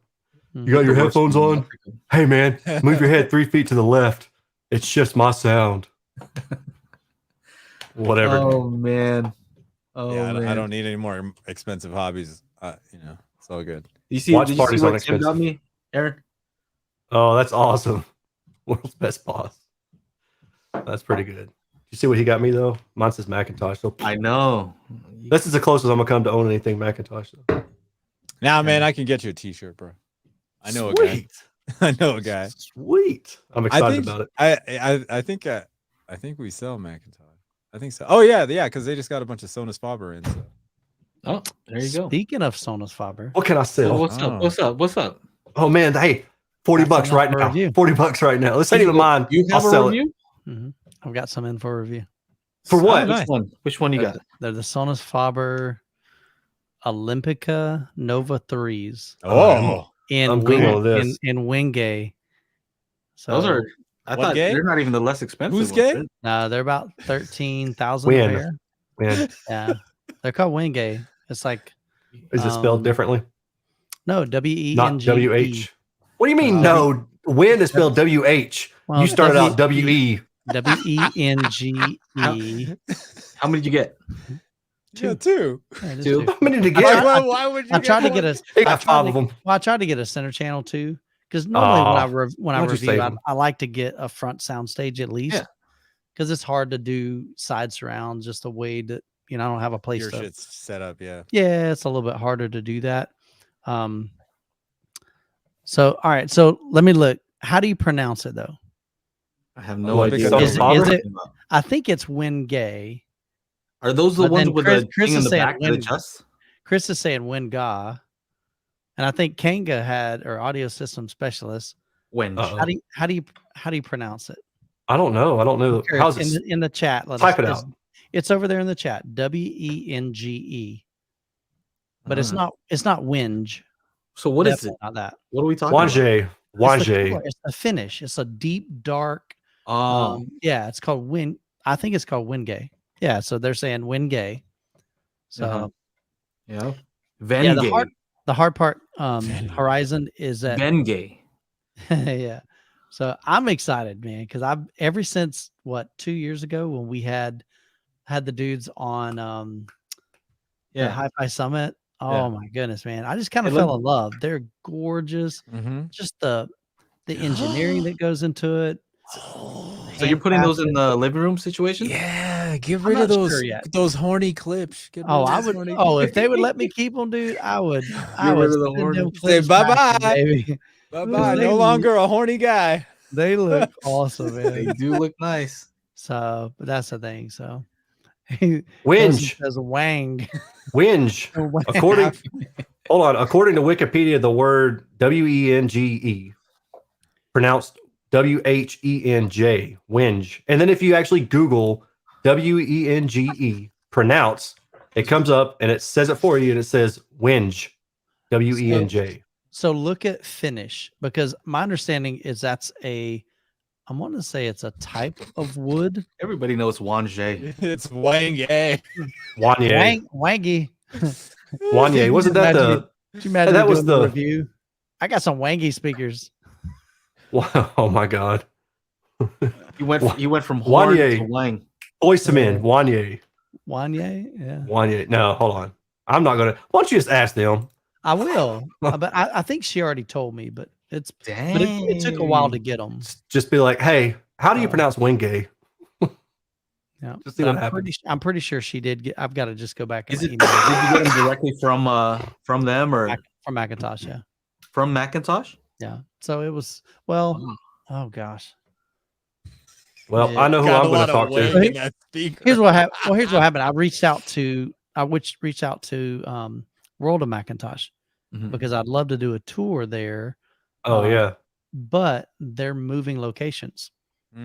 You got your headphones on? Hey man, move your head 3 feet to the left. It shifts my sound. Whatever. Oh man. I don't need any more expensive hobbies. You know, it's all good. Did you see what Tim got me, Aaron? Oh, that's awesome. World's best boss. That's pretty good. You see what he got me though? Mine says Macintosh. So I know. This is the closest I'm gonna come to own anything Macintosh. Now, man, I can get you a T-shirt, bro. I know a guy. I know a guy. Sweet. I'm excited about it. I think we sell Macintosh. I think so. Oh yeah, because they just got a bunch of Sonus Faber in. So. Oh, there you go. Speaking of Sonus Faber, what can I sell? What's up? Oh man, hey, $40 right now. $40 right now. Let's ain't even mine. I'll sell it. I've got some in for review. For what? Which one you got? They're the Sonus Faber Olympica Nova 3s. Oh, in Wingay. So those are. I thought they're not even the less expensive. Who's gay? No, they're about 13,000 a pair. Yeah, they're called Wingay. It's like. Is it spelled differently? No, W-E-N-G-E. Not W-H. What do you mean? No, Win is spelled W-H. Well, you started out W-E. W-E-N-G-E. How many did you get? Two. Two. How many did you get? Why would you? I tried to get a. He got 5 of them. Well, I tried to get a center channel too, because normally when I review, I like to get a front sound stage at least, because it's hard to do side surround just a way that I don't have a place. Your shit's set up, yeah. Yeah, it's a little bit harder to do that. So all right, so let me look. How do you pronounce it though? I have no idea. Is it? I think it's Wingay. Are those the ones with the thing in the back that adjusts? Chris is saying Winga, and I think Kanga had our audio system specialist. How do you pronounce it? I don't know. How's it in the chat? Type it out. It's over there in the chat. W-E-N-G-E. But it's not Winge. So what is it? Not that. What are we talking about? Wange. It's a finish. It's a deep dark. It's called Win. I think it's called Wingay. Yeah, so they're saying Wingay. So Vengay. The hard part, Horizon is that Vengay. Yeah. So I'm excited, man, because ever since 2 years ago when we had the dudes on the HiFi Summit. Oh my goodness, man. I just kind of fell in love. They're gorgeous. Just the engineering that goes into it. So you're putting those in the living room situation? Yeah, get rid of those horny clips. I would. If they would let me keep them, dude, I would. I would rid of the horny. Say bye-bye, baby. Bye-bye. No longer a horny guy. They look awesome, man. They do look nice. So, but that's the thing. So, Winge says Wang. Winge. According to Wikipedia, the word W-E-N-G-E pronounced W-H-E-N-J, Winge. And then if you actually Google W-E-N-G-E, pronounce, it comes up and it says it for you and it says Winge, W-E-N-J. So look at finish, because my understanding is I want to say it's a type of wood. Everybody knows Wange. It's Wangay. Wangy. Wanye. Wasn't that that was the review? I got some Wangy speakers. Wow, oh my God. He went from horn to Wang. Voice him in. Wanye. Yeah. Wanye. No, hold on. I'm not gonna. Why don't you just ask them? I will. But I think she already told me, but it took a while to get them. Just be like, hey, how do you pronounce Wingay? Yeah, just see what happens. I'm pretty sure she did get. I've got to just go back. Did you get them directly from them or from Macintosh? Yeah, from Macintosh. Yeah. So it was Oh gosh. Well, I know who I'm going to talk to. Here's what happened. Well, here's what happened. I reached out to World of Macintosh because I'd love to do a tour there. Oh yeah. But they're moving locations.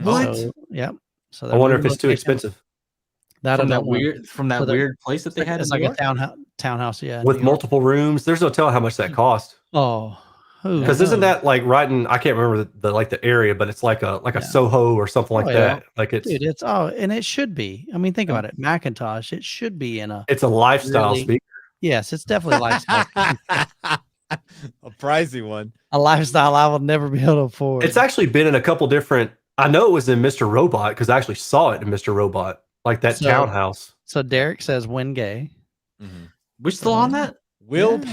What? So, yeah. So I wonder if it's too expensive. From that weird place that they had. It's like a townhouse. Yeah. With multiple rooms. There's no telling how much that cost. Oh. Because isn't that like right in, I can't remember the area, but it's like a Soho or something like that. Like it's and it should be. I mean, think about it. Macintosh, it should be in a. It's a lifestyle speaker. Yes, it's definitely a lifestyle. A pricey one. A lifestyle I will never be able to afford. It's actually been in a couple different. I know it was in Mr. Robot because I actually saw it in Mr. Robot, like that townhouse. So Derek says Wenge. We're still on that. Will and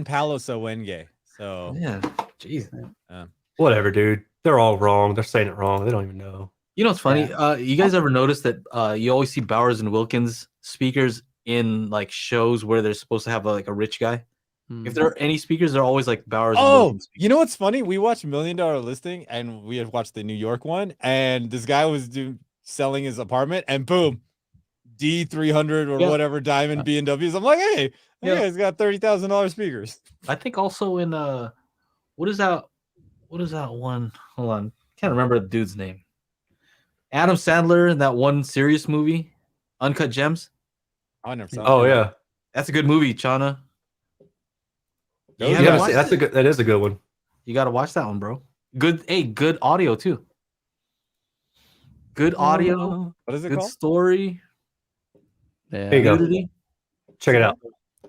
Paolo so Wenge. So yeah, jeez. Whatever, dude. They're all wrong. They're saying it wrong. They don't even know. You know what's funny? You guys ever notice that you always see Bowers and Wilkins speakers in like shows where they're supposed to have like a rich guy? If there are any speakers, they're always like Bowers. And Wilkins speakers. You know what's funny? We watched $1 Million Listing, and we had watched the New York one, and this guy was selling his apartment, and boom, D300 or whatever diamond BMWs. I'm like, hey, he's got $30,000 speakers. I think also in what is that one? Hold on, can't remember the dude's name. Adam Sandler in that one serious movie, Uncut Gems. I never saw. Oh yeah, that's a good movie, Chana. That is a good one. You got to watch that one, bro. Good audio too. Good audio. What is it good called? Story. Yeah. Here you go. Check it out.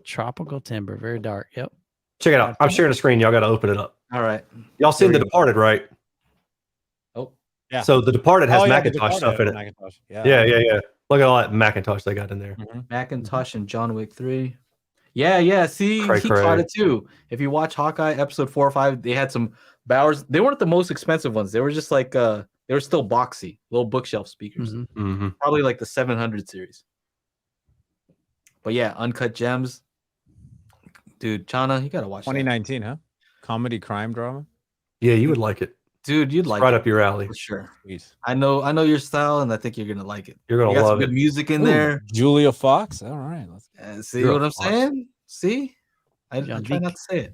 Tropical Timber, very dark. Yep. Check it out. I'm sharing the screen. Y'all got to open it up. All right. Y'all seen The Departed, right? Oh, yeah. So The Departed has Macintosh stuff in it. Macintosh. Yeah. Look at all that Macintosh they got in there. Macintosh and John Wick 3. Yeah. See, he caught it too. If you watch Hawkeye episode 4 or 5, they had some Bowers. They weren't the most expensive ones. They were just like they were still boxy, little bookshelf speakers. Probably like the 700 series. But yeah, Uncut Gems. Dude, Chana, you gotta watch 2019, huh? Comedy crime drama. Yeah, you would like it. Dude, you'd like right it. up your alley. For sure. Sweet. I know your style, and I think you're gonna like it. You're gonna love some good music in there. Julia Fox. All right. See what I'm saying? See? I try not to say it.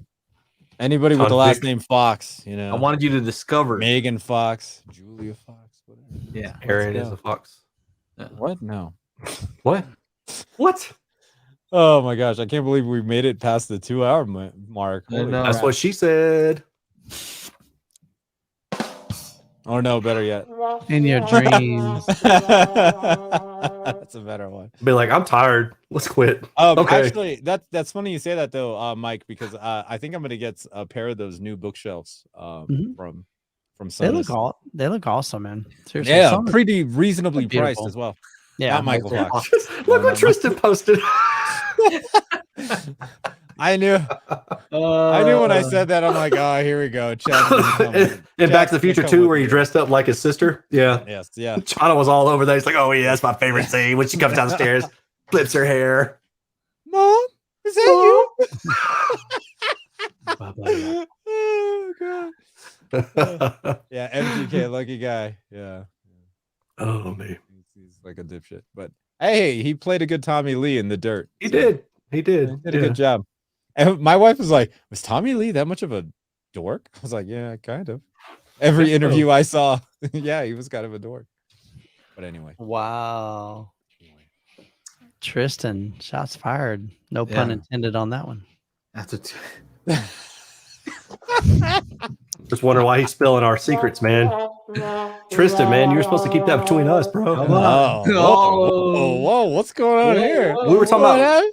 Anybody with the last name Fox, you know. I wanted you to discover Megan Fox, Julia Fox, whatever. Yeah. Aaron is a fox. What? No. What? What? Oh my gosh, I can't believe we made it past the 2-hour mark. That's what she said. Oh no, better yet. In your dreams. That's a better one. Be like, I'm tired. Let's quit. Okay. Actually, that's funny you say that though, Mike, because I think I'm gonna get a pair of those new bookshelves from Sonos. They look awesome, man. Seriously, yeah, pretty reasonably priced as well. Yeah, not Michael Fox. Look what Tristan posted. I knew when I said that. I'm like, oh, here we go. In Back to the Future 2, where he dressed up like his sister. Yeah. Yes. Yeah. Chana was all over that. He's like, oh yeah, that's my favorite scene when she comes down the stairs, flips her hair. Mom, is that you? Oh god. Yeah, MGK, lucky guy. Yeah. Oh man, he's like a dipshit. But hey, he played a good Tommy Lee in The Dirt. He did a good job. And my wife was like, was Tommy Lee that much of a dork? I was like, yeah, kind of. Every interview I saw, yeah, he was kind of a dork. But anyway. Wow. Tristan, shots fired. No pun intended on that one. That's just wonder why he's spilling our secrets, man. Tristan, man, you're supposed to keep that between us, bro. Whoa, what's going on here? We were talking about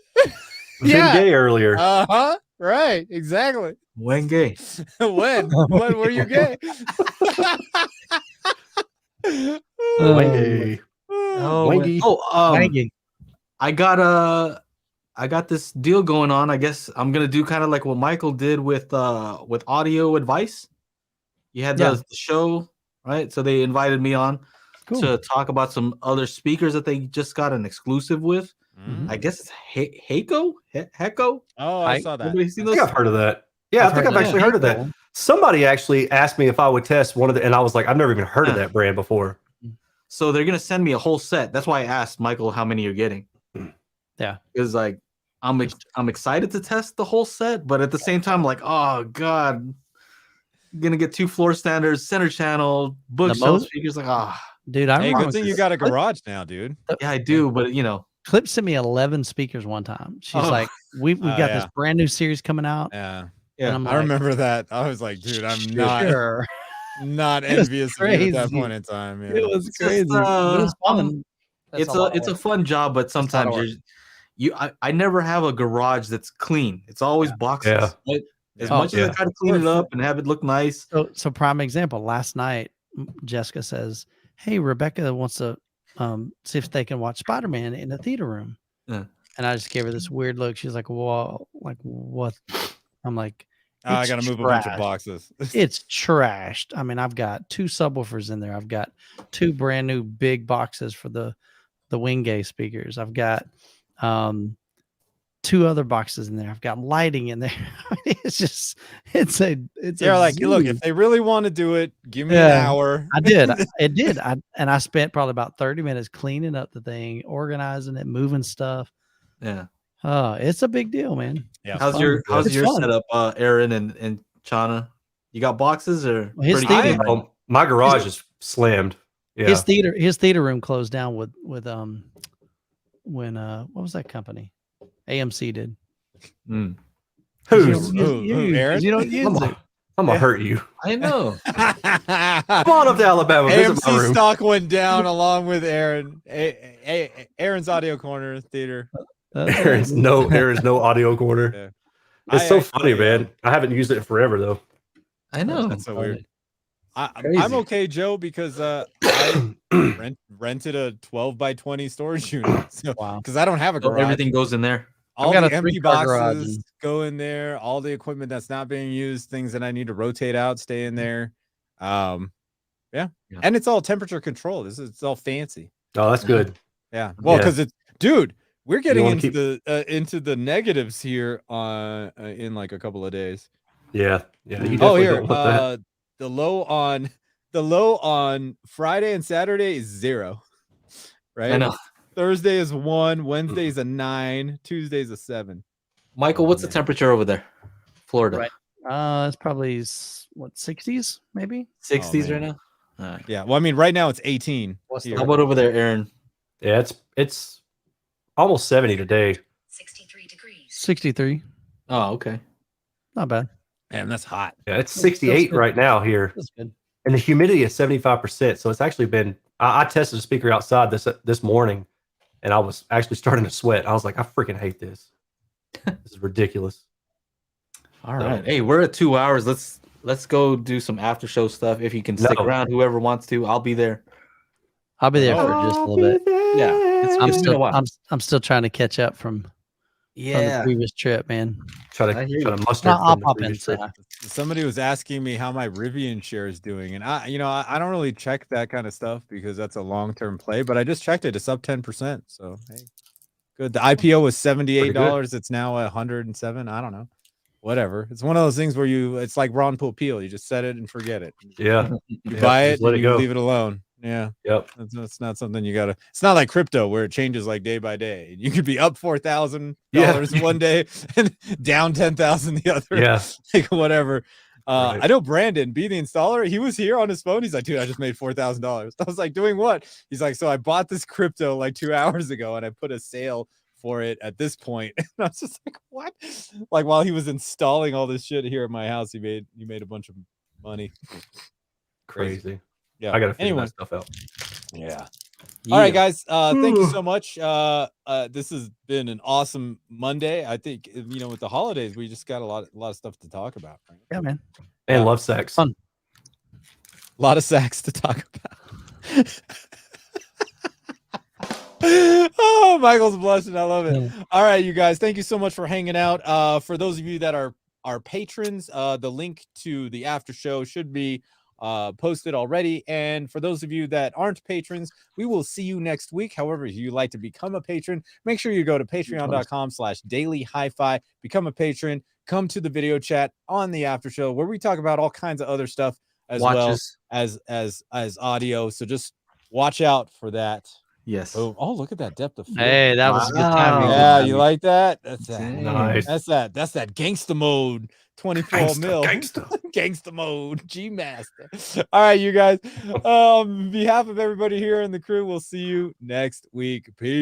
gay earlier. Right, exactly. When gay? when were you gay? Wengy. I got this deal going on. I guess I'm gonna do kind of like what Michael did with audio advice. You had the show, right? So they invited me on. Cool. to talk about some other speakers that they just got an exclusive with. I guess it's Heko. Oh, I saw that. Everybody seen those? I think I've heard of that. Yeah, I think I've actually heard of that. Somebody actually asked me if I would test one of the, and I was like, I've never even heard of that brand before. So they're gonna send me a whole set. That's why I asked Michael how many you're getting. Yeah, because like I'm excited to test the whole set, but at the same time, like, oh god, I'm gonna get 2 floor standards, center channel, bookshelf speakers. Like, dude, hey, good thing you got a garage now, dude. Yeah, I do, but you know, Clip sent me 11 speakers one time. She's like, we've got this brand new series coming out. Yeah. And I remember that. I was like, dude, I'm not envious of you at that point in time. Yeah. It was crazy. It was fun. It's a fun job, but sometimes I never have a garage that's clean. It's always boxes. Yeah. Right? As much as I try to clean it up and have it look nice. So prime example. Last night, Jessica says, "Hey, Rebecca wants to see if they can watch Spider-Man in the theater room." Yeah. And I just gave her this weird look. She's like, "Whoa, like what?" I'm like, I gotta move a bunch of boxes. It's trashed. I mean, I've got 2 subwoofers in there. I've got 2 brand new big boxes for the Wingate speakers. I've got 2 other boxes in there. I've got lighting in there. It's like, look, if they really want to do it, give me an hour. I did. It did. I spent probably about 30 minutes cleaning up the thing, organizing it, moving stuff. Yeah. It's a big deal, man. Yeah. How's your setup, Aaron and Chana? You got boxes or my garage is slammed. Yeah. His theater room closed down with when what was that company? AMC did. Who's Aaron? You don't use it. I'm gonna hurt you. I know. Come on up to Alabama. AMC stock went down along with Aaron. Aaron's Audio Corner Theater. There's no audio corner. Yeah. It's so funny, man. I haven't used it in forever though. I know. That's so weird. I'm okay, Joe, because I rented a 12 by 20 storage unit. So, because I don't have a garage. Everything goes in there. All the empty boxes go in there. All the equipment that's not being used, things that I need to rotate out, stay in there. And it's all temperature controlled. It's all fancy. Oh, that's good. Yeah. Well, because dude, we're getting into the negatives here in like a couple of days. Yeah. Here the low on Friday and Saturday is 0. Right? I know. Thursday is 1, Wednesday is a 9, Tuesday is a 7. Michael, what's the temperature over there? Florida. Right. It's probably 60s, maybe 60s right now. Yeah. Well, I mean, right now it's 18. How about over there, Aaron? Yeah, it's almost 70 today. 63 degrees. 63. Oh, okay. Not bad. Man, that's hot. Yeah, it's 68 right now here. That's good. And the humidity is 75%. So it's actually been. I tested a speaker outside this morning, and I was actually starting to sweat. I was like, I freaking hate this. This is ridiculous. All right. Hey, we're at 2 hours. Let's go do some after show stuff. If you can stick around, whoever wants to, I'll be there. I'll be there for just a little bit. Yeah, I'm still trying to catch up from the previous trip, man. Try to muster. I'll pop in. Somebody was asking me how my Rivian share is doing, and I don't really check that kind of stuff because that's a long-term play. But I just checked it; it's up 10%. So hey, good. The IPO was $78. It's now $107. I don't know. Whatever. It's one of those things where it's like Ron Popeil. You just set it and forget it. Yeah. You buy it, and you leave it alone. Yeah. Yep. It's not something you gotta. It's not like crypto where it changes like day by day. You could be up $4,000 one day and down 10,000 the other. Yeah. Like whatever. I know Brandon, be the installer. He was here on his phone. He's like, dude, I just made $4,000. I was like, doing what? He's like, so I bought this crypto like 2 hours ago and I put a sale for it at this point. And I was just like, what? Like while he was installing all this shit here at my house, he made a bunch of money. Crazy. Yeah, I gotta figure that stuff out. Yeah. All right, guys. Thank you so much. This has been an awesome Monday. I think with the holidays, we just got a lot of stuff to talk about. Right? Yeah, man. And love sex. Fun. A lot of sex to talk about. Oh, Michael's blushing. I love it. Yeah. All right, you guys. Thank you so much for hanging out. For those of you that are patrons, the link to the after show should be posted already. And for those of you that aren't patrons, we will see you next week. However, if you'd like to become a patron, make sure you go to patreon.com/dailyhifi, become a patron, come to the video chat on the after show where we talk about all kinds of other stuff as well as audio. So just watch out for that. Yes. Oh, look at that depth of field. Hey, that was good timing. Yeah, you like that? That's that. Nice. That's that gangsta mode. 24 mil. Gangsta mode. G Master. All right, you guys. On behalf of everybody here in the crew, we'll see you next week. Peace.